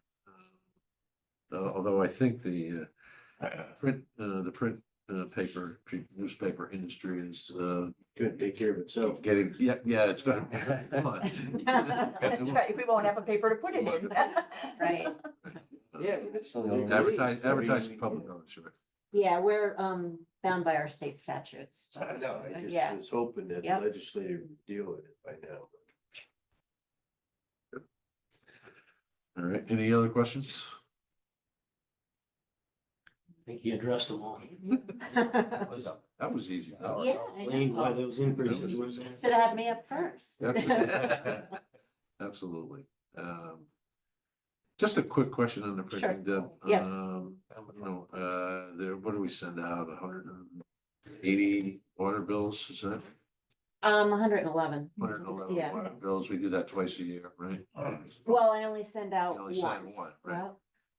Although I think the print newspaper industry is Couldn't take care of itself. getting, yeah, it's better. Come on. That's right, we won't have a paper to put it in. Right. Yeah. Advertising public notice, right? Yeah, we're, bound by our state statutes. I know, I Yeah. just was hoping that the Yep. legislature would deal with it by now. All right, any other questions? think you addressed them all. That was easy. Yeah, I Explained why know. those increases were there. Should have had me up first. Absolutely. Just a quick question on the printing, Deb. Yes. You know, there, what do we send out? 180 water bills, is that? 111. 111 Yeah. water bills. We do that twice a year, right? Well, I only send out You only send once, one, right? yeah,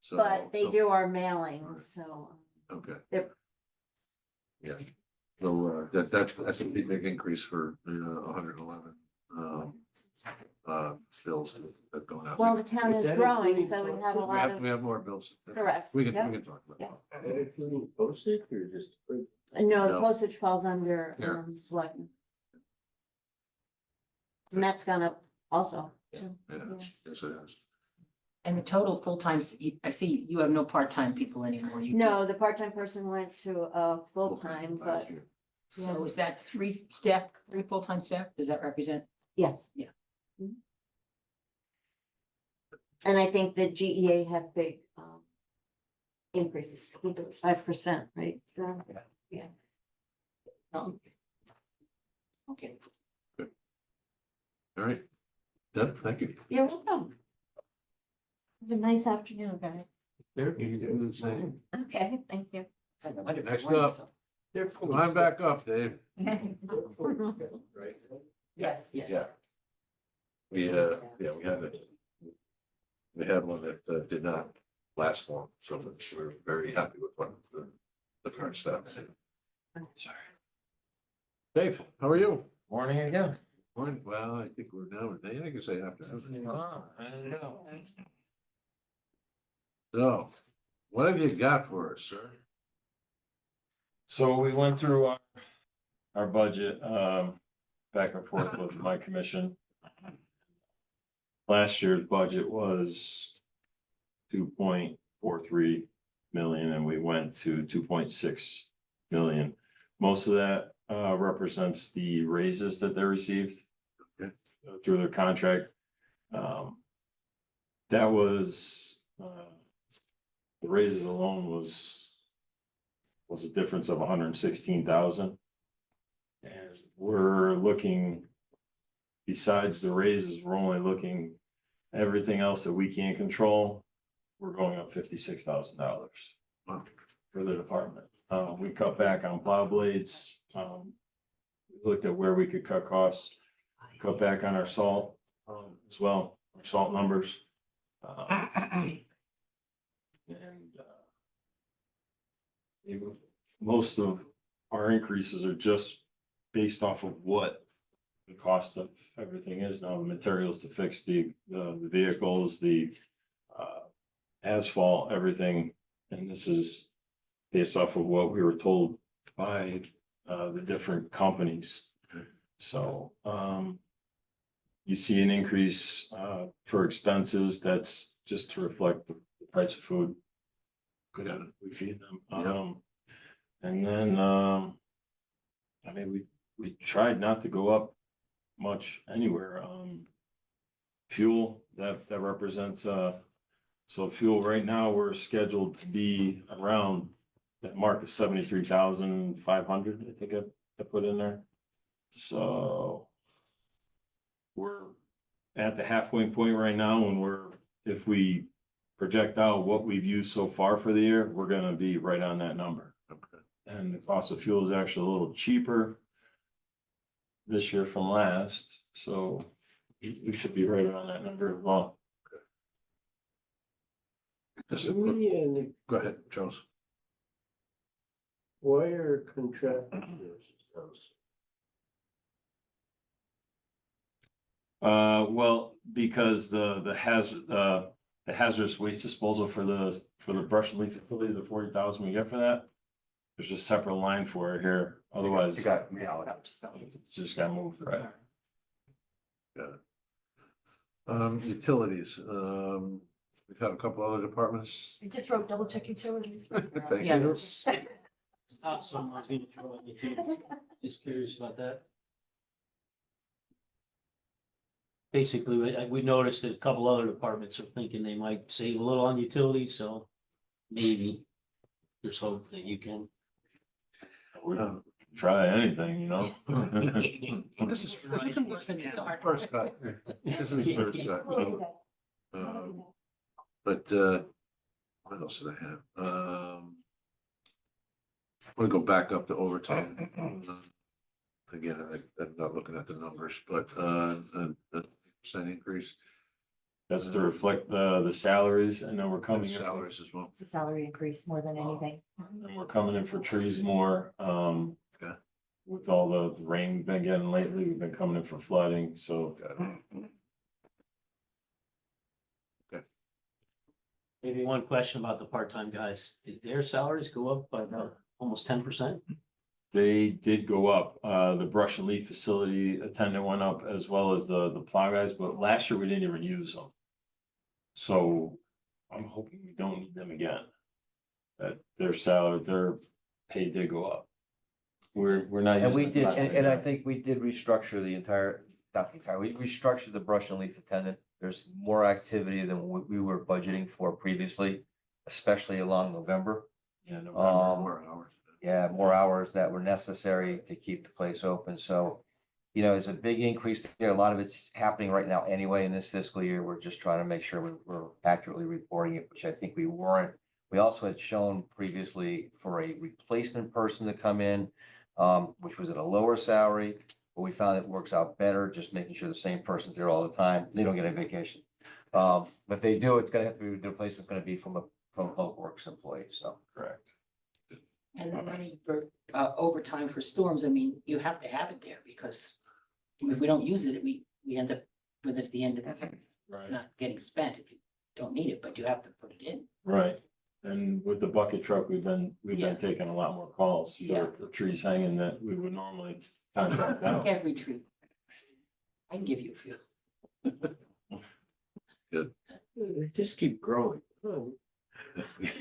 So- but they so- do our mailings, so. Okay. They're- Yeah. So, that's a pretty big increase for, 111, bills that are going out. Well, the town Is is that growing, including so we have a postage? We lot have, of, we have more bills. Correct, We yeah. can talk about Yeah. that. Is that including postage or just? no, the No. postage falls under, Here. selectmen. And that's gone up also. too. Yeah, yes, it is. And the total full-time, I see you have no part-time people anymore. No, the part-time person went to full-time, but Last year. So is that three full-time staff? Does that represent? yes. Yeah. Mhm. And I think the GEA had big increases, I think it was 5%, right? Yeah. Okay. All right. Deb, thank you. You're welcome. Have a nice afternoon, guys. There, you do the same. Okay, thank you. Next up, climb back up, Dave. Right. Yes. Yeah. We, we had one that did not last long, so we're very happy with what the current status is. Sorry. Dave, how are you? Morning again. Morning. Well, I think we're now, I can say after. I don't know. So, what have you got for us, sir? So we went through our budget, back and forth with my commission. Last year's budget was 2.43 million and we went to 2.6 million. Most of that represents the raises that they received through their contract. That was the raises alone was a difference of 116,000. And we're looking, besides the raises, we're only looking, everything else that we can't control, we're going up $56,000 for the department. We cut back on plow blades. We looked at where we could cut costs, cut back on our salt as well, our salt numbers. Most of our increases are just based off of what the cost of everything is now, the materials to fix the vehicles, the asphalt, everything. And this is based off of what we were told by the different companies. So you see an increase for expenses, that's just to reflect the price of food. Good, we feed them. And then, I mean, we tried not to go up much anywhere. Fuel, that represents, so fuel right now, we're scheduled to be around that mark of 73,500, I think I put in there. So we're at the halfway point right now, and if we project out what we've used so far for the year, we're gonna be right on that number. Okay. And the cost of fuel is actually a little cheaper this year from last, so we should be right around that number as well. Just a quick- Go ahead, Charles. Why are contractors? Well, because the hazardous waste disposal for the brush and leaf facility, the 40,000 we get for that. There's a separate line for it here, otherwise You got me out. it's just got moved, right? Utilities, we've had a couple other departments. I just wrote double check utilities. Thank Yeah. you. Thought someone was gonna throw it in the table. Just curious about that. Basically, we noticed that a couple other departments are thinking they might save a little on utilities, so maybe. there's hope that you can. Try anything, you know? This is first cut. This is first cut. But, what else did I have? I'm gonna go back up to overtime. Again, I'm not looking at the numbers, but, a percent increase. That's to reflect the salaries, and then we're coming in, Salaries as well. It's a salary increase more than anything. and we're coming in for trees more, Okay. with all the rain we've been getting lately, we've been coming in for flooding, so. Maybe one question about the part-time guys. Did their salaries go up by about almost 10%? They did go up, the brush and leaf facility attendant went up as well as the plow guys, but last year we didn't even use them. So I'm hoping we don't need them again. That their salary, their pay did go up. We're not. And we using did, the class and I again. think we did restructure the entire, not the entire, we restructured the brush and leaf attendant. There's more activity than what we were budgeting for previously, especially along November. Yeah, November. More hours. Yeah, more hours that were necessary to keep the place open. So, you know, it's a big increase there. A lot of it's happening right now anyway in this fiscal year. We're just trying to make sure we're accurately reporting it, which I think we weren't. We also had shown previously for a replacement person to come in, which was at a lower salary, but we found it works out better, just making sure the same person's there all the time. They don't get a vacation. But if they do, it's gonna have to be, the replacement's gonna be from a public works employee, so. Correct. And the money for overtime for storms, I mean, you have to have it there because if we don't use it, we end up with it at the end of the year. It's Right. not getting spent if you don't need it, but you have to put it in. Right, and with the bucket truck, we've Yeah. been taking a lot more calls Yeah. for trees hanging that we would normally Like contract out. every tree. I can give you a few. They just keep growing.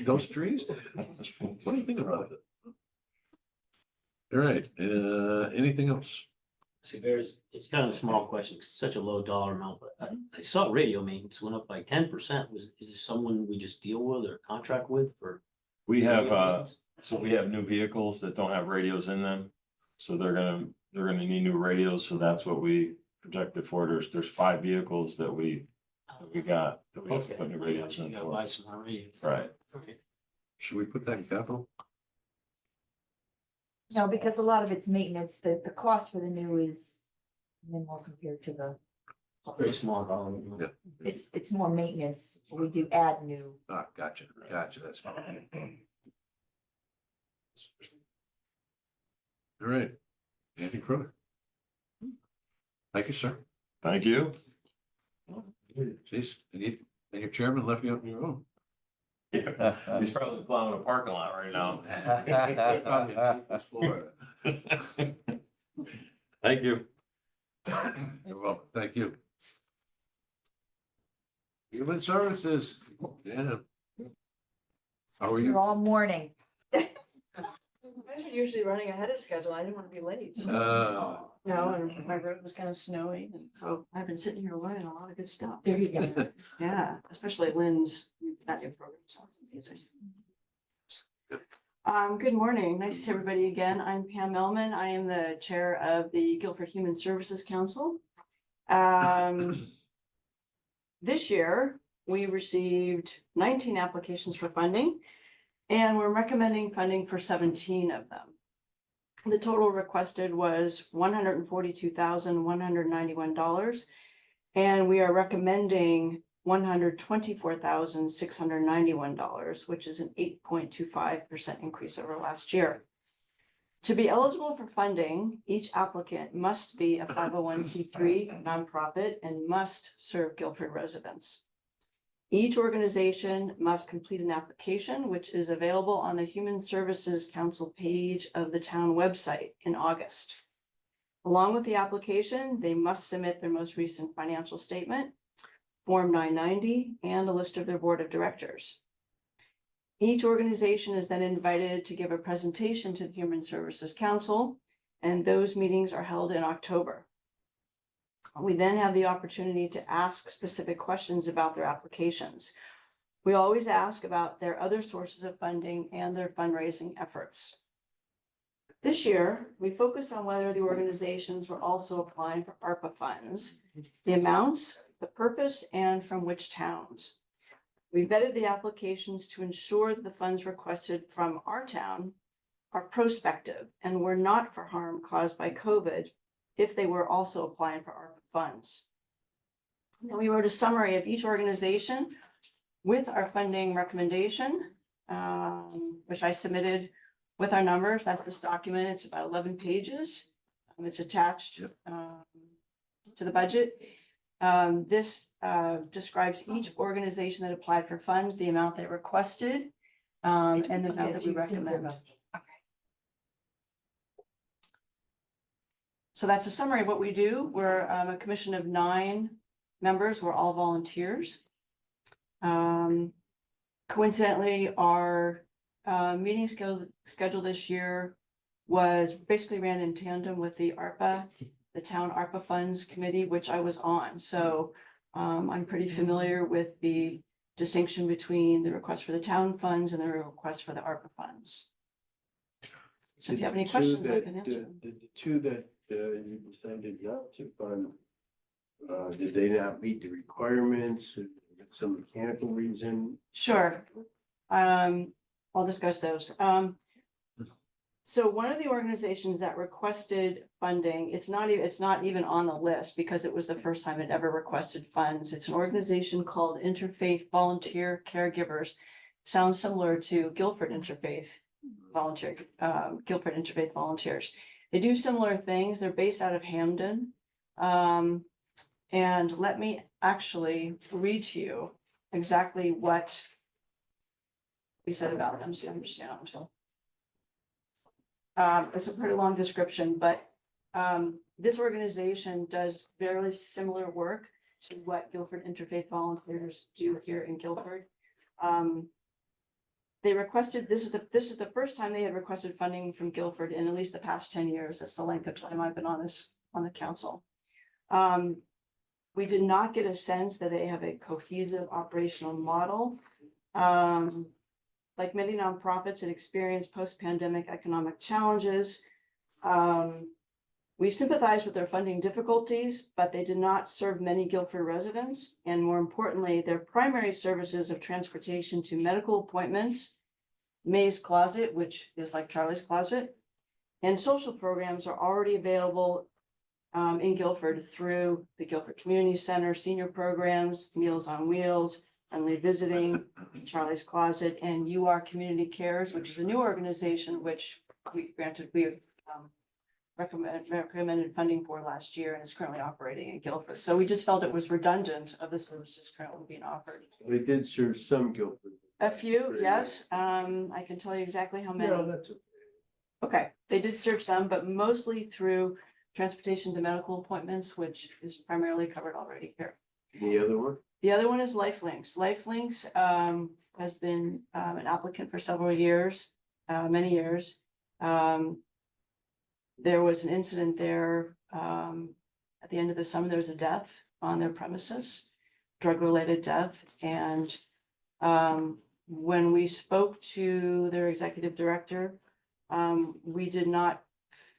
Those trees? What do you think about it? All right, anything else? See, it's kind of a small question, 'cause it's such a low dollar amount, but I saw radio maintenance went up by 10%. Is this someone we just deal with or contract with for? We have, radio maintenance? so we have new vehicles that don't have radios in them. So they're gonna need new radios, so that's what we projected for. There's 5 vehicles that we got, that we have to Okay. put new radios in You gotta for. buy some more radios. Right. Okay. Should we put that in capital? No, because a lot of it's maintenance, the cost for the new is minimal compared to the, Very small volume. Yeah. it's more maintenance. We do add new. Ah, gotcha, that's fine. All right, anything further? Thank you, sir. Thank you. Jeez, and your chairman left you on your own. He's probably plowing a parking lot right now. Thank you. You're welcome, thank you. Human Services, yeah. How are You're you? all morning. You guys are usually running ahead of schedule. I didn't want to be late. No, and my road was kind of snowy, and so I've been sitting here learning a lot of good stuff. There you go. Yeah, especially Lynn's, that new program. Good morning. Nice to see everybody again. I'm Pam Melman. I am the chair of the Guilford Human Services Council. This year, we received 19 applications for funding, and we're recommending funding for 17 of them. The total requested was $142,191, and we are recommending $124,691, which is an 8.25% increase over last year. To be eligible for funding, each applicant must be a 501c3 nonprofit and must serve Guilford residents. Each organization must complete an application, which is available on the Human Services Council page of the town website in August. Along with the application, they must submit their most recent financial statement, Form 990, and a list of their board of directors. Each organization is then invited to give a presentation to the Human Services Council, and those meetings are held in October. We then have the opportunity to ask specific questions about their applications. We always ask about their other sources of funding and their fundraising efforts. This year, we focus on whether the organizations were also applying for ARPA funds, the amounts, the purpose, and from which towns. We vetted the applications to ensure that the funds requested from our town are prospective and were not for harm caused by COVID if they were also applying for ARPA funds. And we wrote a summary of each organization with our funding recommendation, which I submitted with our numbers. That's this document. It's about 11 pages. It's attached to the budget. This describes each organization that applied for funds, the amount they requested, and the amount that we recommend. So that's a summary of what we do. We're a commission of 9 members. We're all volunteers. Coincidentally, our meeting schedule this year was basically ran in tandem with the ARPA, the town ARPA funds committee, which I was on. So I'm pretty familiar with the distinction between the request for the town funds and the request for the ARPA funds. So if you have any questions, I can answer them. The two that you decided not to fund, did they not meet the requirements? Some mechanical reason? Sure. I'll discuss those. So one of the organizations that requested funding, it's not even on the list because it was the first time it ever requested funds. It's an organization called Interfaith Volunteer Caregivers. Sounds similar to Guilford Interfaith Volunteer, Guilford Interfaith Volunteers. They do similar things. They're based out of Hamden. And let me actually read to you exactly what we said about them. So it's a pretty long description, but this organization does very similar work to what Guilford Interfaith Volunteers do here in Guilford. They requested, this is the first time they had requested funding from Guilford in at least the past 10 years. That's the length of time I've been on the council. We did not get a sense that they have a cohesive operational model. Like many nonprofits that experience post-pandemic economic challenges, we sympathize with their funding difficulties, but they did not serve many Guilford residents. And more importantly, their primary services of transportation to medical appointments, May's Closet, which is like Charlie's Closet, and social programs are already available in Guilford through the Guilford Community Center, senior programs, Meals on Wheels, Friendly Visiting, Charlie's Closet, and UR Community Cares, which is a new organization which we recommended funding for last year and is currently operating in Guilford. So we just felt it was redundant of the services currently being offered. They did serve some Guilford. A few, yes. I can tell you exactly how many. No, that's okay. Okay, they did serve some, but mostly through transportation to medical appointments, which is primarily covered already here. The other one? The other one is Lifelinks. Lifelinks has been an applicant for several years, many years. There was an incident there at the end of the summer. There was a death on their premises, drug-related death. And when we spoke to their executive director, we did not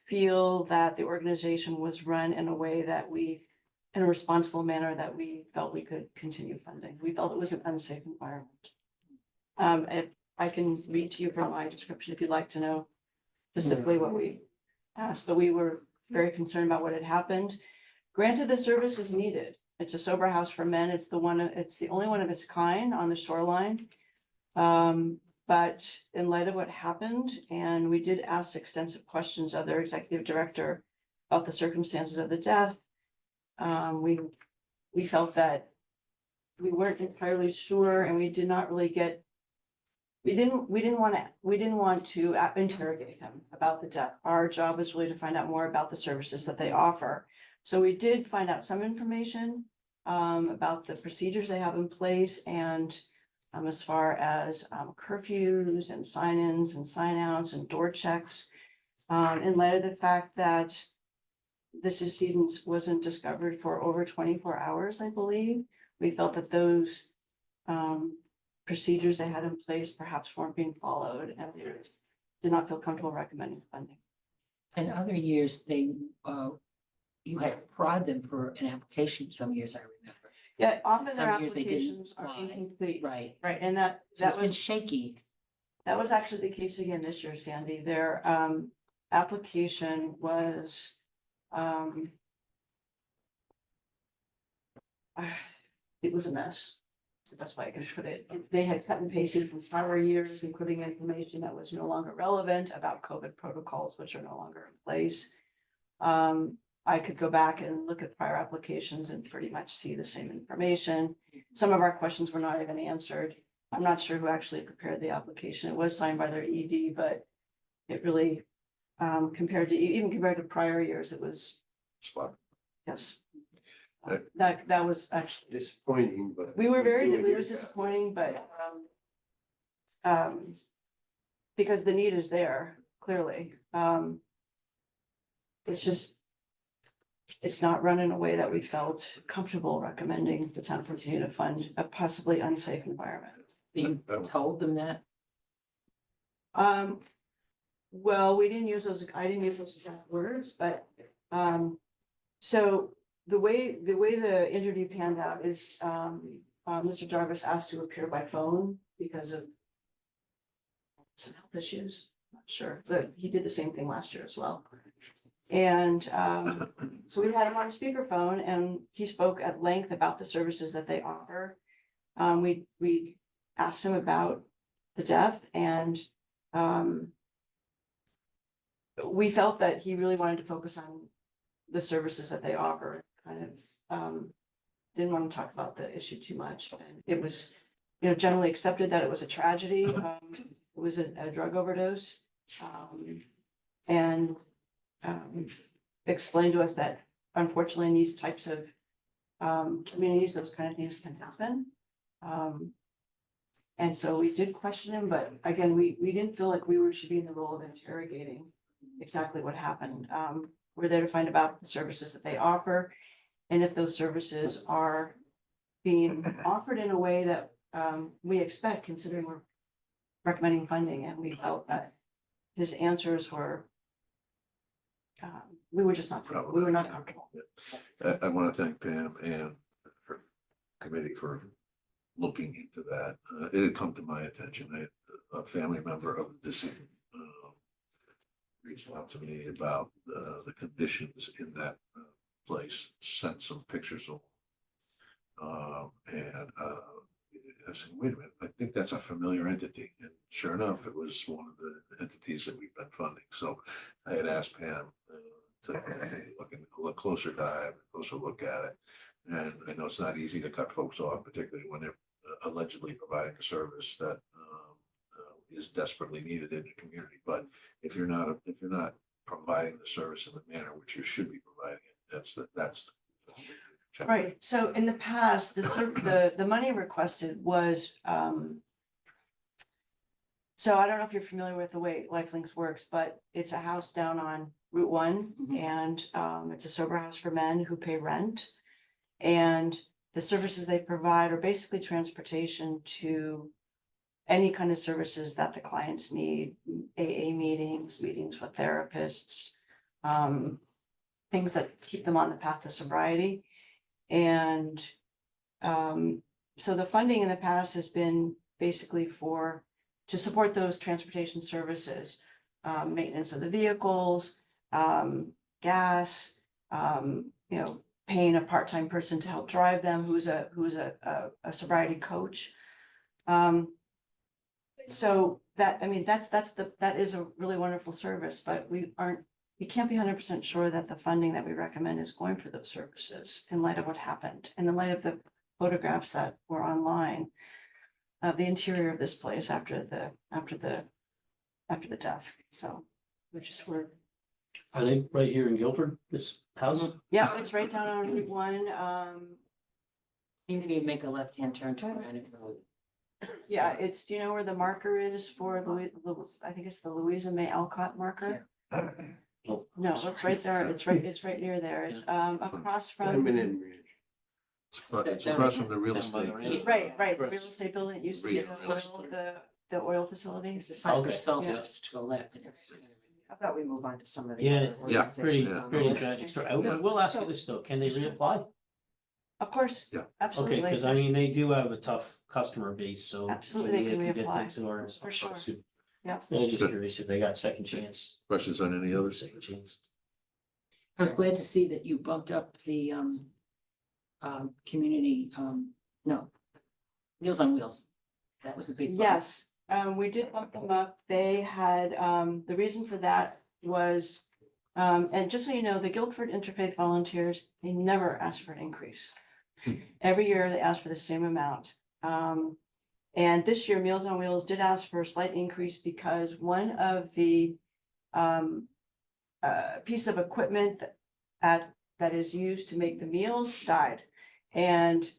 feel that the organization was run in a way that in a responsible manner that we felt we could continue funding. We felt it was an unsafe environment. If I can read to you from my description if you'd like to know specifically what we asked, but we were very concerned about what had happened. Granted, the service is needed. It's a sober house for men. It's the only one of its kind on the shoreline. But in light of what happened, and we did ask extensive questions of their executive director about the circumstances of the death, we felt that we weren't entirely sure, and we did not really get. We didn't want to interrogate him about the death. Our job was really to find out more about the services that they offer. So we did find out some information about the procedures they have in place, and as far as curfews and sign-ins and sign-outs and door checks, in light of the fact that this decedent wasn't discovered for over 24 hours, I believe. We felt that those procedures they had in place perhaps weren't being followed and they did not feel comfortable recommending funding. In other years, you had to prod them for an application, some years I remember. Yeah, often their Some years they didn't applications are apply. incomplete. Right. Right, and that So it's that been was, shaky. that was actually the case again this year, Sandy. Their application was it was a mess. It's the best way I can put it. They had cut and pasted from prior years, including information that was no longer relevant about COVID protocols, which are no longer in place. I could go back and look at prior applications and pretty much see the same information. Some of our questions were not even answered. I'm not sure who actually prepared the application. It was signed by their ED, but it really, compared to prior years, it was, Spot. yes. Uh, That was actually, Disappointing, but. we were very, doing it your was job. disappointing, but, because the need is there, clearly. It's just, it's not run in a way that we felt comfortable recommending the town continue to fund a possibly unsafe environment. You told them that? Well, we didn't use those, I didn't use those exact words, but, so the way the interview panned out is, Mr. Jarvis asked to appear by phone because of some health issues, not sure, but he did the same thing last year as well. And, so we had him on speakerphone and he spoke at length about the services that they offer. We asked him about the death and, we felt that he really wanted to focus on the services that they offer, kind of, didn't want to talk about the issue too much. And it was, generally accepted that it was a tragedy. It was a drug overdose. And explained to us that unfortunately in these types of communities, those kind of things can happen. And so we did question him, but again, we didn't feel like should be in the role of interrogating exactly what happened. We're there to find about the services that they offer. And if those services are being offered in a way that we expect, considering we're recommending funding, and we felt that his answers were, we were just not, we were not comfortable. I want to thank Pam and her committee for looking into that. It had come to my attention. A family member of the deceased reached out to me about the conditions in that place, sent some pictures of. And I said, wait a minute, I think that's a familiar entity. And sure enough, it was one of the entities that we've been funding. So I had asked Pam to take a look closer dive, closer look at it. And I know it's not easy to cut folks off, particularly when they're allegedly providing a service that is desperately needed in the community. But if you're not providing the service in the manner which you should be providing it, that's Right, so in the past, the money requested was, so I don't know if you're familiar with the way Lifelinks works, but it's a house down on Route 1 and it's a sober house for men who pay rent. And the services they provide are basically transportation to any kind of services that the clients need, AA meetings with therapists, things that keep them on the path to sobriety. And so the funding in the past has been basically to support those transportation services, maintenance of the vehicles, gas, paying a part-time person to help drive them, who's a sobriety coach. So that is a really wonderful service, but we can't be 100% sure that the funding that we recommend is going for those services in light of what happened, in the light of the photographs that were online of the interior of this place after the death. So we're. Are they right here in Guilford, this house? Yeah, it's right down on Route 1. Even if you make a left-hand turn to Granite Road. Yeah, do you know where the marker is for I think it's the Louisa May Alcott marker? No, it's right there. It's right near there. It's across from. Feminine Ridge. It's across from the real estate. Right, the real estate building, it used to be Real estate. the oil facility. It's a sign for Okay. solstice to the left, and it's. How about we move on to some of the Yeah, other Yeah, Pretty, organizations on the pretty list? tragic story. I will ask you this though, can they reapply? Of course. Yeah. Okay, Absolutely. because I mean, they do have a tough customer base, so. Absolutely, they maybe can get reapply. things in order. For sure. Yeah. I was just Good. curious if they got second chance, Questions on any others? second chance. I was glad to see that you bumped up the community, no. Meals on Wheels. That was a big. bump. Yes, we did bump them up. They had, the reason for that was, and just so you know, the Guildford Interfaith Volunteers, they never ask for an increase. Every year they ask for the same amount. And this year Meals on Wheels did ask for a slight increase because one of the piece of equipment that is used to make the meals died. And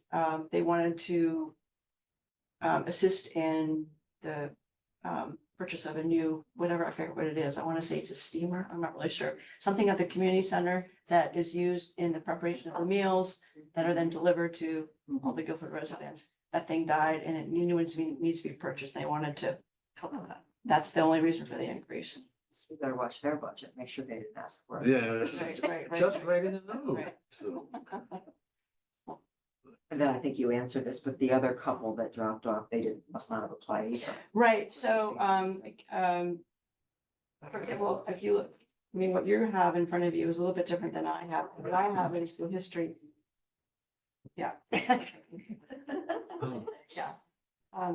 they wanted to assist in the purchase of a new, whatever, I forget what it is. I want to say it's a steamer. I'm not really sure. Something at the community center that is used in the preparation of the meals that are then delivered to all the Guilford residents. That thing died and it new ones needs to be purchased. They wanted to help with that. That's the only reason for the increase. So you better watch their budget, make sure they didn't ask for it. Yeah. Right. Just right in the know. Right. So, And then I think you answered this, but the other couple that dropped off, they didn't, must not have applied either. Right, so, for example, if you look, I mean, what you have in front of you is a little bit different than I have. What I have is the history. Yeah. Yeah,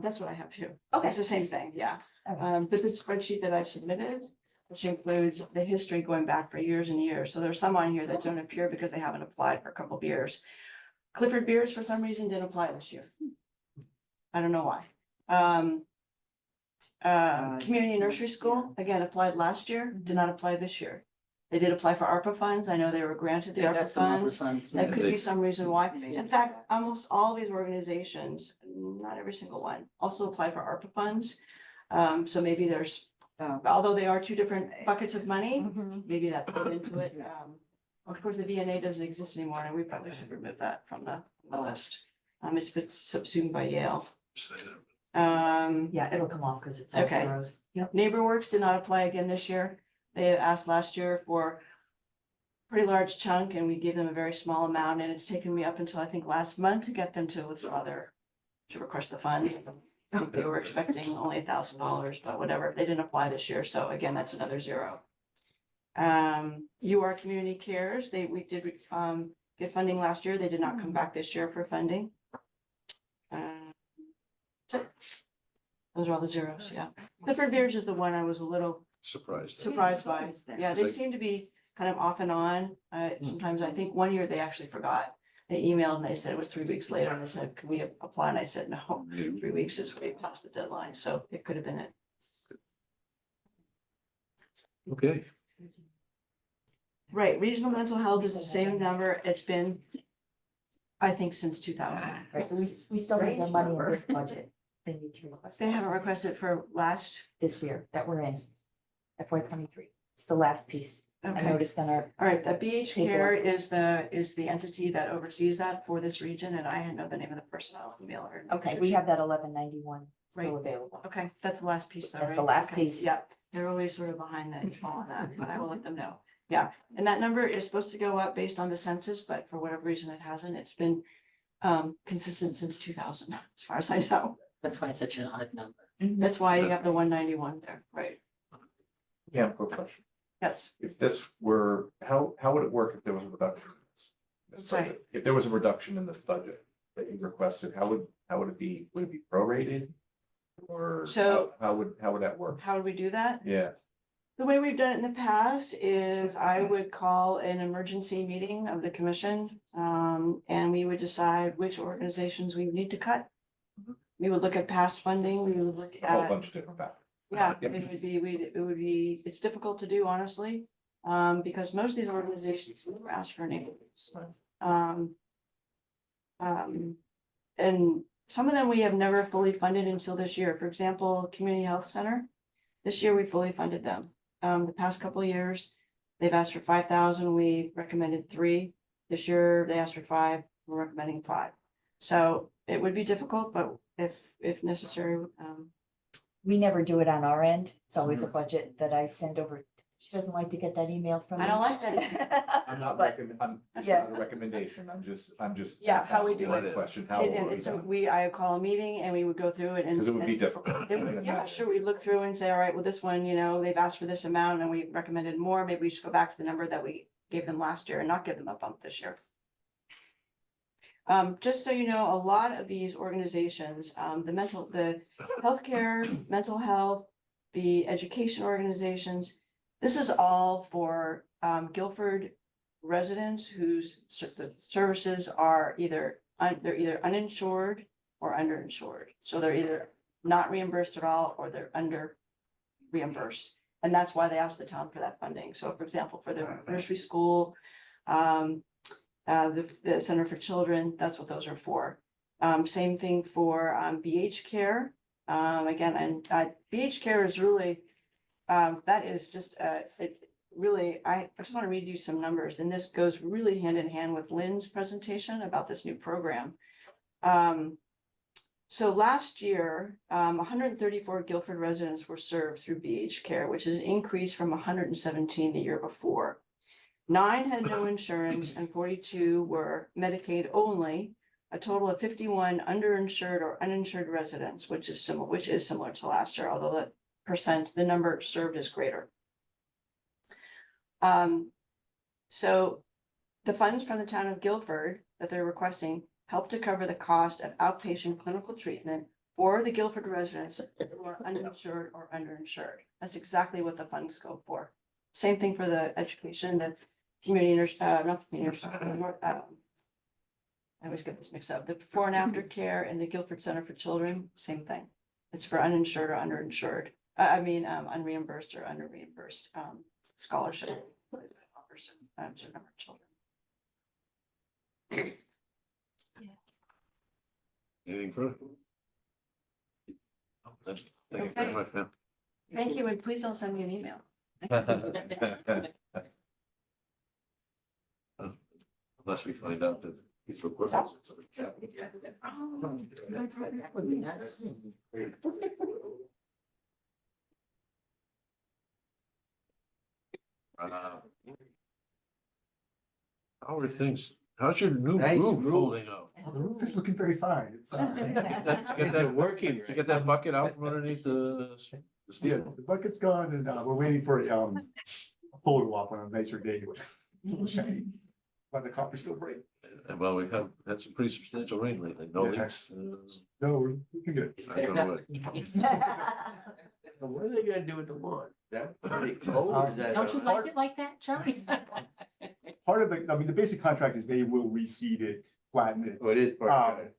that's what I have too. Okay. It's the same thing, yeah. Okay. But this spreadsheet that I submitted, which includes the history going back for years and years. So there's some on here that don't appear because they haven't applied for a couple of years. Clifford Beers, for some reason, didn't apply this year. I don't know why. Community Nursery School, again, applied last year, did not apply this year. They did apply for ARPA funds. I know they were granted the Yeah, ARPA that's some other funds. funds. That could they- be some reason why. In fact, almost all these organizations, not every single one, also apply for ARPA funds. So maybe there's, although they are two different buckets of money, maybe that put into it. Of course, the VNA doesn't exist anymore, and we probably should remove that from the list. It's been subsumed by Yale. Yeah, it'll come off because it's all Okay. zeros. Yep. NeighborWorks did not apply again this year. They had asked last year for a pretty large chunk and we gave them a very small amount and it's taken me up until I think last month to get them to withdraw to request the fund. I think they were expecting only $1,000, but whatever, they didn't apply this year. So again, that's another zero. UR Community Cares, we did get funding last year. They did not come back this year for funding. That's it. Those are all the zeros, yeah. Clifford Beers is the one I was a little surprised by. Yeah, they seem to be kind of off and on. Sometimes I think one year they actually forgot. They emailed and they said it was 3 weeks later and they said, can we apply? And I said, no, 3 weeks is way past the deadline. So it could have been it. Okay, Right, regional mental health is the same number. It's been, I think, since 2000. Right, we still need the money in this budget. They need to request. They haven't requested for last, This year that we're in, FY 23. It's the last piece. I okay. noticed on our, All right, the BH Care is the entity that oversees that for this region and I know the name of the person. I'll email her. okay, we have that 1191 still Right. available. Okay, that's the last piece though, That's right? the last Okay, piece. Yeah, they're always sort of behind the ball on that, but I will let them know. Yeah, and that number is supposed to go up based on the census, but for whatever reason it hasn't. It's been consistent since 2000, as far as I know. That's why it's such an odd number. That's why you have the 191 there, right? Yeah, quick question. Yes. If this were, how would it work if there was a reduction? in this Sorry. budget? If there was a reduction in this budget that you requested, how would it be prorated? Or So- how would that work? How would we do that? Yeah, The way we've done it in the past is I would call an emergency meeting of the commission. And we would decide which organizations we need to cut. We would look at past funding, we would look a whole at, bunch of different factors. yeah, it would be, it's difficult to do honestly. Because most of these organizations never ask for an increase. And some of them we have never fully funded until this year. For example, Community Health Center. This year we fully funded them. The past couple of years, they've asked for 5,000, we recommended 3. This year, they asked for 5, we're recommending 5. So it would be difficult, but if necessary, We never do it on our end. It's always a budget that I send over. She doesn't like to get that email from me. I don't like that. I'm not But- it's yeah. not a recommendation, I'm just. Yeah, how we asking do the it. Question, how. It- it would be it's, done. I call a meeting and we would go through it and. Because it would be and- difficult. Yeah, sure, we'd look through and say, all right, well, this one, they've asked for this amount and we recommended more, maybe we should go back to the number that we gave them last year and not give them a bump this year. Just so you know, a lot of these organizations, the healthcare, mental health, the education organizations, this is all for Guilford residents whose the services are they're either uninsured or underinsured. So they're either not reimbursed at all or they're under reimbursed. And that's why they ask the town for that funding. So for example, for the nursery school, the Center for Children, that's what those are for. Same thing for BH Care. Again, and BH Care is really, that is just, it really, I just want to read you some numbers, and this goes really hand in hand with Lynn's presentation about this new program. So last year, 134 Guilford residents were served through BH Care, which is an increase from 117 the year before. 9 had no insurance and 42 were Medicaid only, a total of 51 underinsured or uninsured residents, which is similar to last year, although the number served is greater. So the funds from the town of Guilford that they're requesting help to cover the cost of outpatient clinical treatment for the Guilford residents who are uninsured or underinsured. That's exactly what the funds go for. Same thing for the education, the community nurse, not community nurse, I always get this mixed up. The before and after care and the Guilford Center for Children, same thing. It's for uninsured or underinsured. Unreimbursed or under reimbursed scholarship. Offers a certain number of children. Anything further? Thank you very Okay. much, ma'am. Thank you, and please don't send me an email. Unless we find out that he's recording. That would be nice. How are things? How's your new Nice roof roof. holding up? The roof is looking very fine. It's, Did you get Is that- it working? Did you get that bucket out from underneath the yeah, steel? the bucket's gone and, we're waiting for a photo op on a nicer day. But the copper's still great. And well, we've had some pretty substantial rain lately, no Yeah. leaks. No, we're looking good. I don't know what. What are they gonna do with the lawn? That pretty cold? Is that- Don't you like it like that, Charlie? Part of the basic contract is they will reseed it, flatten it. Oh, it is part of it.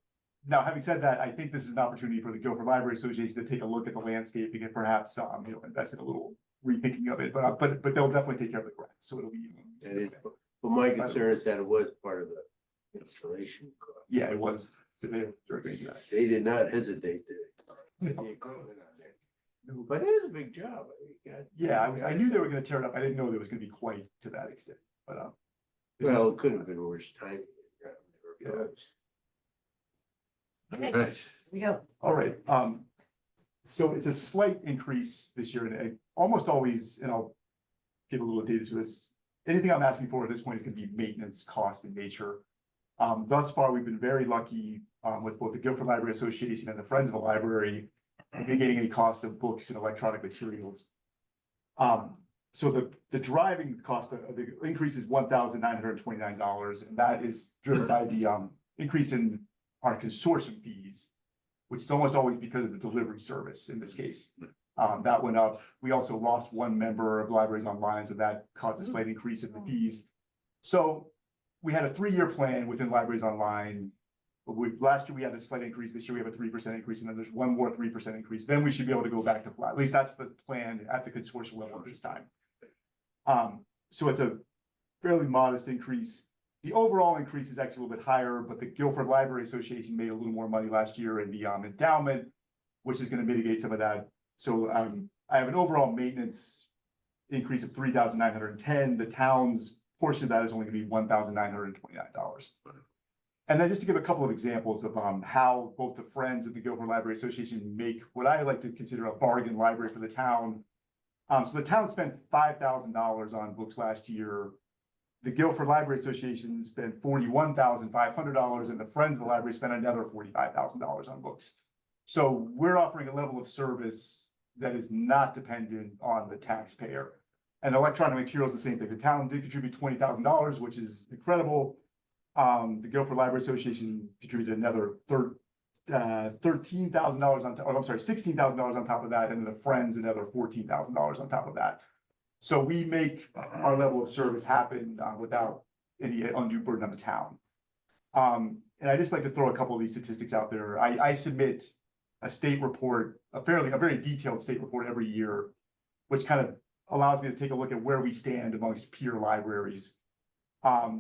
Now, having said that, I think this is an opportunity for the Guilford Library Association to take a look at the landscaping and perhaps, invest in a little rethinking of it, but they'll definitely take care of the grass, so it'll be. It is, but my concern is that it was part of the installation cost. Yeah, it was. They're going to that. They did not hesitate to. put the equipment on there. But it is a big job. Yeah, I knew they were gonna tear it up. I didn't know there was gonna be quite to that extent, but, Well, it could have been worse timing. Right. Here we go. all right, so it's a slight increase this year, and I almost always, and I'll give a little data to this. Anything I'm asking for at this point is gonna be maintenance cost in nature. Thus far, we've been very lucky, with both the Guilford Library Association and the Friends of the Library, mitigating any cost of books and electronic materials. So the driving cost of the increase is $1,929, and that is driven by the increase in our consortium fees, which is almost always because of the delivery service in this case. That went up. We also lost one member of Libraries Online, so that caused a slight increase in the fees. So we had a 3-year plan within Libraries Online. Last year we had a slight increase. This year we have a 3% increase, and then there's one more 3% increase. Then we should be able to go back to flat. At least that's the plan at the consortium level at this time. So it's a fairly modest increase. The overall increase is actually a little bit higher, but the Guilford Library Association made a little more money last year in the endowment, which is going to mitigate some of that. So I have an overall maintenance increase of $3,910. The town's portion of that is only going to be $1,929. And then just to give a couple of examples of how both the Friends and the Guilford Library Association make what I like to consider a bargain library for the town. So the town spent $5,000 on books last year. The Guilford Library Association spent $41,500, and the Friends of the Library spent another $45,000 on books. So we're offering a level of service that is not dependent on the taxpayer. And electronic materials, the same thing. The town did contribute $20,000, which is incredible. The Guilford Library Association contributed another $13,000 on top, I'm sorry, $16,000 on top of that, and then the Friends another $14,000 on top of that. So we make our level of service happen without any undue burden on the town. And I just like to throw a couple of these statistics out there. I submit a state report, a very detailed state report every year, which kind of allows me to take a look at where we stand amongst peer libraries.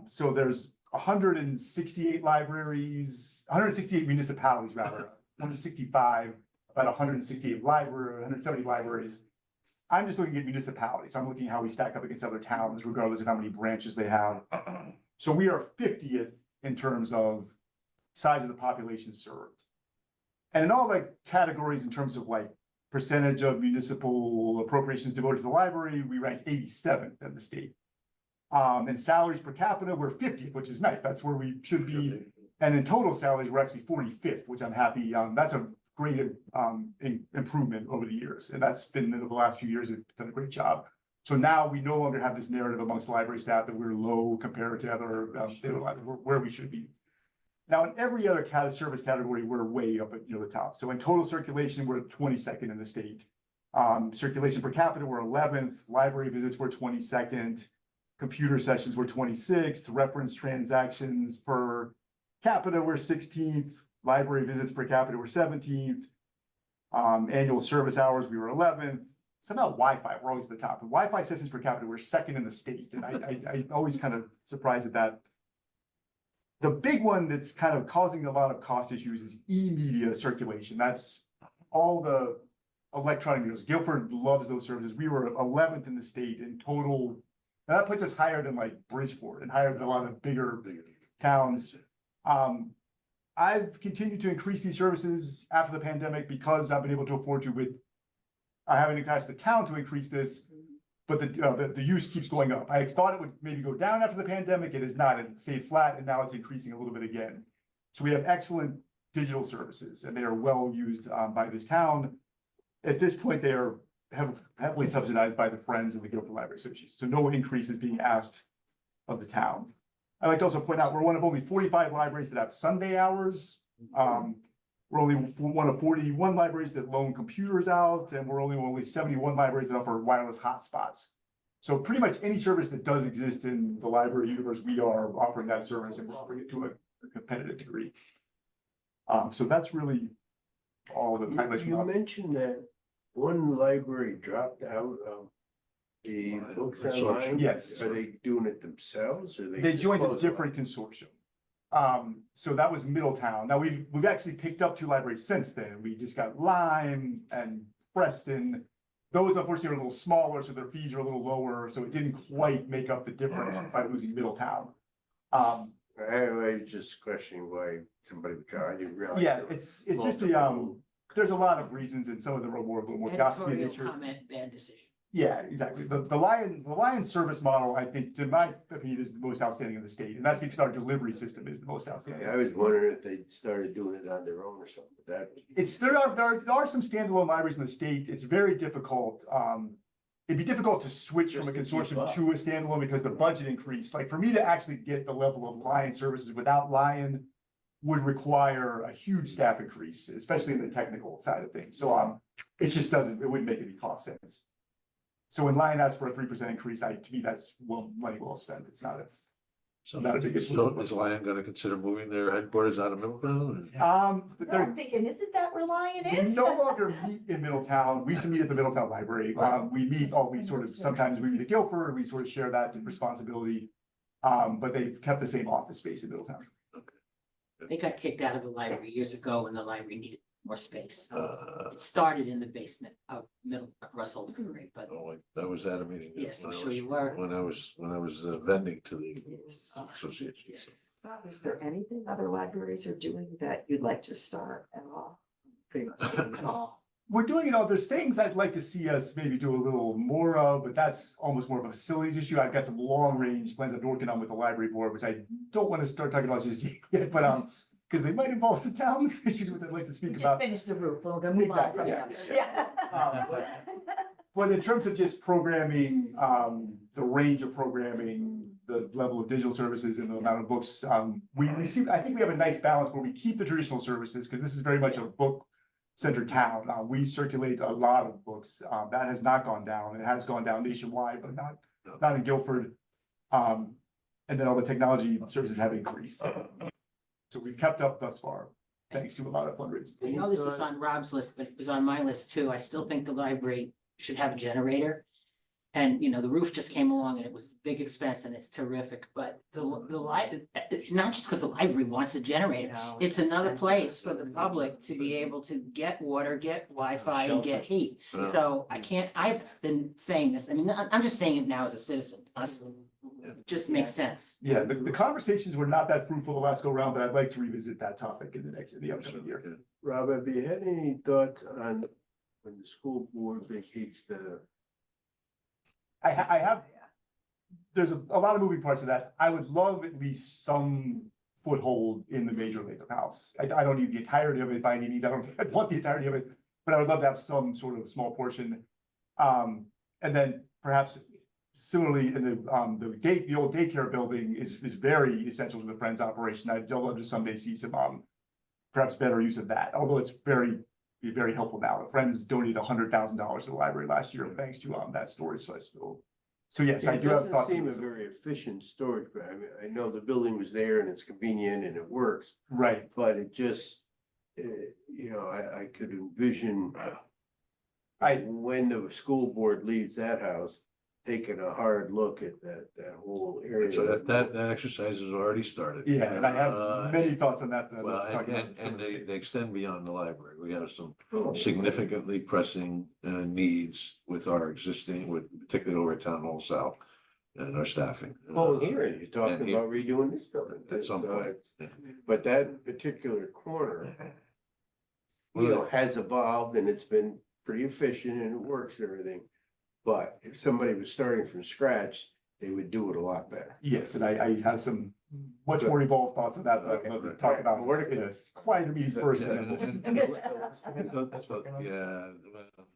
So there's 168 libraries, 168 municipalities rather, 165, about 168 libraries, 170 libraries. I'm just looking at municipalities. I'm looking at how we stack up against other towns, regardless of how many branches they have. So we are 50th in terms of size of the population served. And in all the categories in terms of like percentage of municipal appropriations devoted to the library, we rank 87th in the state. And salaries per capita, we're 50th, which is nice. That's where we should be. And in total salaries, we're actually 45th, which I'm happy. That's a great improvement over the years. And that's been over the last few years, it's done a great job. So now we no longer have this narrative amongst library staff that we're low compared to other, where we should be. Now, in every other service category, we're way up at the top. So in total circulation, we're 22nd in the state. Circulation per capita, we're 11th. Library visits, we're 22nd. Computer sessions, we're 26th. Reference transactions per capita, we're 16th. Library visits per capita, we're 17th. Annual service hours, we were 11th. Somehow Wi-Fi, we're always at the top. And Wi-Fi sessions per capita, we're second in the state. And I always kind of surprised at that. The big one that's kind of causing a lot of cost issues is e-media circulation. That's all the electronic news. Guilford loves those services. We were 11th in the state in total. And that puts us higher than like Bridgeport and higher than a lot of bigger towns. I've continued to increase these services after the pandemic because I've been able to afford to I haven't asked the town to increase this, but the use keeps going up. I thought it would maybe go down after the pandemic. It is not. It stayed flat and now it's increasing a little bit again. So we have excellent digital services and they are well used by this town. At this point, they are heavily subsidized by the Friends of the Guilford Library Association. So no increase is being asked of the town. I'd like to also point out, we're one of only 45 libraries that have Sunday hours. We're only one of 41 libraries that loan computers out, and we're only 71 libraries that offer wireless hotspots. So pretty much any service that does exist in the library universe, we are offering that service and we're offering it to a competitive degree. So that's really all the highlights. You mentioned that one library dropped out of the books online. Yes. Are they doing it themselves or They joined a different consortium. So that was Middletown. Now we've actually picked up 2 libraries since then. We just got Lyme and Preston. Those unfortunately are a little smaller, so their fees are a little lower. So it didn't quite make up the difference by losing Middletown. I was just questioning why somebody would try. I didn't realize. Yeah, it's just there's a lot of reasons, and some of them are a little more gossipy in Editorial nature. comment, bad decision. Yeah, exactly. The Lion service model, I think, to my opinion, is the most outstanding in the state, and that's because our delivery system is the most outstanding. I was wondering if they started doing it on their own or something, but that. There are some standalone libraries in the state. It's very difficult. It'd be difficult to switch from a consortium to a standalone because the budget increased. Like for me to actually get the level of Lion services without Lion would require a huge staff increase, especially in the technical side of things. So it just it wouldn't make any cost sense. So when Lion asks for a 3% increase, to me, that's money well spent. It's not not a big issue. So is Lion gonna consider moving their headquarters out of Middletown? I'm thinking, isn't that where Lion We is? no longer meet in Middletown. We used to meet at the Middletown Library. Sometimes we meet at Guilford. We sort of share that responsibility. But they've kept the same office space in Middletown. They got kicked out of the library years ago when the library needed more space. It started in the basement of Russell Library, but I was at a meeting. Yes, I'm when I sure was- you were. When I was vending to the Yes. association. Yeah. Is there anything other libraries are doing that you'd like to start at all? Pretty much doing it all. We're doing, there's things I'd like to see us maybe do a little more of, but that's almost more of a facilities issue. I've got some long range plans I'm working on with the library board, which I don't want to start talking about just yet, but because they might involve some town issues, which I'd like to We speak just about. finished the roof, we're gonna move on Exactly, from yeah, that. But in terms of just programming, the range of programming, the level of digital services and the amount of books, we see, I think we have a nice balance where we keep the traditional services, because this is very much a book centered town. We circulate a lot of books. That has not gone down. It has gone down nationwide, but not in Guilford. And then all the technology services have increased. So we've kept up thus far, thanks to a lot of fundraising. I know this is on Rob's list, but it was on my list too. I still think the library should have a generator. And, the roof just came along and it was a big expense and it's terrific, but it's not just because the library wants a generator. It's another place for the public to be able to get water, get Wi-Fi and get heat. So I've been saying this, I'm just saying it now as a citizen, it just makes sense. Yeah, the conversations were not that fruitful the last go round, but I'd like to revisit that topic in the upcoming year. Rob, have you had any thoughts on when the school board vacates the? I have, there's a lot of moving parts of that. I would love at least some foothold in the major Latham House. I don't need the entirety of it by any means. I want the entirety of it, but I would love to have some sort of small portion. And then perhaps similarly in the old daycare building is very essential to the Friends operation. I'd love to someday see some perhaps better use of that, although it's very helpful now. The Friends donated $100,000 to the library last year, thanks to that storage space. So yes, I do have thoughts. It doesn't seem a very efficient storage, but I know the building was there and it's convenient and it works, Right. but it just, I could envision when the school board leaves that house, taking a hard look at that whole area. So that exercise has already started. Yeah, and I have many thoughts on that. I'd Well, love to talk about and they extend beyond the library. We have some Oh. significantly pressing needs with our existing, particularly over at Town Hall South and our staffing. Oh, here, you're talking and here. about redoing this building. At some point. But that particular corner, Well, has evolved and it's been pretty efficient and it works and everything. But if somebody was starting from scratch, they would do it a lot better. Yes, and I have some much more evolved thoughts on that, but I'd love to talk about it in a quieter meetings first. and then we'll-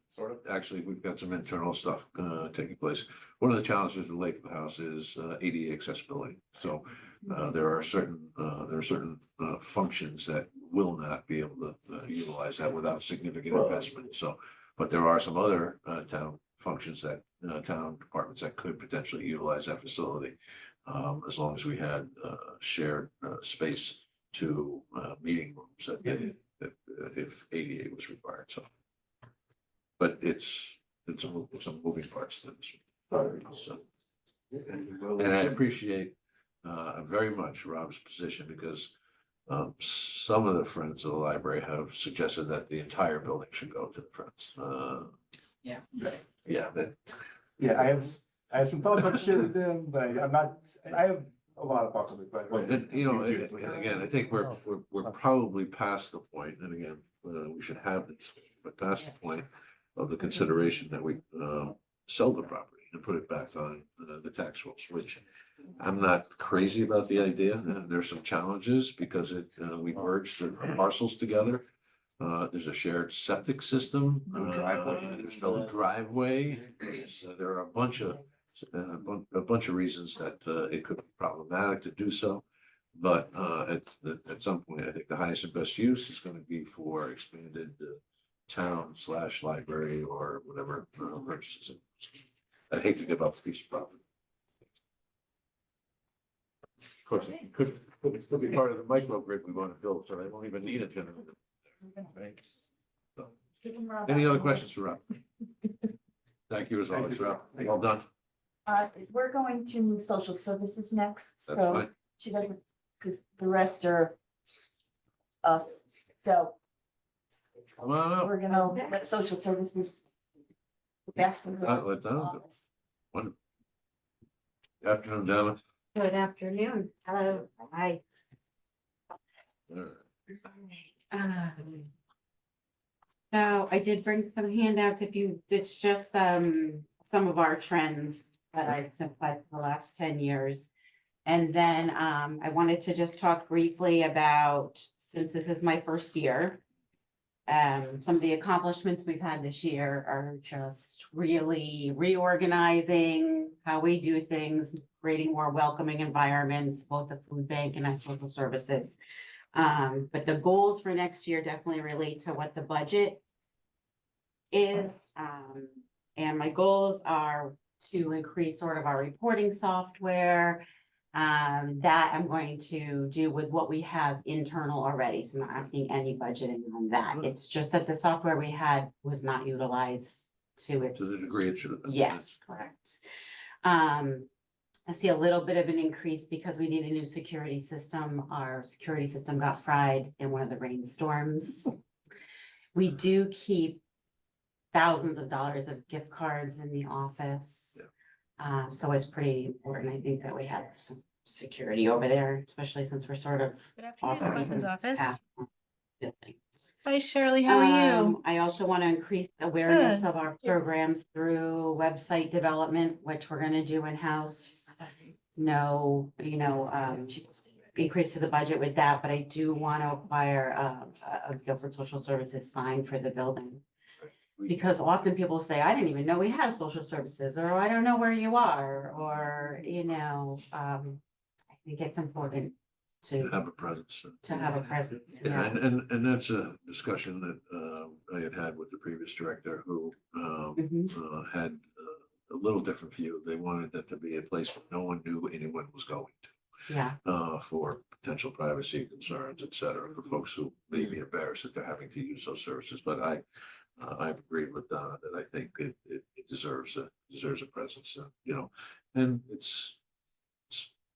Sort of. Actually, we've got some internal stuff taking place. One of the challenges with the Lake House is ADA accessibility. So there are certain functions that will not be able to utilize that without significant investment. So, but there are some other town functions that town departments that could potentially utilize that facility. As long as we had shared space to meeting rooms that if ADA was required, so. But it's some moving parts to this. So, and I appreciate very much Rob's position because some of the Friends of the library have suggested that the entire building should go to the Friends. Yeah. Yeah, Yeah, I have some thoughts I'll share with them, but I have a lot of thoughts on it, but. and again, I think we're probably past the point, and again, we should have this, but past the point of the consideration that we sell the property and put it back on the tax rolls, which I'm not crazy about the idea. There's some challenges because we merged the parcels together. There's a shared septic system. No driveway. There's no driveway. So there are a bunch of reasons that it could be problematic to do so. But at some point, I think the highest and best use is going to be for expanded town/library or whatever purposes. I'd hate to give up a piece of property. Of course, it could be part of the microgrid we want to build, so they won't even need a generator. So, any other questions for Rob? Thank you as always, Rob. Well done. We're going to move social services next, That's so fine. she doesn't, the rest are us, so Come on up. we're gonna let social services. Best of Let Donna go. Wonderful. Good afternoon, Donna. Good afternoon. Hello. Hi. So I did bring some handouts if you, it's just some of our trends that I've simplified for the last 10 years. And then I wanted to just talk briefly about, since this is my first year, some of the accomplishments we've had this year are just really reorganizing how we do things, creating more welcoming environments, both the food bank and at social services. But the goals for next year definitely relate to what the budget is. And my goals are to increase sort of our reporting software. That I'm going to do with what we have internal already. So I'm not asking any budgeting on that. It's just that the software we had was not utilized to its. To the degree it should have been. Yes, correct. I see a little bit of an increase because we need a new security system. Our security system got fried in one of the rainstorms. We do keep thousands of dollars of gift cards in the office. So it's pretty important, I think, that we have some security over there, especially since we're sort of. Good afternoon, Selectmen's Office. Building. Hi Shirley, how are you? I also want to increase awareness Good. of our programs through website development, which we're gonna do in-house. No, increase to the budget with that, but I do want to acquire a Guilford Social Services sign for the building. Because often people say, I didn't even know we had social services, or I don't know where you are, or, I think it's important To have a presence. to have a presence. Yeah, Yeah. and that's a discussion that I had with the previous director who Mhm. had a little different view. They wanted that to be a place where no one knew anyone was going to. Yeah. For potential privacy concerns, et cetera, for folks who may be embarrassed that they're having to use those services. But I agreed with Donna that I think it deserves a presence, and it's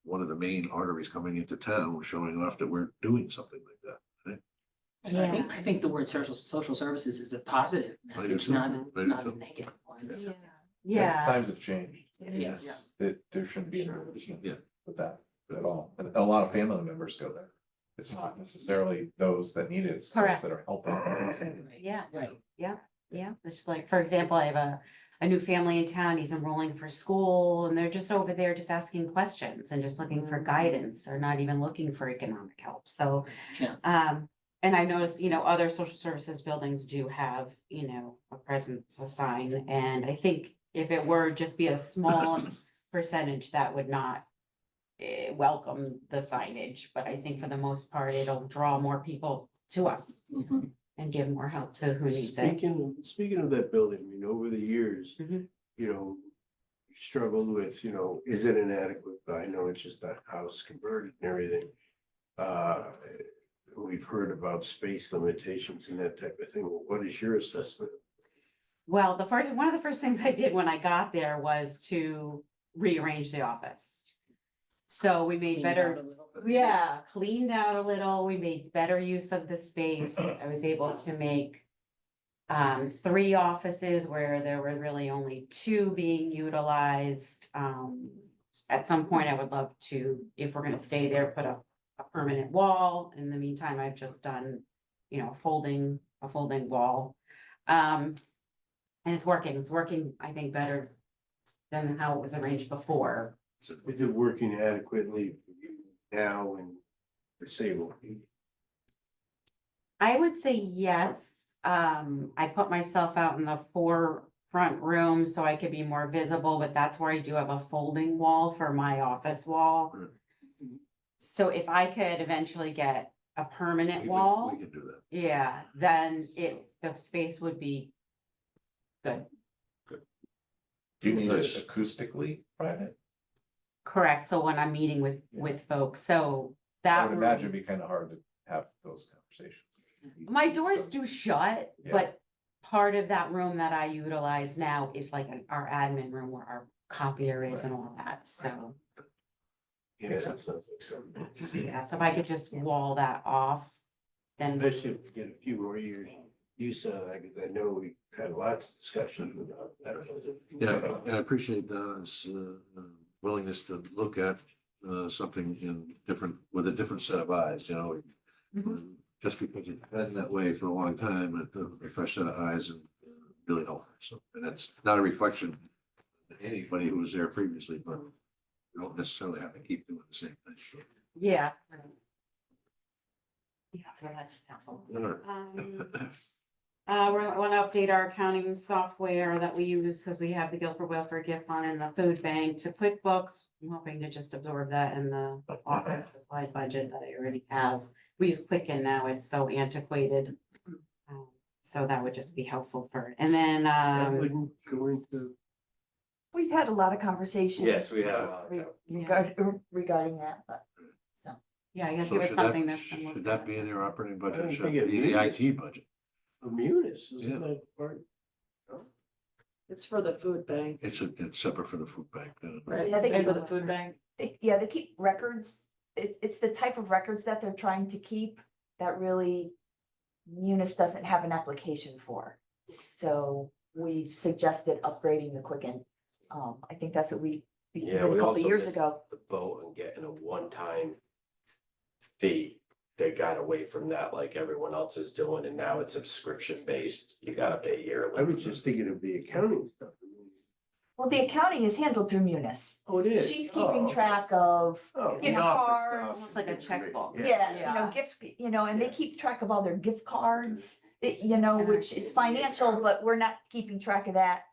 one of the main arteries coming into town. We're showing off that we're doing something like that. Right? And I think the word social services is a positive message, too. not I do not a too. negative one. Yeah. And Yeah. Times have changed. Yes. There shouldn't be an advertisement Yeah. with that at all. And a lot of family members go there. It's not necessarily those that need it, it's those Correct. that are helping. Yeah, Right. yeah. Just like, for example, I have a new family in town. He's enrolling for school and they're just over there just asking questions and just looking for guidance. Or not even looking for economic help. So, Yeah. and I noticed, other social services buildings do have, a presence, a sign. And I think if it were just be a small percentage, that would not welcome the signage. But I think for the most part, it'll draw more people to us Mhm. and give more help to who needs it. Speaking of that building, I mean, over the years, Mhm. you struggled with, is it inadequate? But I know it's just a house converted and everything. We've heard about space limitations and that type of thing. Well, what is your assessment? Well, one of the first things I did when I got there was to rearrange the office. So we made better, cleaned out a little, we made better use of the space. I was able to make 3 offices where there were really only 2 being utilized. At some point, I would love to, if we're gonna stay there, put a permanent wall. In the meantime, I've just done, a folding wall. And it's working, I think, better than how it was arranged before. Is it working adequately now and foreseeable? I would say yes. I put myself out in the forefront room so I could be more visible, but that's where I do have a folding wall for my office wall. So if I could eventually get a permanent wall, We can do that. yeah, then the space would be good. Do you need it Nice. acoustically private? Correct. So when I'm meeting with folks, so I that would imagine room, it'd be kind of hard to have those conversations. my doors So- do shut, Yeah. but part of that room that I utilize now is like our admin room where our copier is and all that. So, Yeah, that sounds like something. yeah, so if I could just wall that off, then, Especially if we get a few more years use of that, because I know we had lots of discussions about that. Yeah, and I appreciate Donna's willingness to look at something with a different set of eyes, Just because it's been that way for a long time, a fresh set of eyes and really helpful. So, and that's not a reflection of anybody who was there previously, but you don't necessarily have to keep doing the same thing. So, Yeah. Yeah, so that's helpful. all right. We want to update our accounting software that we use because we have the Guilford Welfare Gift Fund and the food bank to QuickBooks. I'm hoping to just absorb that in the office supply budget that I already have. We use Quicken now, it's so antiquated. So that would just be helpful for, and then, That wouldn't go into. We've had a lot of conversations. Yes, we have. Regarding that, but, so. yeah, I guess So give us should something that, that's. been looked should that at. be in their operating I budget? don't Should think it it be the is. IT budget? Munis, Yeah. isn't that part? It's for the food bank. It's separate for the food bank. Yeah, they keep- For the food bank. Yeah, they keep records. It's the type of records that they're trying to keep that really Munis doesn't have an application for. So we've suggested upgrading the Quicken. I think that's what we did Yeah, a we couple also years missed ago. the boat and getting a one-time fee. They got away from that like everyone else is doing, and now it's subscription based. You gotta pay yearly. I was just thinking of the accounting stuff. Well, the accounting is handled through Munis. Oh, it is? She's keeping track of gift cards. Almost like a checkbook. Yeah, Yeah. gift, and they keep track of all their gift cards, which is financial, but we're not keeping track of that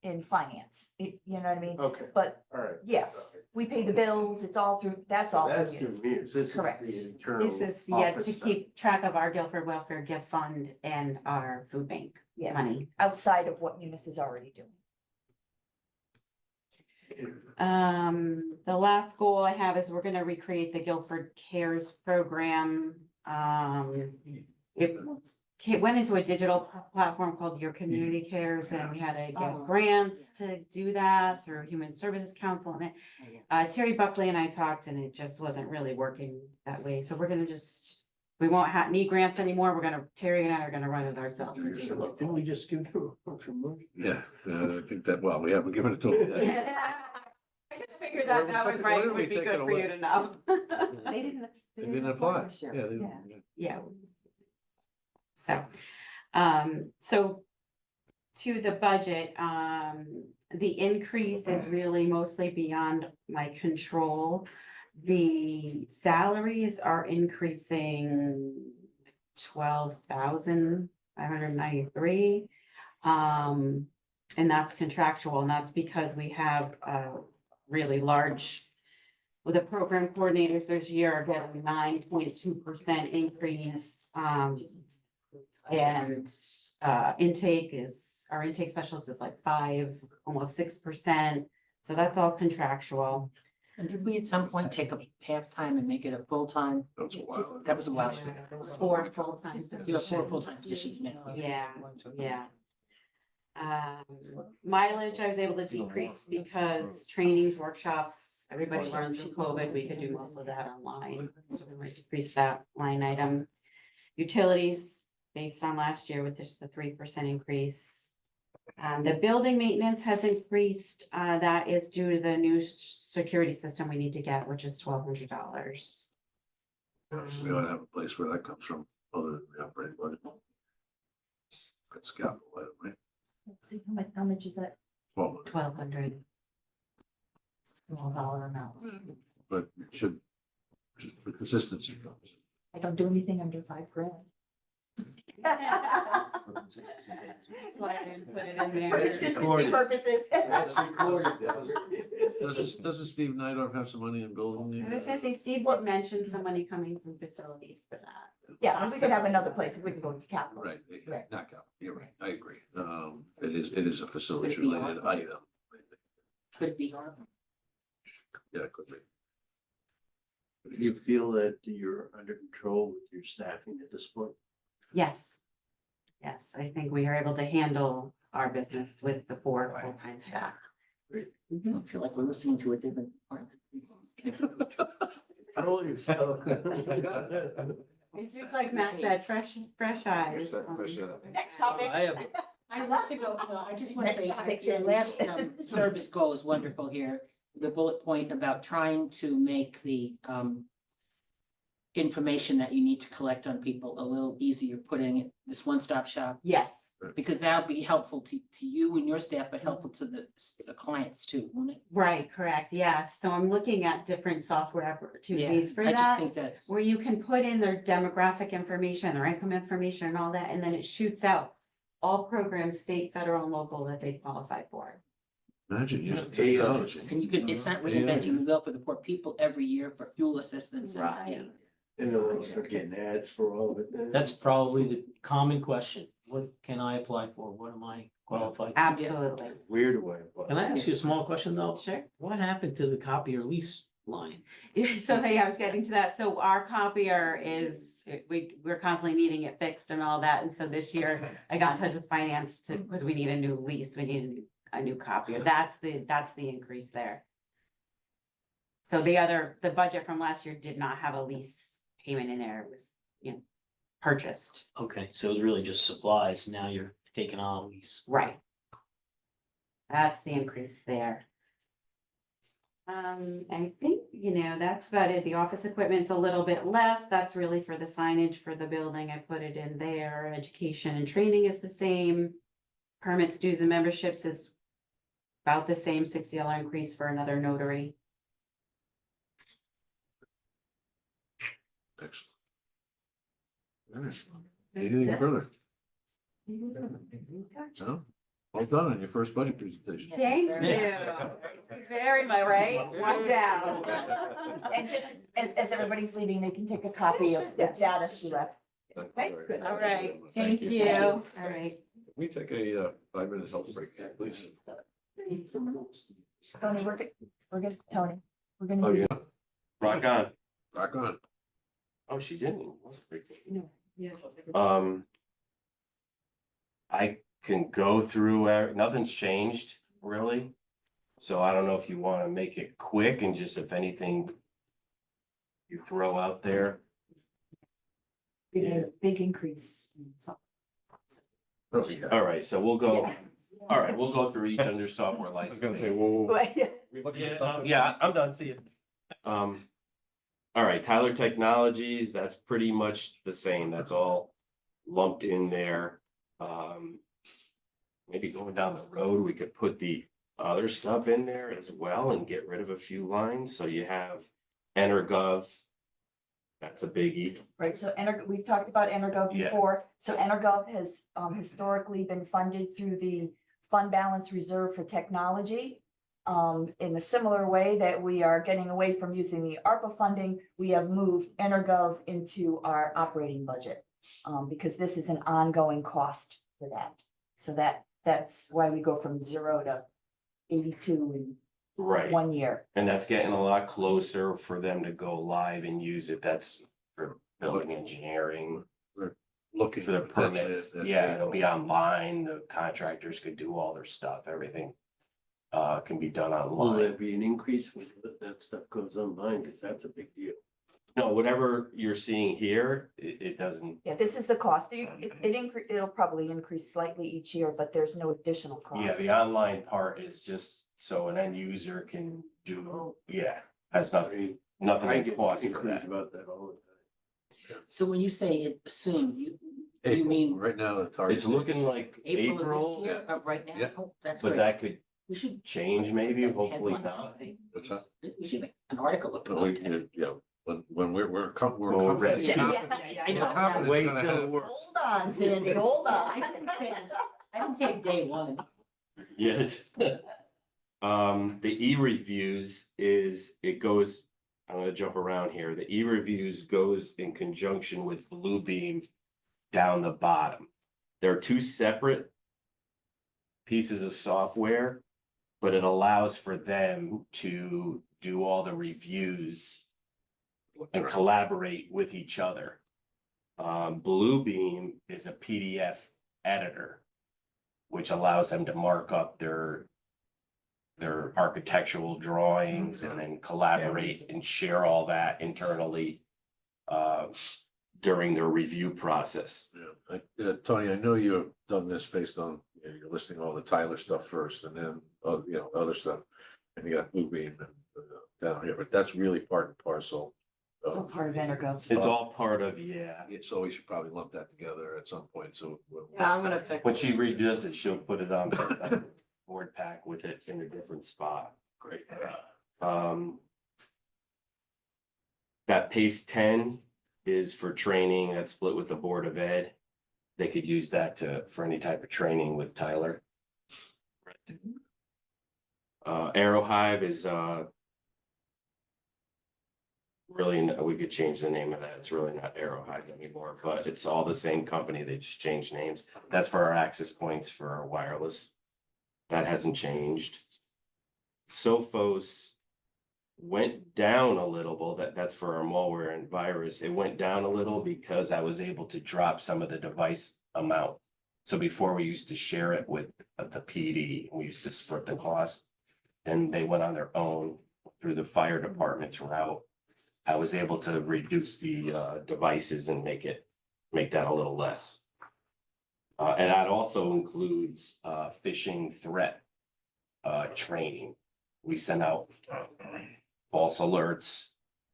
in finance. You know what I mean? Okay, But all right. yes, we pay the bills, it's all through, that's all That's through through Munis. me. This is Correct. the internal. This is, yeah, to office stuff. keep track of our Guilford Welfare Gift Fund and our food bank Yeah, money. outside of what Munis is already doing. The last goal I have is we're gonna recreate the Guilford Cares program. It went into a digital platform called Your Community Cares, and we had to get grants to do that through Human Services Council. And Terry Buckley and I talked, and it just wasn't really working that way. So we're gonna we won't need grants anymore. Terry and I are gonna run it ourselves. Didn't we just give them a bunch of money? Yeah, I think that, well, we haven't given it to them. I just figured that was right. It would be good for you to know. They didn't. They didn't apply. this year. Yeah, they didn't. Yeah. So to the budget, the increase is really mostly beyond my control. The salaries are increasing 12,593. And that's contractual, and that's because we have a really large, with the program coordinators this year are getting 9.2% increase. And our intake specialist is like 5, almost 6%. So that's all contractual. And did we at some point take a half-time and make it a full-time? That was a while. That was a while ago. There was 4 full-time You have 4 positions. full-time positions now. Yeah, yeah. Mileage, I was able to decrease because trainings, workshops, everybody learned through COVID, we could do most of that online. So we might decrease that line item. Utilities, based on last year with just the 3% increase. The building maintenance has increased, that is due to the new security system we need to get, which is $1,200. We ought to have a place where that comes from, other than the operating budget. That's capital item, right? Let's see, how much is that? Well, 1,200. It's a small dollar amount. but it should, for consistency. I don't do anything under $5,000. Why I didn't put it in there. For consistency purposes. That's recorded. Doesn't Steve Nydorf have some money in building? I was gonna say, Steve did mention some money coming from facilities for that. Yeah, we could have another place, it wouldn't go to capital. Right, Right. not capital, you're right, I agree. It is a facilities related item. Could it be? Yeah, it could be. Do you feel that you're under control with your staffing at this point? Yes. Yes, I think we are able to handle our business with the 4 full-time staff. I don't feel like we're listening to a different department. I don't think so. It's just like Matt said, fresh eyes. Next topic. I want to go, I just want to Next say, topic's your in. last service goal is wonderful here. The bullet point about trying to make the information that you need to collect on people a little easier, putting it, this one-stop shop, Yes, because that'll be helpful to you and your staff, but helpful to the clients too, won't it? Right, correct, yes. So I'm looking at different software opportunities for I just that, think that's, where you can put in their demographic information, their income information and all that, and then it shoots out all programs, state, federal, and local that they qualify for. Imagine using Yeah. technology. and you could, it's not reinventing the wheel for the poor people every year for fuel assistance. and- Right. And then we'll start getting ads for all of it then. That's probably the common question. What can I apply for? What am I qualified? to? Absolutely. Weird way. but- Can I ask you a small question though? Sure. What happened to the copier lease line? So hey, I was getting to that. So our copier is, we're constantly needing it fixed and all that. And so this year I got in touch with finance to, because we need a new lease, we need a new copier. That's the increase there. So the budget from last year did not have a lease payment in there. It was, purchased. Okay, so it was really just supplies. Now you're taking on a lease. Right. That's the increase there. I think, that's about it. The office equipment's a little bit less. That's really for the signage for the building. I put it in there. Education and training is the same. Permits, dues and memberships is about the same, $60 increase for another notary. Excellent. All right. Anything further? No? Well done on your first budget presentation. Thank you. Very much, right? One down. and just as everybody's leaving, they can take a copy of the data she left. Okay, good. All right, thank you. All right. Can we take a 5-minute health break, please? Tony, we're good, Tony. We're gonna. Oh, yeah. Rock on. Rock on. Oh, she didn't. Yeah. I can go through, nothing's changed really. So I don't know if you want to make it quick and just if anything you throw out there. Big increase. Oh, yeah. All right, so we'll go, Yeah. all right, we'll go through each under software I was license. gonna say, whoa. We looking at something? Yeah, I'm done, see you. All right, Tyler Technologies, that's pretty much the same, that's all lumped in there. Maybe going down the road, we could put the other stuff in there as well and get rid of a few lines, so you have EnerGov. That's a biggie. Right, so we've talked about Energov Yeah. before. So Energov has historically been funded through the fund balance reserve for technology. In a similar way that we are getting away from using the ARPA funding, we have moved Energov into our operating budget. Because this is an ongoing cost for that. So that's why we go from 0 to 82 in Right. 1 year. And that's getting a lot closer for them to go live and use it. That's for building engineering. Looking For the potentially permits, at, yeah, it'll be online. The contractors could do all their stuff, everything. Can be done Will online. there be an increase when that stuff goes online? Because that's a big deal. No, whatever you're seeing here, it doesn't, Yeah, this is the cost. It'll probably increase slightly each year, but there's no additional cost. yeah, the online part is just so an end user can do, yeah, has nothing I that get costs for inquiries that. about that all the time. So when you say it assume, you April, mean right now, the target. It's looking like April of this April, year, right now? Yeah. Oh, that's but great. that could We should. change maybe, put that hopefully headlines not. on it. What's that? We should make an article But about that. yeah, when we're Well, confident. ready. Yeah, I know. We're confident it's gonna happen. Hold on, Sandy, hold I on. didn't say day one. Yes. The e-reviews it goes, I'm gonna jump around here. The e-reviews goes in conjunction with Bluebeam down the bottom. They're two separate pieces of software, but it allows for them to do all the reviews and collaborate with each other. Bluebeam is a PDF editor, which allows them to mark up their architectural drawings and then collaborate and share all that internally during their review process. Yeah, Tony, I know you have done this based on, you're listing all the Tyler stuff first and then, other stuff. And you got Bluebeam and down here, but that's really part and parcel It's all part of Energo. It's all part of, yeah. So we should probably lump that together at some point, so. Yeah, I'm gonna fix When she redoes it, she'll put it on the board pack with it in a different spot. Great. That PACE 10 is for training, that's split with the Board of Ed. They could use that for any type of training with Tyler. Arrow Hive is, really, we could change the name of that. It's really not Arrow Hive anymore, but it's all the same company. They just changed names. That's for our access points for our wireless. That hasn't changed. Sophos went down a little, that's for our malware and virus. It went down a little because I was able to drop some of the device amount. So before we used to share it with the PD, we used to split the cost. And they went on their own through the fire department's route. I was able to reduce the devices and make that a little less. And that also includes phishing threat training. We send out false alerts,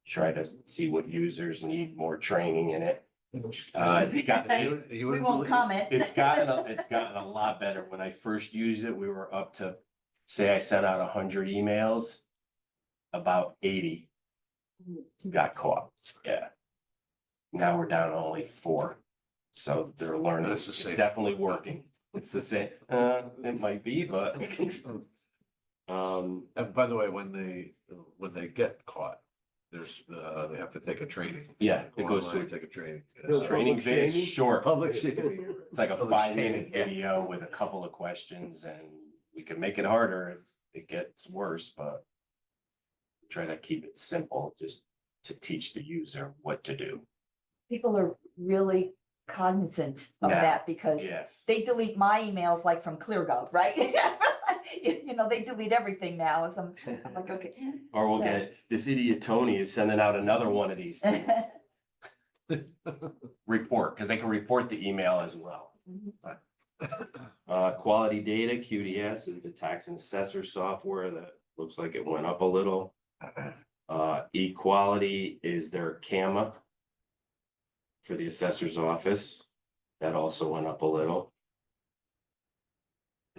try to see what users need more training in it. We won't comment. It's gotten a lot better. When I first used it, we were up to, say I sent out 100 emails, about 80 got caught. Yeah. Now we're down to only 4. So they're learning. It's definitely working. It's the same. It might be, but. And by the way, when they get caught, there's, they have to take a training. Yeah, it goes Online, to take a training. training vid, it's short. Public shaming. It's like a Public 5-minute shaming. video with a couple of questions, and we can make it harder if it gets worse, but try to keep it simple, just to teach the user what to do. People are really cognizant of Yeah. that because Yes. they delete my emails like from ClearGov, right? You know, they delete everything now. So I'm like, okay. Or we'll So- get, this idiot Tony is sending out another one of these things. Report, because they can report the email as well. Quality data, QDS is the tax and assessor software that looks like it went up a little. Equality is their CAMA for the assessor's office. That also went up a little.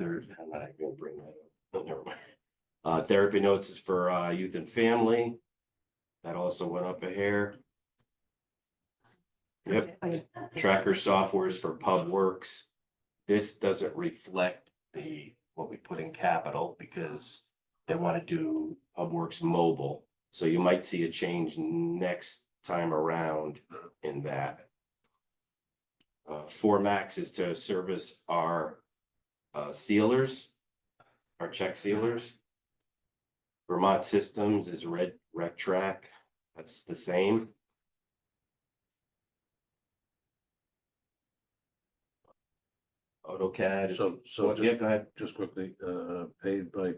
I'm not gonna bring that up. Oh, never mind. Therapy notes is for youth and family. That also went up a hair. Yep. Tracker software is for PubWorks. This doesn't reflect what we put in capital because they want to do PubWorks mobile. So you might see a change next time around in that. Formax is to service our sealers, our check sealers. Vermont Systems is Rec Track. That's the same. AutoCAD. So Yeah, go ahead. just quickly, paid by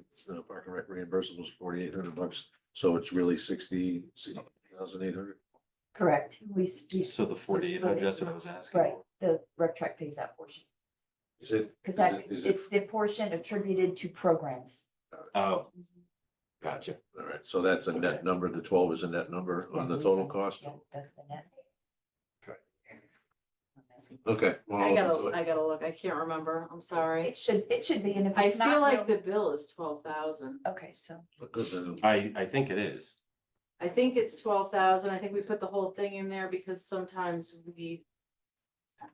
Park and Rec reimbursables $4,800. So it's really 60,800. Correct. We. So the 4,800, that's what I was asking. Right, the rec track pays that portion. Is it? Because is it- it's the portion attributed to programs. Oh, gotcha. All right, so that's a net number. The 12 is a net number on the total cost. Yeah, that's the net. Okay. I gotta look, I can't remember, I'm sorry. It should be, and if I it's not. feel like we'll- the bill is 12,000. Okay, so. Good then. I think it is. I think it's 12,000. I think we put the whole thing in there because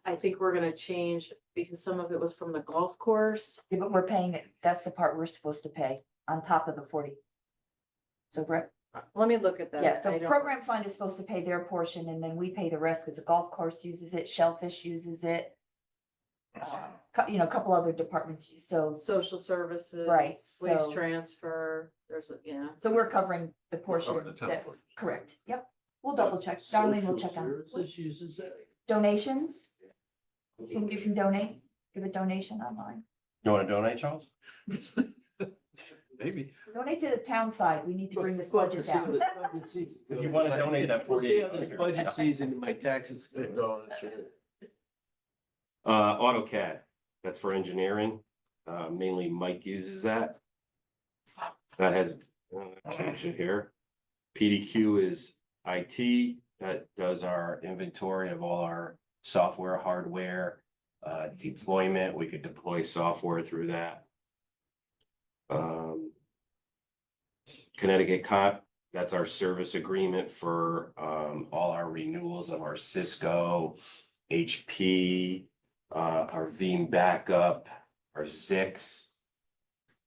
I think we're gonna change because some of it was from the golf course. Yeah, but we're paying it, that's the part we're supposed to pay on top of the 40. So Brett, Let me look at that. yeah, so I don't- program fund is supposed to pay their portion and then we pay the rest because the golf course uses it, Shellfish uses it. You know, a couple other departments, so, Social services. Right, Waste so- transfer, yeah. so we're covering the portion Covering the town that, portion. correct, yep. We'll double check, Darlene will check on it. uses that. Donations. You can donate, give a donation online. You want to donate, Charles? Maybe. Donate to the town side, we need to bring this budget down. If you want to donate that 48. Budget season, my taxes. AutoCAD, that's for engineering. Mainly Mike uses that. That has changed it here. PDQ is IT that does our inventory of all our software, hardware, deployment. We could deploy software through that. Connecticut Cop, that's our service agreement for all our renewals of our Cisco, HP, our Veeam backup, our Zix.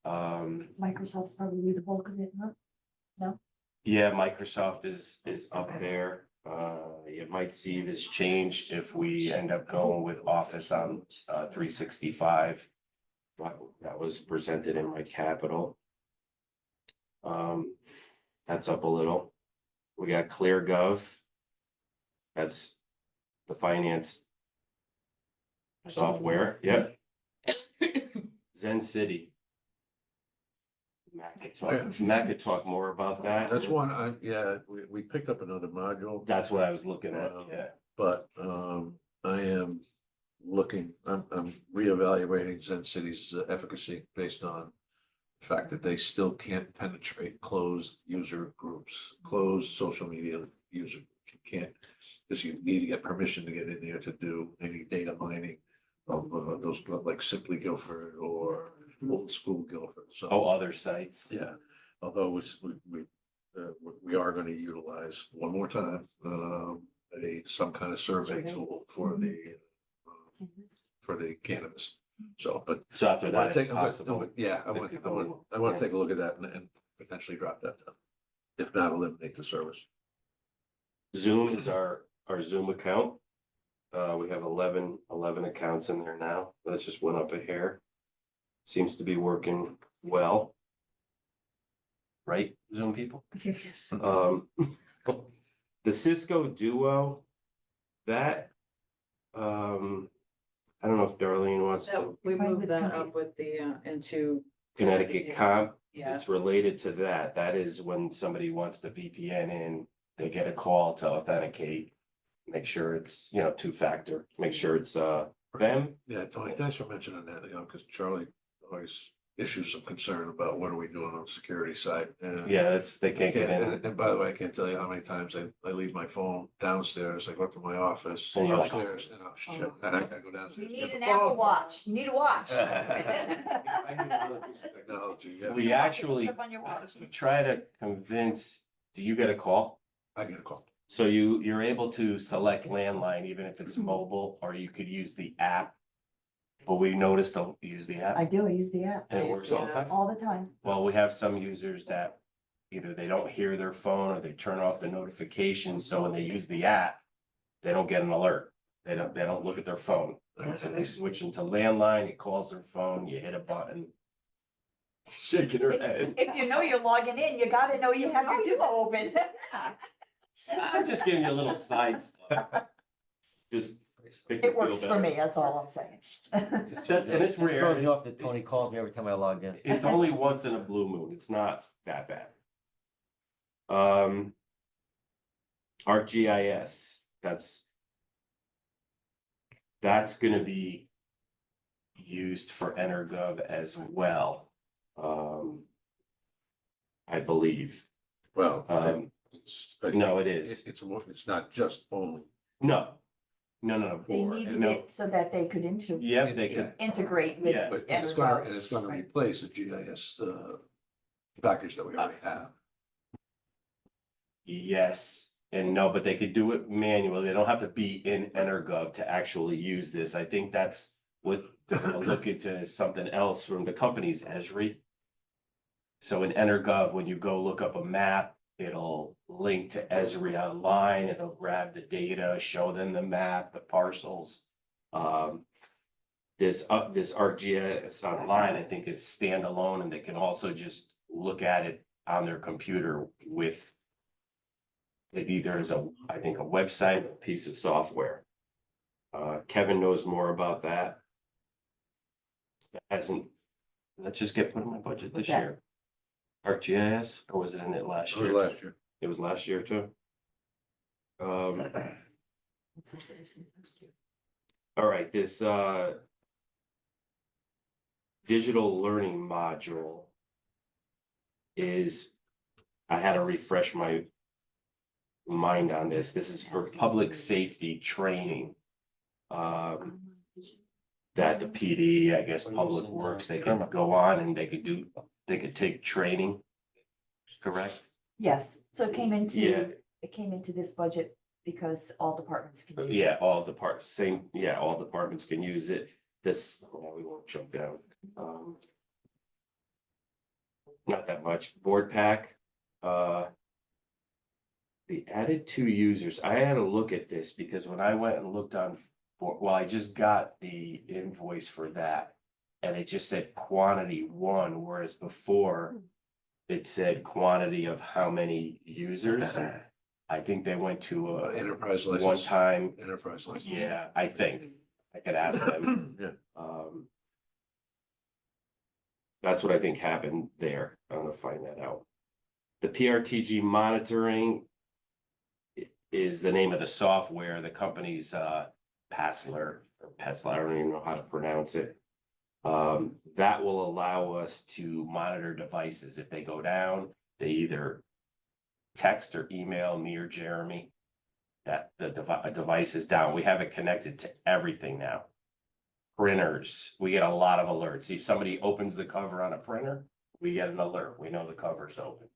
Microsoft's probably the bulk of it, huh? Yeah, Microsoft is up there. You might see this change if we end up going with Office on 365. That was presented in my capital. That's up a little. We got ClearGov. That's the finance software. Yep. Zen City. Matt could talk more about that. That's one, we picked up another module. That's what I was looking at, yeah. But I am looking, I'm reevaluating Zen City's efficacy based on the fact that they still can't penetrate closed user groups, closed social media user groups. You can't, because you need to get permission to get in there to do any data mining of those like Simply Guilford or Old School Guilford. So Other sites. yeah, although we are going to utilize one more time some kind of survey tool for the cannabis. So, but So after that, it's take possible. yeah, I want to take a look at that and potentially drop that down, if not eliminate the service. Zoom is our Zoom account. We have 11 accounts in there now. That just went up a hair. Seems to be working well. Right, Zoom people? Yes. The Cisco Duo, that, I don't know if Darlene wants to, We moved that up with the, into. Connecticut Comp, Yeah. it's related to that. That is when somebody wants to VPN in, they get a call to authenticate. Make sure it's, two-factor, make sure it's them. Yeah, Tony, thanks for mentioning that, because Charlie always issues some concern about what are we doing on the security side. And Yeah, they can't get in. And by the way, I can't tell you how many times I leave my phone downstairs, I go up to my office, And you're like, upstairs, and shit, I gotta go You downstairs. need get an the Apple phone. Watch. You need a watch. I need another piece of technology, yeah. We actually Clip on your watch. try to convince, do you get a call? I get a call. So you're able to select landline, even if it's mobile, or you could use the app. But we noticed don't use the I app, do, I use the app and it works all the time. all the time. Well, we have some users that either they don't hear their phone or they turn off the notifications, so when they use the app, they don't get an alert. They don't look at their phone. So they switch into landline, it calls their phone, you hit a button. Shaking her head. If you know you're logging in, you gotta know you have your Duo open. I'm just giving you a little side stuff. Just. make you It works feel for better. me, that's all I'm saying. And it's Just rare. throws me off that Tony calls me every time I log in. It's only once in a blue moon. It's not that bad. ArcGIS, that's gonna be used for EnerGov as well. I believe. Well, No, it is. It's not just only. No. They needed No. it so that they could Yeah, they could. integrate with. Yeah. But and it's above. gonna replace the GIS package that we already have. Yes and no, but they could do it manually. They don't have to be in EnerGov to actually use this. I think that's what they're gonna look into something else from the company's Esri. So in EnerGov, when you go look up a map, it'll link to Esri online, it'll grab the data, show them the map, the parcels. This ArcGIS online, I think is standalone, and they can also just look at it on their computer with maybe there's I think a website, a piece of software. Kevin knows more about that. Let's just get put in my budget this What's that? year. ArcGIS, or was it in it last It was year? last year. It was last year too. All right, this digital learning module is, I had to refresh my mind on this. This is for public safety training. That the PD, I guess, Public Works, they could go on and they could take training. Correct? Yes, so it came Yeah. into this budget because all departments can use it. Yeah, all departments can use it. This, well, we won't jump down. Not that much. Board pack, the added 2 users, I had to look at this because when I went and looked on, well, I just got the invoice for that. And it just said quantity 1, whereas before it said quantity of how many users. I think they went to a Enterprise license. one time. Enterprise license. Yeah, I think I could ask them. Yeah. That's what I think happened there. I'm gonna find that out. The PRTG monitoring is the name of the software, the company's Passler or Pesla, I don't even know how to pronounce it. That will allow us to monitor devices. If they go down, they either text or email me or Jeremy that the device is down. We have it connected to everything now. Printers, we get a lot of alerts. If somebody opens the cover on a printer, we get an alert. We know the cover's open.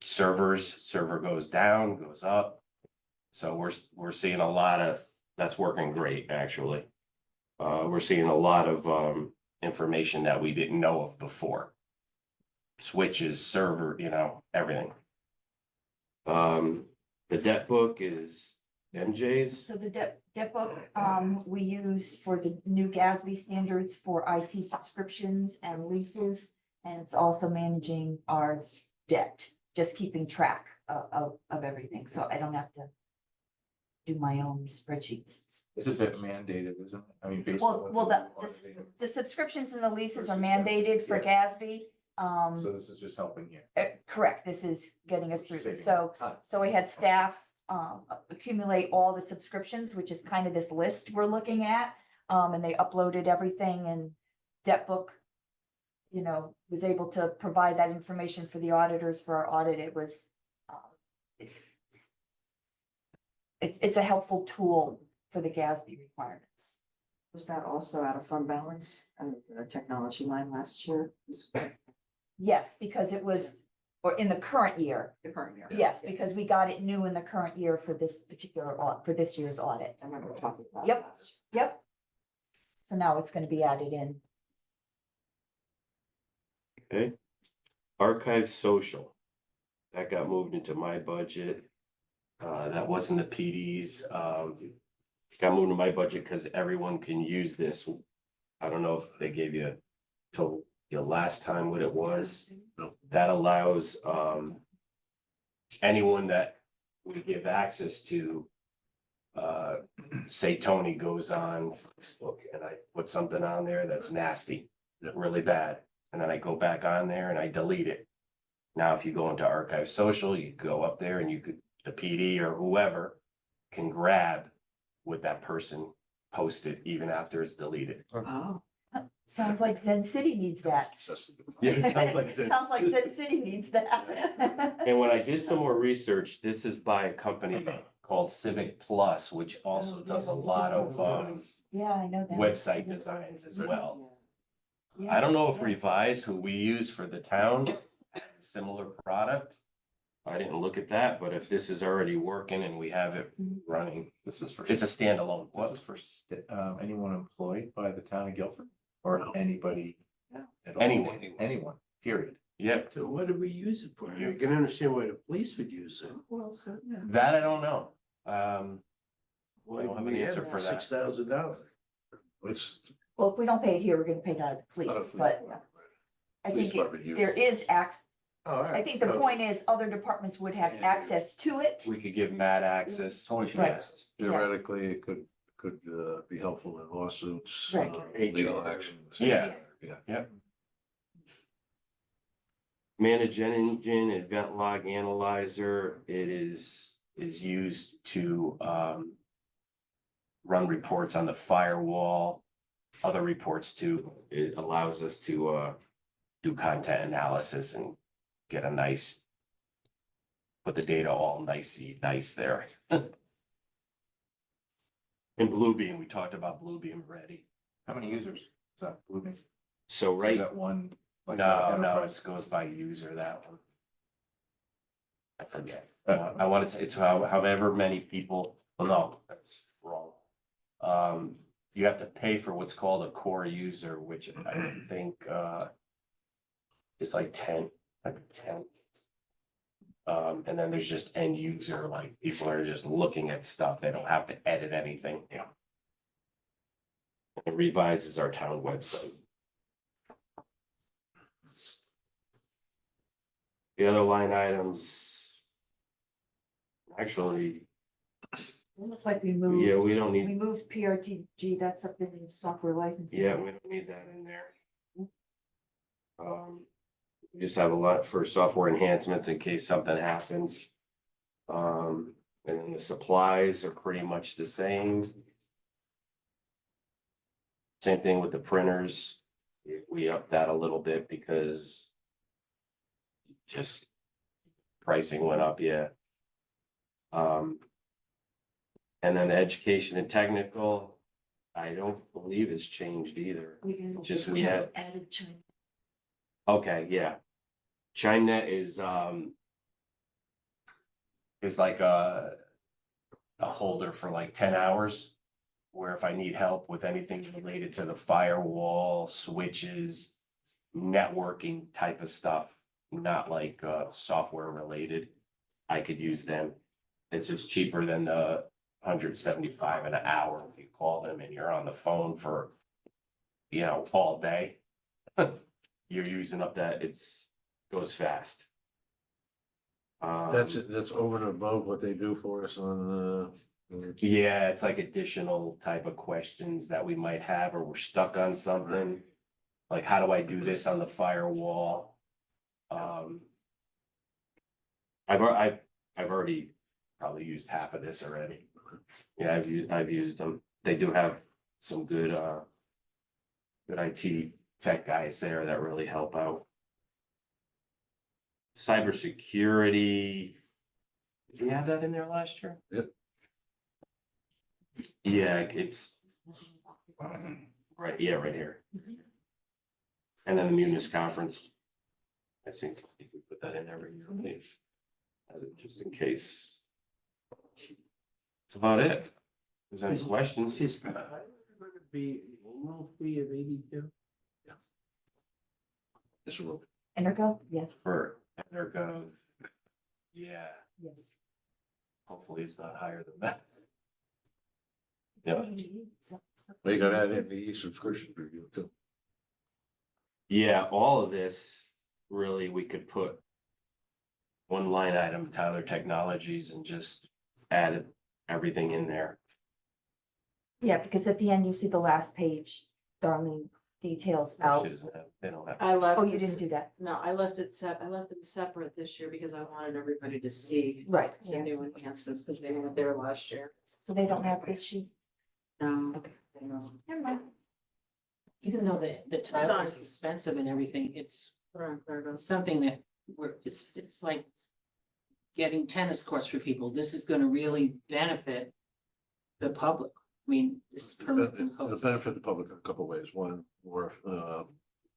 Server goes down, goes up. So we're seeing a lot of, that's working great, actually. We're seeing a lot of information that we didn't know of before. Switches, server, everything. The debt book is MJ's. So the debt book, we use for the new GASB standards for IT subscriptions and leases. And it's also managing our debt, just keeping track of everything. So I don't have to do my own spreadsheets. It's a bit mandated, isn't it? I mean, based on. Well, the subscriptions and the leases are mandated for GASB. So this is just helping you. Correct, this is getting us through. Saving So, time. so we had staff accumulate all the subscriptions, which is kind of this list we're looking at. And they uploaded everything, and debt book, was able to provide that information for the auditors for our audit. It was it's a helpful tool for the GASB requirements. Was that also out of fund balance and the technology line last year? Yes, because it was, or in the current year. The current year. Yes, because we got it new in the current year for this particular for this year's audit. I remember talking about. Yep. last year. Yep. So now it's gonna be added in. Okay. Archive social. That got moved into my budget. That wasn't the PD's. Got moved to my budget because everyone can use this. I don't know if they gave you told you last time what it was. That allows anyone that we give access to, say Tony goes on Facebook and I put something on there that's nasty, really bad. And then I go back on there and I delete it. Now, if you go into Archive Social, you go up there and you could, the PD or whoever can grab what that person posted even after it's deleted. Oh. Sounds like Zen City needs that. Yeah, it sounds like Zen Sounds like Zen City needs that. And when I did some more research, this is by a company called Civic Plus, which also does a lot of Yeah, I know that. website designs as well. Yeah. I don't know if Revise, who we use for the town, has a similar product. I didn't look at that, but if this is already working and we have it running, This is for. it's a standalone. This is for anyone employed by the town of Guilford or anybody. at all? Anyone, period. Yep, So what do we use it for? You can understand why the police would use it. that I don't know. Why don't have do an we answer for that. $6,000. It's. Well, if we don't pay it here, we're gonna pay it out of the police, but I Police think department uses there is All right. I think the point is other departments would have access to it. We could give Matt access. Right. Theoretically, it could be helpful in lawsuits, Right. legal actions. Yeah. Yeah. Manage engine, event log analyzer, it is used to run reports on the firewall, other reports too. It allows us to do content analysis and get a nice, put the data all nice there. In Bluebeam, we talked about Bluebeam already. How many users? Is that Bluebeam? So Is right, that one? like, no, enterprise? it goes by user, that one. I forget. I want to say it's however many people, well, no, that's wrong. You have to pay for what's called a core user, which I think, is like 10, like 10. And then there's just end user, like people are just looking at stuff. They don't have to edit anything. Yeah. It revises our town website. The other line items. Actually, It looks like we yeah, moved, we don't we need, moved PRTG, that's up in software licensing. yeah, we don't need that in there. We just have a lot for software enhancements in case something happens. And then the supplies are pretty much the same. Same thing with the printers. We upped that a little bit because just pricing went up, yeah. And then the education and technical, I don't believe it's changed either. Just we had, added China. okay, yeah. ChimeNet is like a holder for like 10 hours. Where if I need help with anything related to the firewall, switches, networking type of stuff, not like software related, I could use them. It's just cheaper than the 175 an hour if you call them and you're on the phone for, you know, all day. You're using up that, goes fast. That's over and above what they do for us on, Yeah, it's like additional type of questions that we might have, or we're stuck on something. Like, how do I do this on the firewall? I've already probably used half of this already. Yeah, I've used them. They do have some good IT tech guys there that really help out. Cybersecurity. Did we have that in there last year? Yep. Yeah, it's right, yeah, right here. And then the Munis conference. I think we could put that in every year, please. Just in case. That's about it. If there's any questions? Is the hire gonna be an annual fee of 82? this will. Energo, yes, For Energo. Yeah, yes. hopefully it's not higher than that. Yeah. They got that in the subscription review too. Yeah, all of this, really, we could put one line item, Tyler Technologies, and just add everything in there. Yeah, because at the end, you see the last page, Darlene details out. She doesn't have- They don't have. I left. Oh, you it didn't do that, No, I left it separate this year because I wanted everybody to see. right, The yeah. new enhancements, because they weren't there last year. So they don't have this sheet? Okay. Never mind. Even though the tile is expensive and everything, it's something that it's like getting tennis courts for people. This is gonna really benefit the public. I mean, this permits and It'll codes. benefit the public in a couple of ways. One, more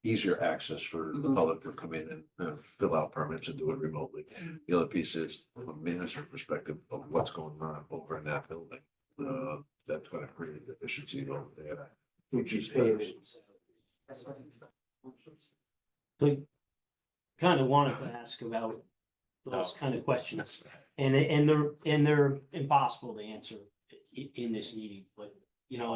easier access for the Mhm. public to come in and fill out permits and do it remotely. The other piece is from a management perspective of what's going on over in that building. That's gonna create efficiency over there. Which is paying it. That's what So kind of wanted to ask about those kind of questions. And they're impossible to answer in this meeting, but, you know,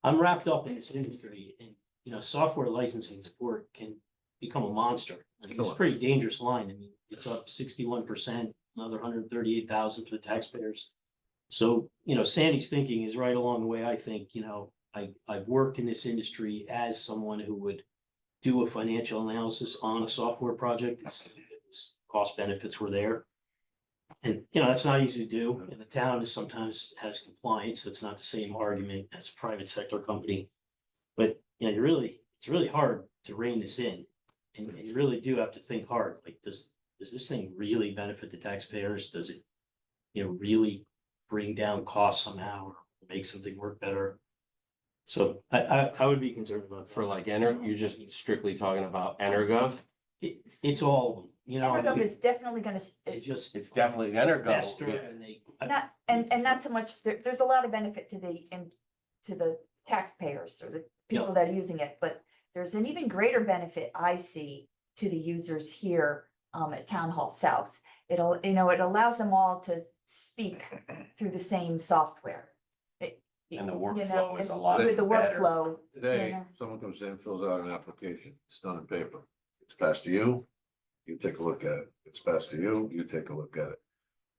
I'm wrapped up in this industry and, you know, software licensing support can become a monster. Like, it's a pretty dangerous line. I mean, it's up 61%, another 138,000 for the taxpayers. So, you know, Sandy's thinking is right along the way I think. You know, I've worked in this industry as someone who would do a financial analysis on a software project. Cost benefits were there. And, you know, that's not easy to do. And the town sometimes has compliance. It's not the same argument as a private sector company. But, you know, it's really hard to rein this in. And you really do have to think hard. Like, does does this thing really benefit the taxpayers? Does it, really bring down costs somehow or make something work better? So I would be concerned about For like you're just strictly talking about Energov? it's all, Energov is definitely gonna, It's definitely Energov. faster yeah. and they. not, and not so much, there's a lot of benefit to the taxpayers or the people that are using it, but there's an even greater benefit I see to the users here at Town Hall South. It allows them all to speak through the same software. And the You workflow know, is a and lot with the better. workflow. Today, Yeah. someone comes in, fills out an application, it's done in paper. It's passed to you, you take a look at it. It's passed to you, you take a look at it.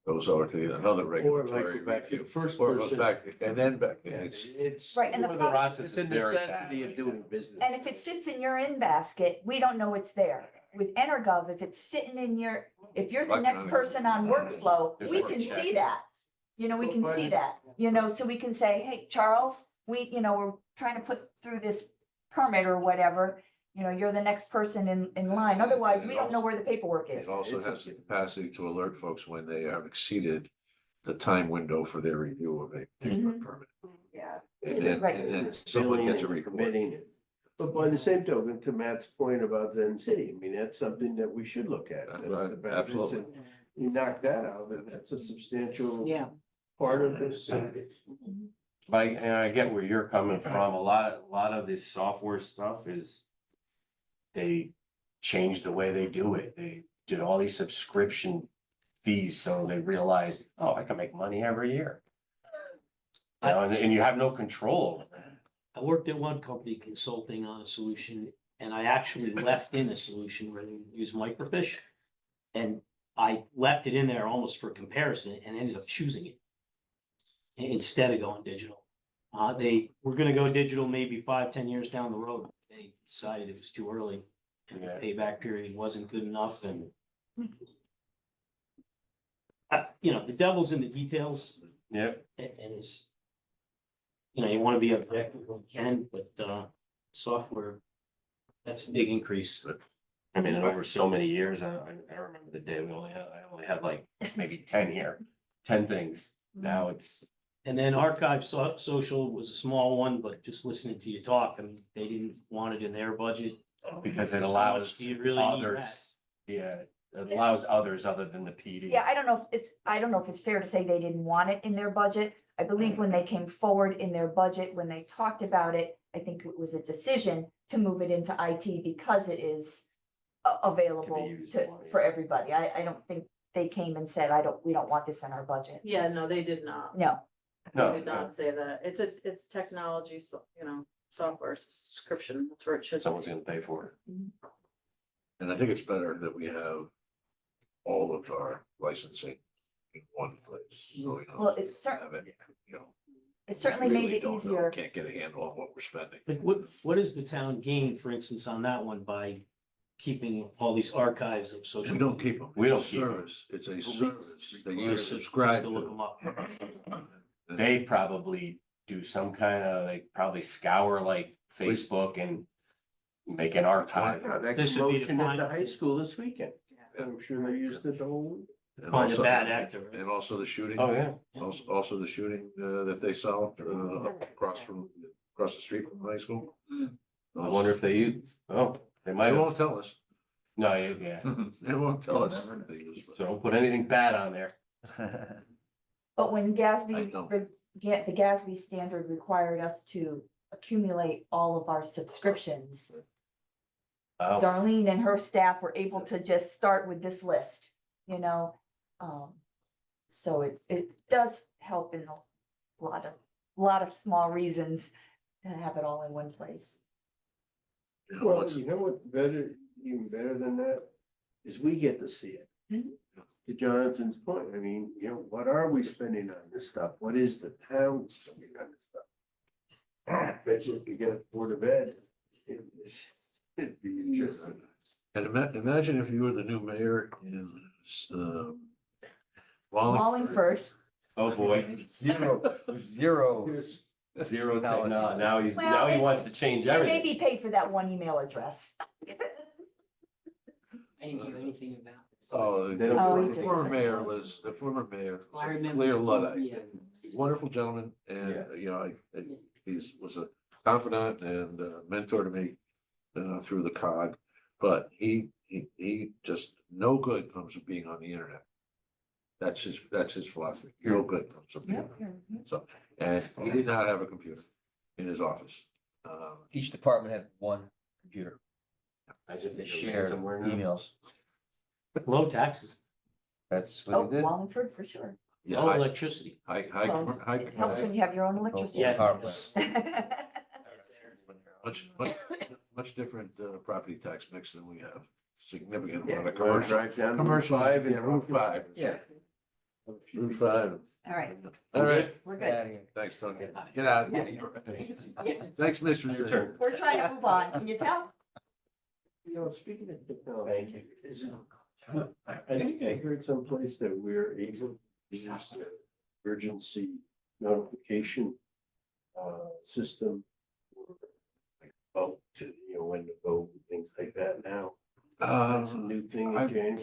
Goes over to another Or regulatory like go back to review. the first Or goes person. back, and then back, Yeah, it's, it's. Right, and the problem- process It's a is very necessity bad. of doing business. And if it sits in your in basket, we don't know it's there. With Energov, if it's sitting in your, if you're the next Electronic. person on workflow, There's we like a can check. see that. We can see that, so we can say, hey, Charles, we're trying to put through this permit or whatever. You're the next person in line. Otherwise, we don't know where the paperwork it is. also has the capacity to alert folks when they have exceeded the time window for their review of a particular permit. Yeah. And then, Right. and then someone gets a report. Permitting it. But by the same token, to Matt's point about Zen City, I mean, that's something that we should look at. Right, The benefits, absolutely. and You knock that out, and that's a substantial Yeah. part of this. I get where you're coming from. A lot of this software stuff is they changed the way they do it. They did all these subscription fees, so they realized, oh, I can make money every year. And you have no control over that. I worked at one company consulting on a solution and I actually left in a solution where they use microfiche. And I left it in there almost for comparison and ended up choosing it instead of going digital. They were gonna go digital maybe 5-10 years down the road. They decided it was too early and the payback period wasn't good enough and the devil's in the details. Yep. And it's, you want to be objective when you can, but software, that's a big increase. I mean, and over so many years, I remember the day I only had like maybe 10 here, 10 things. Now it's. And then Archive Social was a small one, but just listening to you talk, I mean, they didn't want it in their budget. Because it How allows much do you really need that? others, yeah, it allows others other than the PD. Yeah, I don't know if it's fair to say they didn't want it in their budget. I believe when they came forward in their budget, when they talked about it, I think it was a decision to move it into IT because it is available for everybody. I don't think they came and said, we don't want this in our budget. Yeah, no, they did not. No, No, They did not say that. It's technology, so, software subscription. That's where it should. someone's gonna pay for it. And I think it's better that we have all of our licensing in one place. So, well, it's have it, it certainly really made it don't know, easier. Can't get a handle on what we're spending. Like what does the town gain, for instance, on that one by keeping all these archives of social? We don't keep them. We It's a don't keep 'em. service. It's a service that you Just subscribe to look to. them up. They probably do some kind of, they probably scour like Facebook and make an archive. Wow, that This would be the commotion at the final- high school this weekend. I'm sure they used it the whole. And Find a also- bad actor. And also the shooting. Oh, yeah. Also the shooting that they solved across the street from the high school. I wonder if they use, they might They have. won't tell us. No, yeah, They won't tell us. so don't put anything bad on there. But when I don't. the Gatsby standard required us to accumulate all of our subscriptions, Oh, Darlene and her staff were able to just start with this list, so it does help in a lot of small reasons to have it all in one place. Well, you know what's better, even better than that, is we get to see it. Mhm. To Jonathan's point, I mean, what are we spending on this stuff? What is the town spending on this stuff? Bet you if you get it Board of Ed, it'd be interesting. And imagine if you were the new mayor in Wallingford, oh, boy. Zero. Zero Knowledge. now he Well, wants to change they everything. maybe pay for that one email address. I didn't hear anything about this. Oh, They don't- Oh, the he just- former mayor was I a remember. clear Luddite. Yeah. Wonderful gentleman, and, you know, was a confidant and mentor to me through the COG. But he just, no good comes from being on the internet. That's his philosophy. No good comes from being on the internet. So, and he did not have a computer in his office. Each department had one computer, I just they think shared somewhere now. emails. Low taxes, That's Oh, what he did. Wallingford for sure. Yeah, low electricity. It helps when you have your own electricity. Yeah. Power plant. Much different property tax mix than we have. Significant Yeah, amount of you wanna commercial. drive down Commercial, Route 5 and yeah, Route 5. Yeah. Route 5. All right, All right. we're Get outta good. here. Thanks, Tony. Get out. Thanks, Mr. Your turn. We're trying to move on. Can you tell? You know, speaking of technology, I think I heard someplace that we're able to use the emergency notification system. Like vote to, when to vote and things like that now. That's a new thing in January.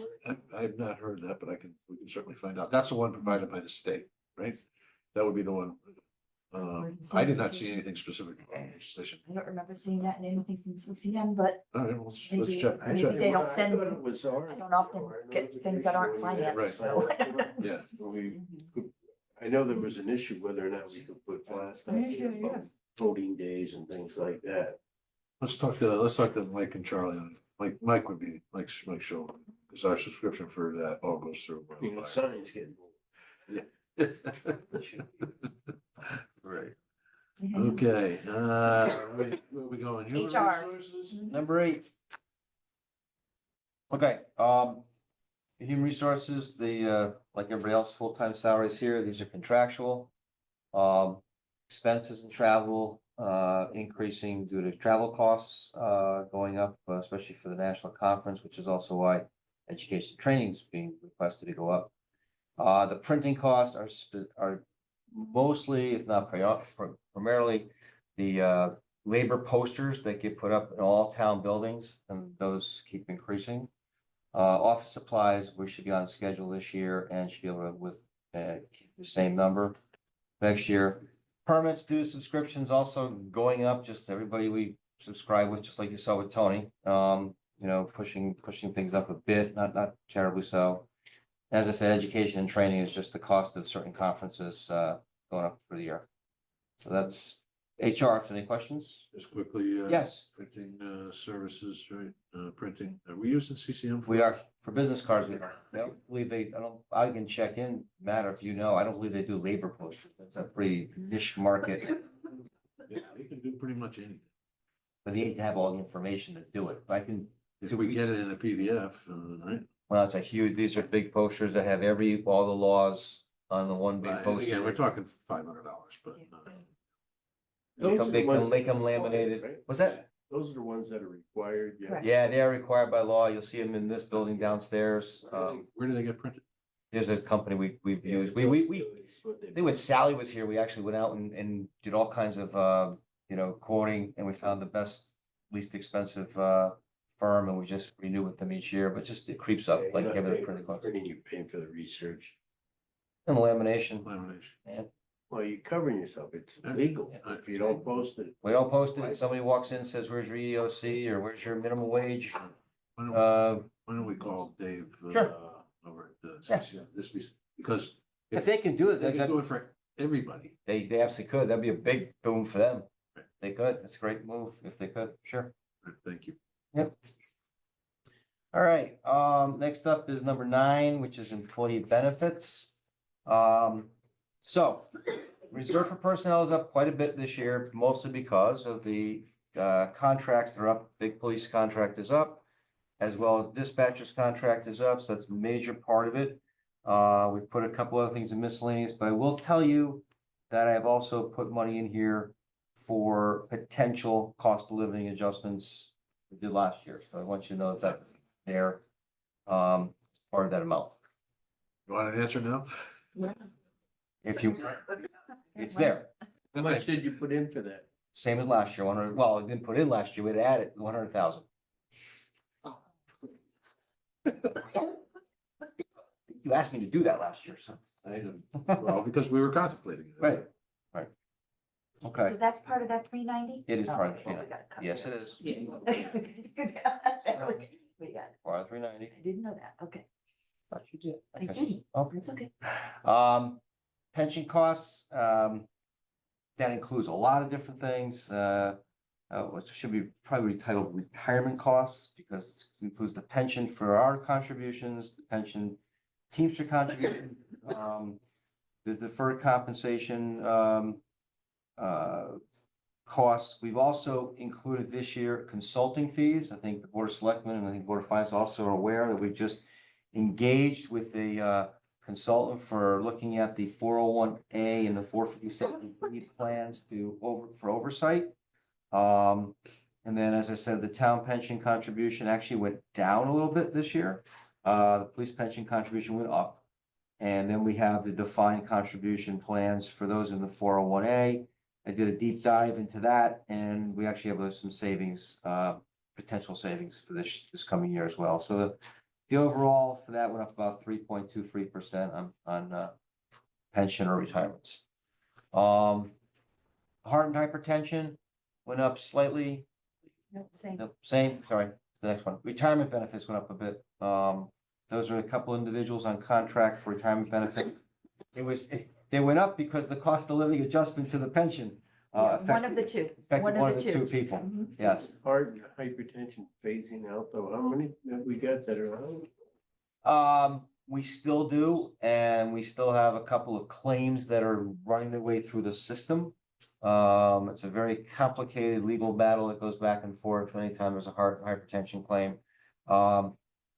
I've not heard that, but we can certainly find out. That's the one provided by the state, right? That would be the one. I did not see anything specific in the legislation. I don't remember seeing that in anything from CCM, but All right, let's Maybe- check. maybe check. they don't send- I thought it was our- I don't often our get things that aren't notification finance, when we- so. Yeah, I know there was an issue whether or not we could put blast out there about voting days and things like that. let's talk to Mike and Charlie on it. Mike would be, Mike's show, because our subscription for that all goes through. Signs getting. Right, okay, where we going? Human HR. resources? Number 8. Okay, human resources, like everybody else, full-time salaries here, these are contractual. Expenses and travel, increasing due to travel costs, going up, especially for the national conference, which is also why education training is being requested to go up. The printing costs are mostly, if not primarily, the labor posters that get put up in all town buildings, and those keep increasing. Office supplies, we should be on schedule this year and should be able to keep the same number next year. Permits, dues, subscriptions also going up, just everybody we subscribe with, just like you saw with Tony. Pushing things up a bit, not terribly so. As I said, education and training is just the cost of certain conferences going up for the year. So that's HR. If any questions? Just quickly. Yes, Printing services, right, printing, are we using CCM? we are for business cards. We are. I don't believe I can check in, Matt, if you know, I don't believe they do labor posters. That's a pretty niche market. Yeah, they can do pretty much anything. But they need to have all the information to do it. I can, If we get it in a PDF, right? well, it's a huge, these are big posters that have all the laws on the one big And poster. again, we're talking $500, but. They come, Those are the ones make that them are required, laminated. right? What's that? Those are the ones that are required, yeah. Correct. Yeah, they are required by law. You'll see them in this building downstairs. Where do they get printed? There's a company we've used. We, I think when Sally was here, we actually went out and did all kinds of, quoting, and we found the best, least expensive, firm, and we just renew with them each year, but just it creeps up like every other printing cost. You're paying for the research. And lamination. Lamination. Well, you're covering yourself. It's legal if you don't post it. We don't post it. If somebody walks in and says, where's your EOC or where's your minimum wage? Why don't we call Dave? Sure. Over at the Yeah. CCM, because. If they can do it, They they can do it for everybody. They absolutely could. That'd be a big boom for them. They could. That's a great move if they could. Sure. Thank you. Yep. All right, next up is number 9, which is employee benefits. So reserve for personnel is up quite a bit this year, mostly because of the contracts that are up. Big police contract is up, as well as dispatcher's contract is up, so that's a major part of it. We put a couple other things in miscellaneous, but I will tell you that I've also put money in here for potential cost of living adjustments we did last year. So I want you to know that that's there, part of that amount. You want an answer now? If you, it's there, How much did you put in for that? same as last year, 100, well, I didn't put in last year, we'd added 100,000. You asked me to do that last year, so. Well, because we were contemplating it. Right. Okay, So that's part of that 390? it is part of the Oh, 390. Yes, it is. It's good. We got it. Part of 390. I didn't know that. Okay, Thought you did. I Okay. didn't. Okay. It's okay. Pension costs, that includes a lot of different things, which should be probably titled retirement costs, because it includes the pension for our contributions, the pension Teamster contribution, the deferred compensation, costs. We've also included this year consulting fees. I think the Board of Selectmen and I think Board of Finance also are aware that we've just engaged with a consultant for looking at the 401A and the 457B plans for oversight. And then, as I said, the town pension contribution actually went down a little bit this year. The police pension contribution went up. And then we have the defined contribution plans for those in the 401A. I did a deep dive into that, and we actually have some savings, potential savings for this coming year as well. So the overall for that went up about 3.23% on pension or retirements. Heart and hypertension went up slightly. No, same. No, same, sorry, the next one. Retirement benefits went up a bit. Those are a couple individuals on contract for retirement benefits. They went up because the cost of living adjustment to the pension. One of the two. Affected one of the two people, Mhm. yes. Heart and hypertension phasing out though, how many have we got that are on? We still do, and we still have a couple of claims that are running their way through the system. It's a very complicated legal battle that goes back and forth anytime there's a heart and hypertension claim.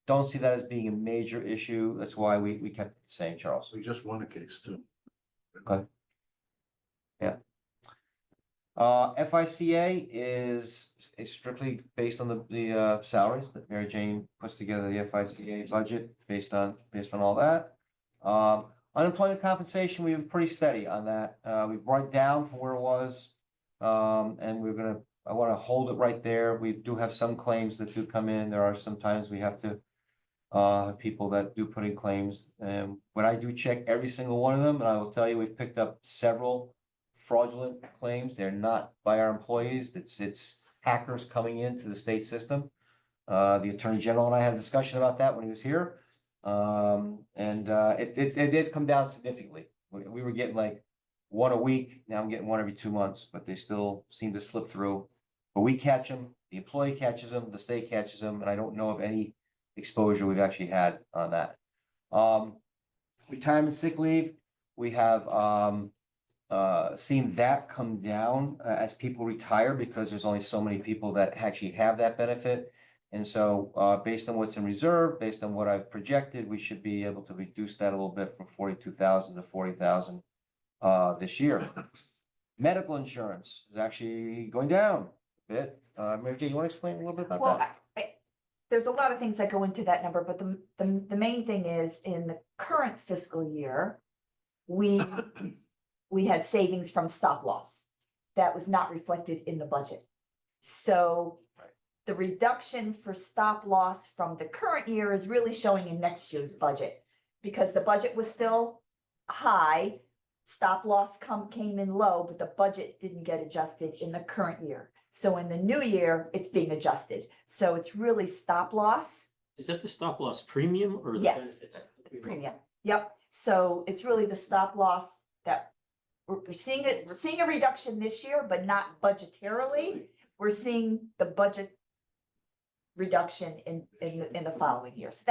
Don't see that as being a major issue. That's why we kept it the same, Charles. We just won a case too. Okay. Yeah. FICA is strictly based on the salaries that Mary Jane puts together the FICA budget based on all that. Unemployment compensation, we've been pretty steady on that. We brought it down from where it was. And I want to hold it right there. We do have some claims that do come in. There are sometimes we have to have people that do put in claims. And when I do check every single one of them, and I will tell you, we've picked up several fraudulent claims. They're not by our employees. It's hackers coming into the state system. The Attorney General and I had a discussion about that when he was here. It did come down significantly. We were getting like one a week. Now I'm getting one every 2 months, but they still seem to slip through. But we catch them, the employee catches them, the state catches them, and I don't know of any exposure we've actually had on that. Retirement sick leave, we have seen that come down as people retire because there's only so many people that actually have that benefit. And so based on what's in reserve, based on what I've projected, we should be able to reduce that a little bit from 42,000 to 40,000 this year. Medical insurance is actually going down a bit. Mary Jane, you want to explain a little bit about Well, that? there's a lot of things that go into that number, but the main thing is in the current fiscal year, we had savings from stop loss. That was not reflected in the budget. So the reduction for stop loss from the current year is really showing in next year's budget. Because the budget was still high, stop loss came in low, but the budget didn't get adjusted in the current year. So in the new year, it's being adjusted. So it's really stop loss. Is that the stop loss premium or the Yes. benefits? Premium, yep. So it's really the stop loss that we're seeing it, we're seeing a reduction this year, but not budgetarily. We're seeing the budget reduction in the following year. So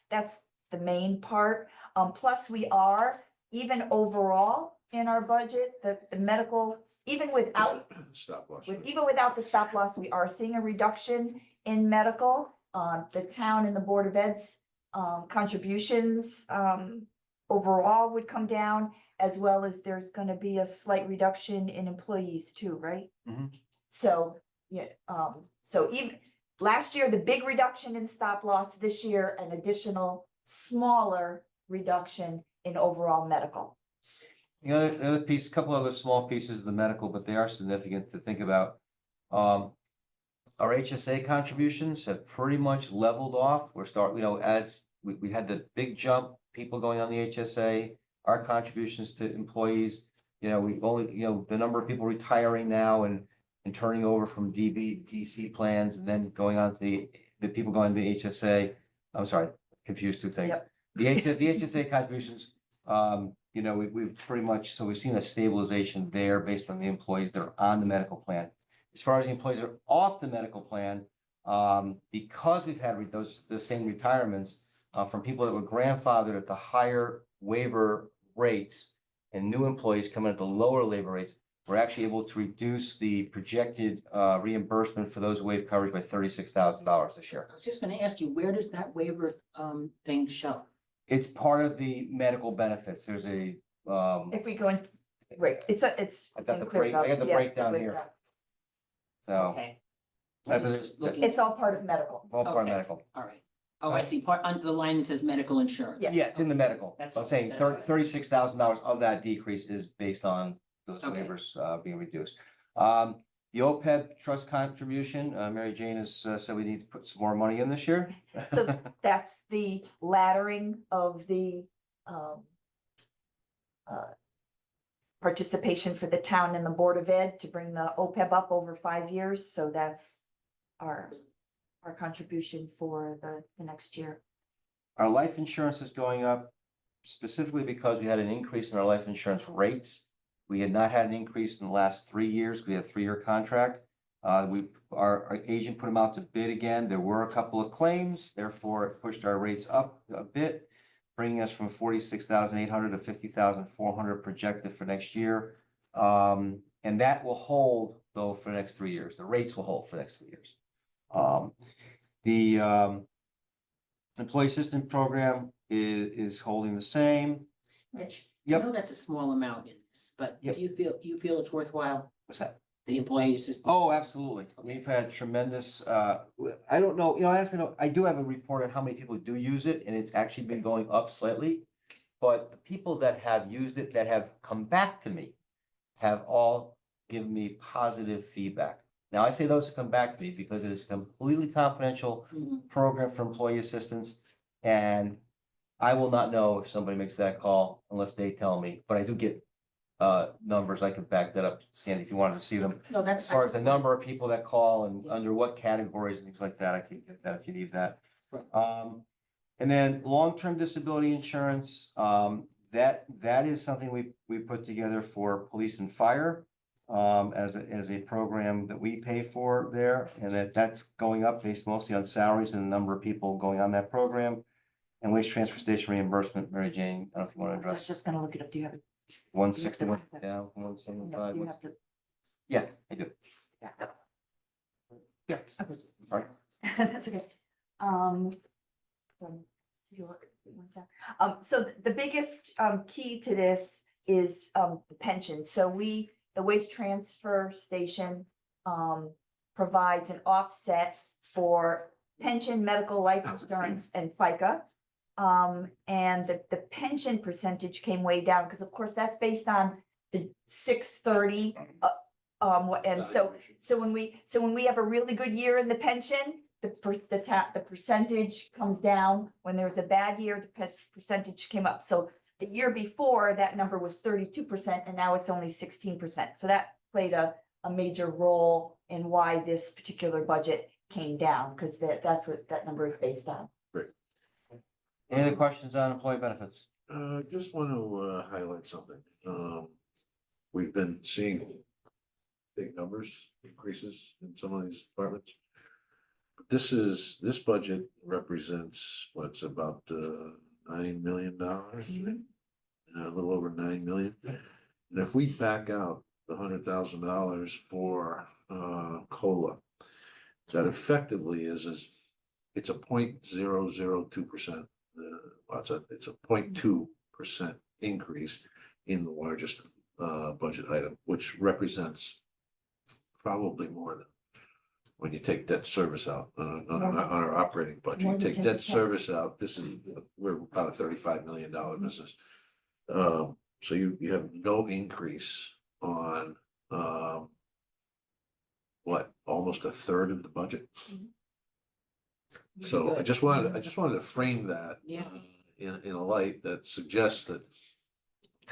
that's the main part. Plus we are, even overall in our budget, the medical, even without Stop loss. even without the stop loss, we are seeing a reduction in medical. The town and the Board of Ed's contributions overall would come down, as well as there's gonna be a slight reduction in employees too, right? Mhm. So, yeah, so even last year, the big reduction in stop loss, this year, an additional smaller reduction in overall medical. The other piece, a couple other small pieces of the medical, but they are significant to think about. our HSA contributions have pretty much leveled off. As we had the big jump, people going on the HSA, our contributions to employees, we only, the number of people retiring now and turning over from DC plans and then going on to the people going to the HSA. I'm sorry, confused two things. Yep. The HSA contributions, we've pretty much, so we've seen a stabilization there based on the employees that are on the medical plan. As far as the employees that are off the medical plan, because we've had the same retirements from people that were grandfathered at the higher waiver rates and new employees coming at the lower labor rates, we're actually able to reduce the projected reimbursement for those waive coverage by $36,000 this year. I was just gonna ask you, where does that waiver thing show? It's part of the medical benefits. There's a, If we go in, right, it's I got been the cleared up. Yeah, breakdown here. breakdown. So. Okay. I I was believe just looking- It's all part of medical. All part of Okay. medical. All right. Oh, I see part under the line that says medical insurance. Yeah. Yeah, it's in the medical. That's- So I'm saying that's fine. $36,000 of that decrease is based on those Okay. waivers being reduced. The OPEB trust contribution, Mary Jane has said we need to put some more money in this year. So that's the laddering of the participation for the town and the Board of Ed to bring the OPEB up over 5 years. So that's our contribution for the next year. Our life insurance is going up specifically because we had an increase in our life insurance rates. We had not had an increase in the last 3 years. We had a 3-year contract. Our agent put them out to bid again. There were a couple of claims, therefore it pushed our rates up a bit, bringing us from 46,800 to 50,400 projected for next year. And that will hold though for the next 3 years. The rates will hold for the next 3 years. The employee assistance program is holding the same. Rich, I Yep. know that's a small amount in this, but Yep. do you feel it's worthwhile, What's that? the employee assistance? Oh, absolutely. We've had tremendous, I don't know, I do have a report on how many people do use it, and it's actually been going up slightly. But the people that have used it, that have come back to me, have all given me positive feedback. Now, I say those who come back to me because it is a completely confidential Mhm. program for employee assistance. And I will not know if somebody makes that call unless they tell me, but I do get numbers. I can back that up, Sandy, if you wanted to see them. No, that's. As far as the number of people that call and under what categories and things like that, I can get that if you need that. Right. And then long-term disability insurance, that is something we put together for police and fire. As a program that we pay for there, and that's going up based mostly on salaries and the number of people going on that program. And waste transfer station reimbursement, Mary Jane, I don't know if you want to So I was address just gonna look it up. Do you have it? 161 down, No, 175. you have to. Yeah, I do. Yeah. All right. That's okay. So the biggest key to this is the pension. So the waste transfer station provides an offset for pension, medical, life insurance, and FICA. And the pension percentage came way down because of course that's based on the 630. And so when we have a really good year in the pension, the percentage comes down. When there's a bad year, the percentage came up. So the year before, that number was 32%, and now it's only 16%. So that played a major role in why this particular budget came down, because that's what that number is based on. Any other questions on employee benefits? Just want to highlight something. We've been seeing big numbers, increases in some of these departments. But this budget represents what's about $9 million, a little over 9 million. And if we back out the $100,000 for COLA, that effectively it's a 0.002%. It's a 0.2% increase in the largest budget item, which represents probably more than when you take debt service out on our operating budget. You take debt service out, we're about a $35 million business. So you have no increase on what, almost a third of the budget. Really So I good. just wanted to frame that. Yeah. In a light that suggests that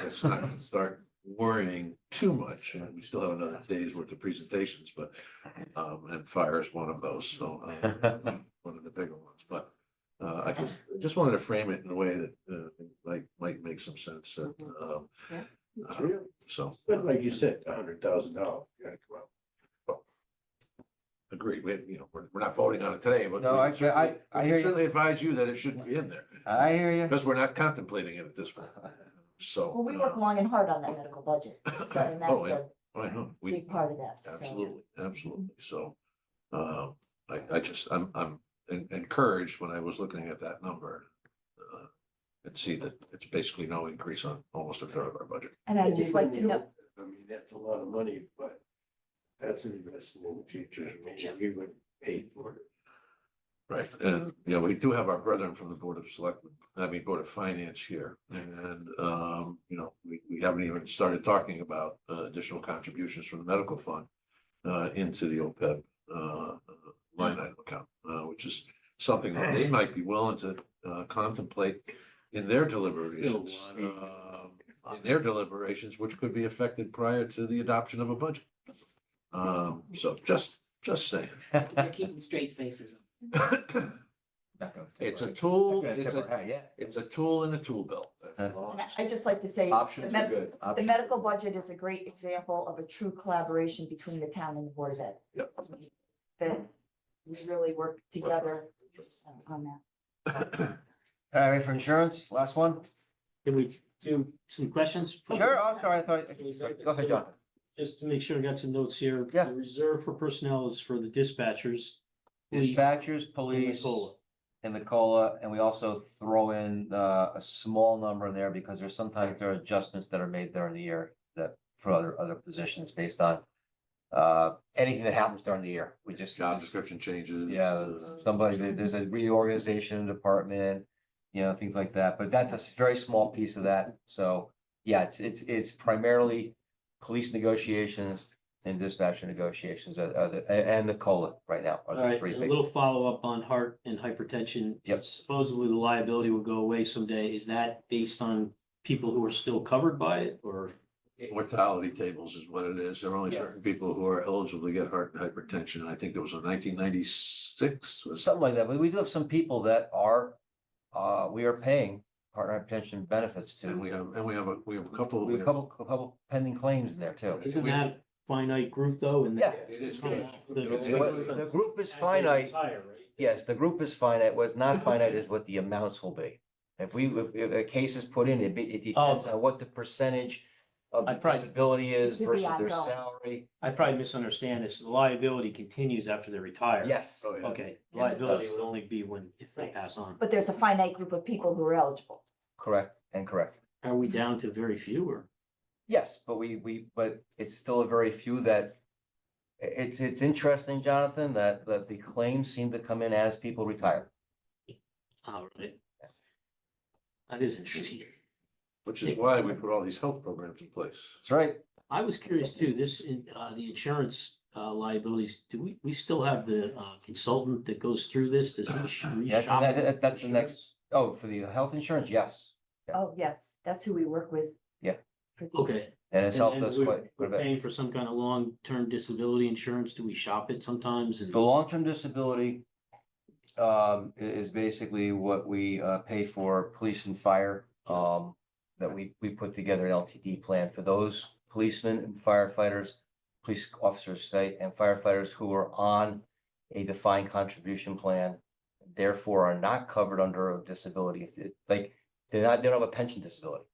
it's not gonna start worrying too much. And we still have another day's worth of presentations, but, and fire is one of those, so, one of the bigger ones, but. I just wanted to frame it in a way that, might make some sense, and, Yeah. so. But like you said, $100,000, gotta come out. Agree, we're not voting on it today, but. No, I hear you. Certainly advise you that it shouldn't be in there, I hear you. because we're not contemplating it at this point, so. Well, we work long and hard on that medical budget, so, and that's Oh, yeah. the I know, big part of that, so. absolutely, so, I'm encouraged when I was looking at that number. And see that it's basically no increase on almost a third of our budget. And I'd just like to know, I mean, that's a lot of money, but that's an investment in the future. I mean, we would pay for it. Right, and, we do have our brethren from the Board of Finance here, and, we haven't even started talking about additional contributions from the medical fund into the OPEB line item account, which is something that they might be willing to contemplate in their deliberations. Which could be affected prior to the adoption of a budget. So just saying. They're keeping straight faces. It's a tool, Not gonna tip our hat yet. it's a tool in the tool belt. That's all. and I'd just like to say. Options the are med- good. The Options. medical budget is a great example of a true collaboration between the town and the Board of Ed. Yep. That we really work together on that. All right, for insurance, last one? Can we do some questions? Sure, I'm sorry, I thought, go ahead, John. Just to make sure I got some notes here. Yeah. The reserve for personnel is for the dispatchers. police, Dispatchers, and police, COLA. and the COLA, and we also throw in a small number there because there are adjustments that are made during the year that for other positions based on anything that happens during the year. We just. Job description changes. Yeah, there's a reorganization in the department, things like that, but that's a very small piece of that. So, yeah, it's primarily police negotiations and dispatcher negotiations, and the COLA right now. are All the right, three a big- little follow-up on heart and hypertension. Yep. Supposedly the liability will go away someday. Is that based on people who are still covered by it, or? Mortality tables is what it is. There are only Yeah. certain people who are eligible to get heart and hypertension. I think there was a 1996. Something like that, but we do have some people that are, we are paying heart and hypertension benefits to. And we have a couple. We have a couple pending claims in there too. Isn't that a finite group though? And Yeah. It is. The group is finite. Yes, the group is finite. What's not finite is what the amounts will be. If a case is put in, it depends on what the percentage of the I probably- disability is It could be versus their ongoing. salary. I probably misunderstand this. The liability continues after they retire. Yes. Oh, yeah. Okay, Yes, it liability does. would only be if they pass on. But there's a finite group of people who are eligible. Correct and correct. Are we down to very few or? Yes, but but it's still a very few that. It's interesting, Jonathan, that the claims seem to come in as people retire. All right. That is interesting. Which is why we put all these health programs in place. That's right. I was curious too, the insurance liabilities, do we still have the consultant that goes through this? Does he Yes, reshop and that's the insurance? next, for the health insurance, yes. Yeah. Oh, yes, that's who we work with. Yeah. for these. Okay. And it's And helped then us we're quite a bit. paying for some kind of long-term disability insurance. Do we shop it sometimes? And The long-term disability is basically what we pay for police and fire. That we put together an LTD plan for those policemen and firefighters, police officers say, and firefighters who are on a defined contribution plan, therefore are not covered under a disability. They don't have a pension disability.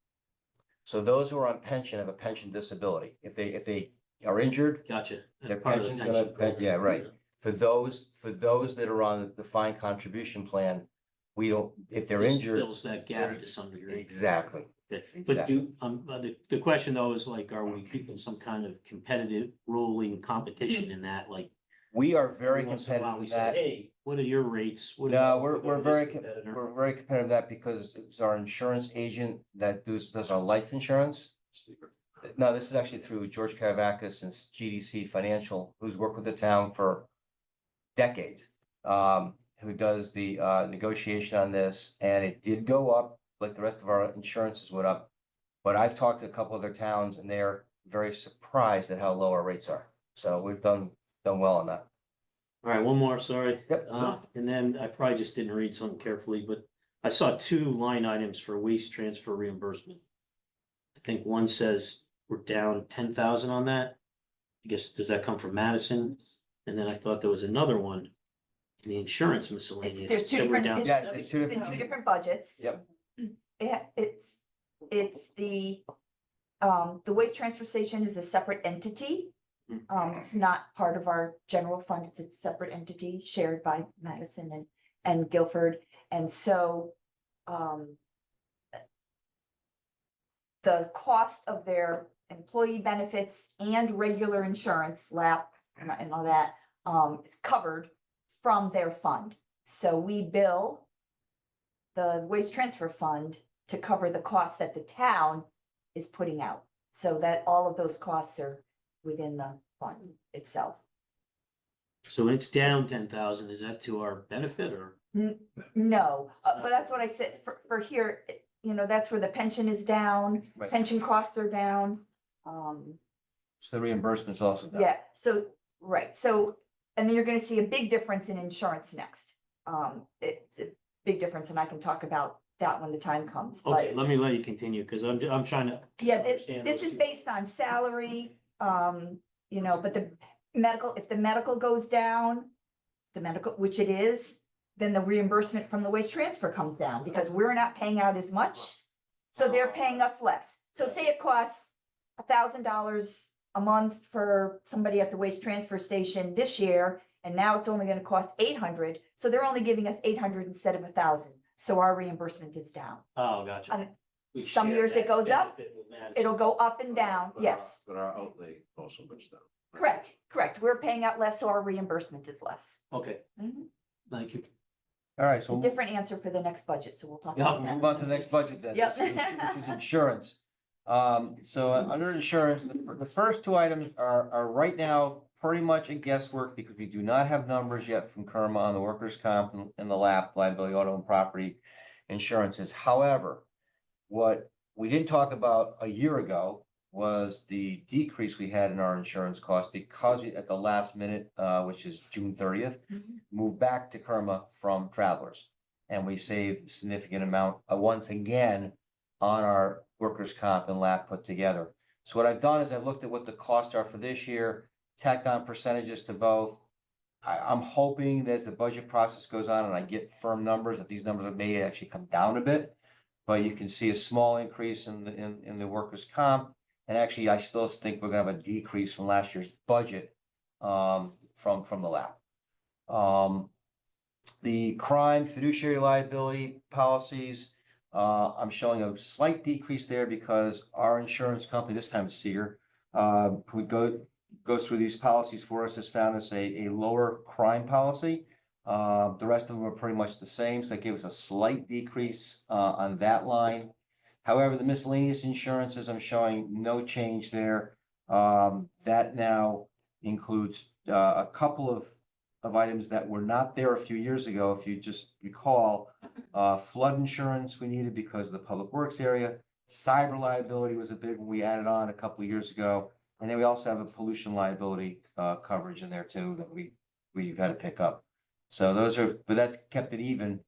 So those who are on pension have a pension disability. If they are injured, Gotcha. That's their part of the pension's gonna, pension program. yeah, right. For those that are on the defined contribution plan, we don't, if they're This injured. Fills that gap they're- to some degree. Exactly. Okay. But the question though is like, are we keeping some kind of competitive rolling competition in that, like? We are very every once in a while competitive we in say, that. Hey, what are your rates? What are No, you we're compared to very, this competitor? we're very competitive in that because it's our insurance agent that does our life insurance. No, this is actually through George Karavakis and GDC Financial, who's worked with the town for decades. Who does the negotiation on this, and it did go up, like the rest of our insurances went up. But I've talked to a couple other towns and they're very surprised at how low our rates are. So we've done well on that. All right, one more, sorry. Yep. And then I probably just didn't read something carefully, but I saw two line items for waste transfer reimbursement. I think one says we're down 10,000 on that. I guess, does that come from Madison? And then I thought there was another one in the insurance miscellaneous. It's, there's It two said we're different, down- it's Yes, it's two it's in different- two different budgets. Yep. It's the waste transfer station is a separate entity. It's not part of our general fund, it's a separate entity shared by Madison and Guilford. And so, the cost of their employee benefits and regular insurance, LAP and all that, is covered from their fund. So we bill the waste transfer fund to cover the costs that the town is putting out. So that all of those costs are within the fund itself. So when it's down 10,000, is that to our benefit or? No, but that's what I said, for here, you know, that's where the pension is down, Right. pension costs are down. So the reimbursement's also down. Yeah, so, right, so, and then you're gonna see a big difference in insurance next. It's a big difference, and I can talk about that when the time comes, Okay, but let me let you continue, because I'm trying to. yeah, this understand is those. based on salary, you know, but the medical, if the medical goes down, the medical, which it is, then the reimbursement from the waste transfer comes down, because we're not paying out as much. So they're paying us less. So say it costs $1,000 a month for somebody at the waste transfer station this year, and now it's only gonna cost 800, so they're only giving us 800 instead of 1,000, so our reimbursement is down. Oh, gotcha. And We some share years it that goes up, benefit with Madison. It'll go up and down, yes, But our outlay also goes down. correct, we're paying out less, so our reimbursement is less. Okay, Mhm. thank you. All right, It's a so different answer for the next budget, so we'll talk yeah, about we'll that. move on to the next budget then. Yep. Which is insurance. So under insurance, the first two items are right now pretty much a guesswork because we do not have numbers yet from Kerma on the workers' comp and the LAP, liability, auto and property insurances. However, what we didn't talk about a year ago was the decrease we had in our insurance costs because we, at the last minute, which is June 30th, moved back to Kerma from Travelers. And we saved a significant amount, once again, on our workers' comp and LAP put together. So what I've done is I've looked at what the costs are for this year, tacked on percentages to both. I'm hoping that as the budget process goes on and I get firm numbers, that these numbers may actually come down a bit. But you can see a small increase in the workers' comp. And actually, I still think we're gonna have a decrease from last year's budget, from the LAP. The crime fiduciary liability policies, I'm showing a slight decrease there because our insurance company, this time it's Seeger, who goes through these policies for us, has found us a lower crime policy. The rest of them are pretty much the same, so that gives us a slight decrease on that line. However, the miscellaneous insurances, I'm showing no change there. That now includes a couple of items that were not there a few years ago. If you just recall, flood insurance we needed because of the public works area. Cyber liability was a big one we added on a couple of years ago. And then we also have a pollution liability coverage in there too that we've had to pick up. So those are, but that's kept it even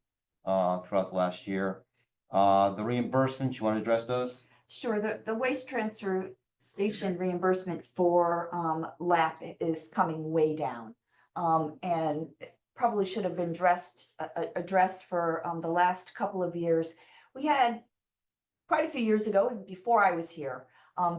throughout the last year. The reimbursements, you want to address those? Sure, the waste transfer station reimbursement for LAP is coming way down. And probably should have been addressed for the last couple of years. We had quite a few years ago, before I was here,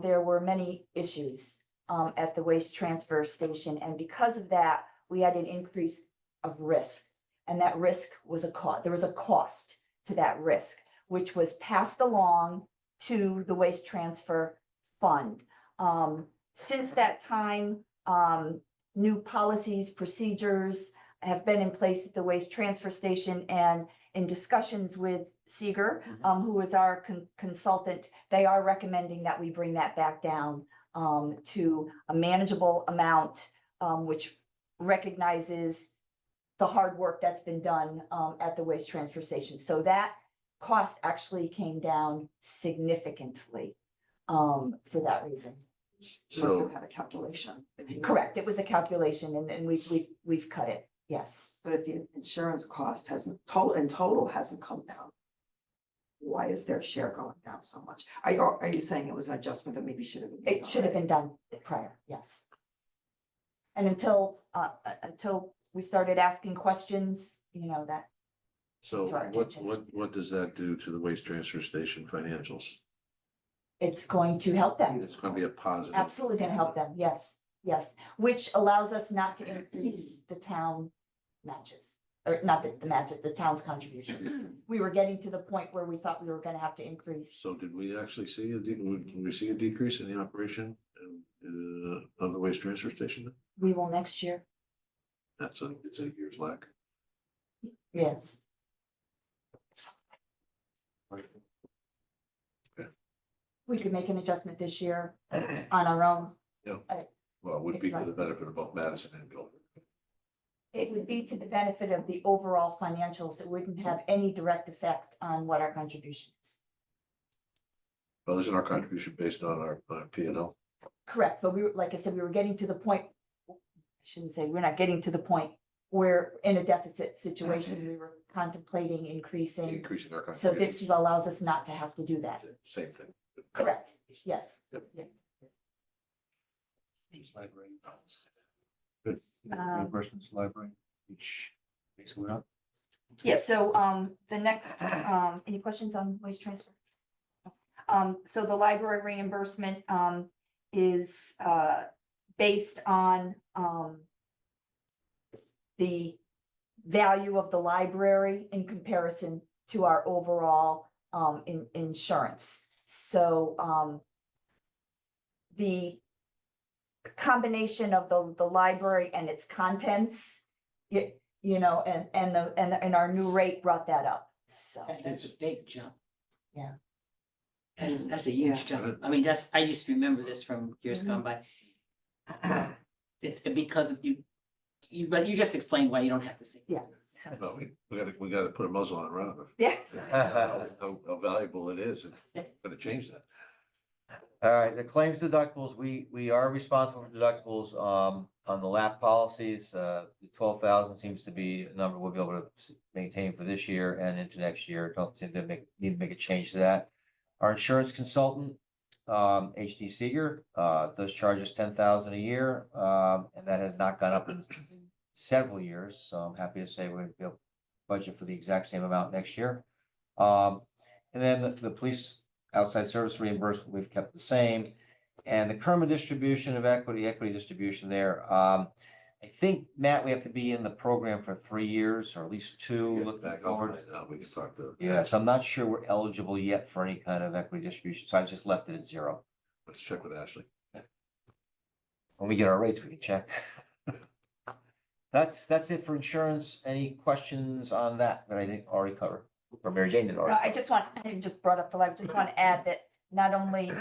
there were many issues at the waste transfer station, and because of that, we had an increase of risk. And that risk was there was a cost to that risk, which was passed along to the waste transfer fund. Since that time, new policies, procedures have been in place at the waste transfer station, and in discussions with Seeger, who is our consultant, they are recommending that we bring that back down to a manageable amount, which recognizes the hard work that's been done at the waste transfer station. So that cost actually came down significantly for that reason. Must So, have had a calculation. Correct, it was a calculation and we've cut it, yes. But if the insurance cost hasn't, in total hasn't come down, why is their share going down so much? Are you saying it was an adjustment that maybe should have been? It should have been done prior, yes. And until we started asking questions, that. so To our attention. what does that do to the waste transfer station financials? It's going to help them. It's gonna be a positive. Absolutely gonna help them, yes, which allows us not to increase the town matches. Or not the matches, the town's contribution. We were getting to the point where we thought we were gonna have to increase. So did we actually see can we see a decrease in the operation of the waste transfer station? We will next year, It's a year's lack. yes. We could make an adjustment this year on our own. Well, it would be to the benefit of both Madison and Guilford. It would be to the benefit of the overall financials. It wouldn't have any direct effect on what our contribution is. Well, isn't our contribution based on our P and L? Correct, but like I said, we were getting to the point, I shouldn't say, we're not getting to the point where in a deficit situation, we were contemplating increasing. Increasing our So contribution. this allows us not to have to do that. Same thing. Correct, yes. Yep. Yeah. Good. Reimbursements, library, which makes it up. Yeah, so the next, any questions on waste transfer? So the library reimbursement is based on the value of the library in comparison to our overall insurance. So the combination of the library and its contents, and our new rate brought that up, so. That's a big jump. Yeah. That's a huge jump. I mean, I used to remember this from years gone by. It's because of but you just explained why you don't have to say. Yes. Well, we gotta put a muzzle on around it. Yeah. How valuable it is, it's gonna change that. All right, the claims deductibles, we are responsible for deductibles, on the lap policies, the 12,000 seems to be a number we'll be able to maintain for this year and into next year. Don't seem to need to make a change to that. Our insurance consultant, HD Seeger, does charge us 10,000 a year, and that has not gone up in several years, so I'm happy to say we're gonna be able to budget for the exact same amount next year. And then the police outside service reimbursement, we've kept the same. And the Kerma distribution of equity distribution there, I think, Matt, we have to be in the program for 3 years or at least 2 looking Back forward. up, we can talk to. Yeah, so I'm not sure we're eligible yet for any kind of equity distribution, so I just left it at 0. Let's check with Ashley. When we get our rates, we can check. That's it for insurance. Any questions on that I think already covered? Or Mary Jane did already? I just brought up the library, just want to add that not only,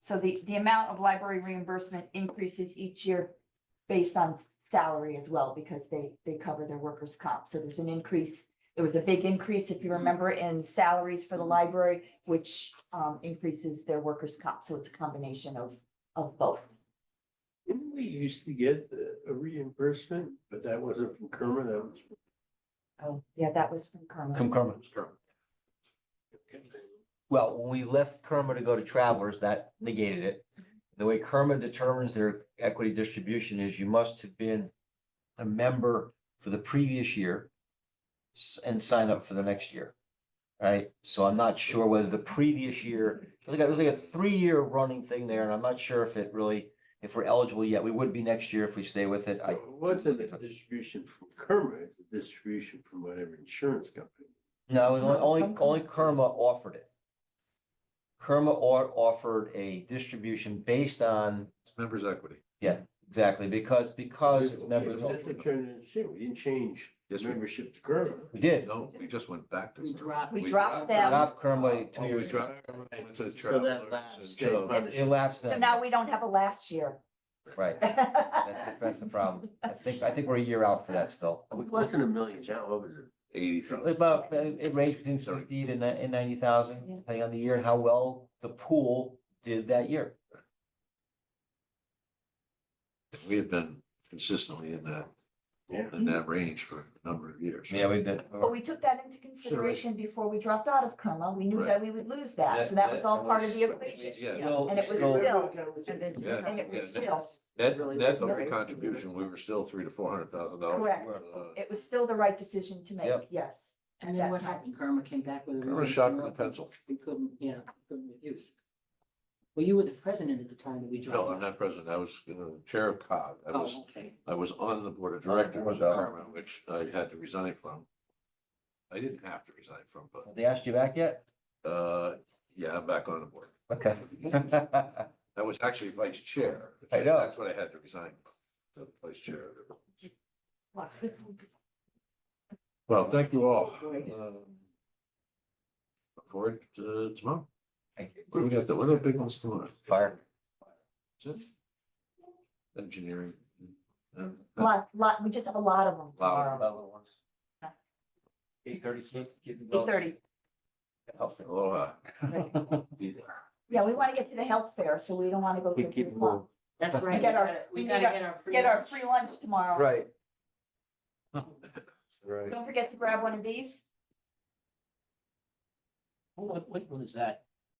so the amount of library reimbursement increases each year based on salary as well, because they cover their workers' comp. So there's an increase. There was a big increase, if you remember, in salaries for the library, which increases their workers' comp. So it's a combination of both. Didn't we used to get a reimbursement, but that wasn't from Kerma, that was. Oh, yeah, that was from Kerma. From Kerma. Well, when we left Kerma to go to Travelers, that negated it. The way Kerma determines their equity distribution is you must have been a member for the previous year and sign up for the next year. Right? So I'm not sure whether the previous year, it was like a 3-year running thing there, and I'm not sure if we're eligible yet. We would be next year if we stay with it. It wasn't a distribution from Kerma, it's a distribution from whatever insurance company. No, it was only Kerma offered it. Kerma offered a distribution based on, Members' equity. yeah, exactly, because it's members. That's what I'm trying to understand. We didn't change Yes, we, membership to Kerma. We did. no, we just went back to. We dropped. We dropped them. Not Kerma 2 Oh, we years ago. dropped. went to So travelers that and lapsed. so- It lapsed So then. now we don't have a last year. Right, that's the problem. I think we're a year out for that still. It wasn't a million, John, what was it? 80,000. About, it ranged between 50 to 90,000, depending on the year and how well the pool did that year. We had been consistently in that range for a number of years. Yeah, we did. But we took that into consideration before we dropped out of Kerma. We knew Right. that we would lose that, so that was all part of the equation. Yeah. And it was Still- still, Yeah, and it was yeah, still, Net of the contribution, we were still $300,000 to $400,000. Correct. it was still the right decision to make, Yep. yes. And at then that what time. happened? Karma came back with a. Karma really shot low- with a pencil. We couldn't, yeah, couldn't reduce. Well, you were the president at the time that we dropped. No, I'm not president. I was chair of COG. Oh, okay. I was on the board of On the directors board, of though. Paramount, which I had to resign from. I didn't have to resign from, but, Have they asked you back yet? yeah, I'm back on the board. Okay. I was actually vice chair. I know. That's what I had to resign from, the vice chair. Well, thank you all. Look forward to tomorrow. What do we got? What are the big ones tomorrow? Fire. Is it? Engineering. Lot, we just have a lot of them tomorrow. 8:30. 8:30. Aloha. Yeah, we want to get to the health fair, so we don't want to go till 2 o'clock. That's right. We get our- We we gotta need get our. Get our lunch. free lunch tomorrow. Right. Right. Don't forget to grab one of these. What is that?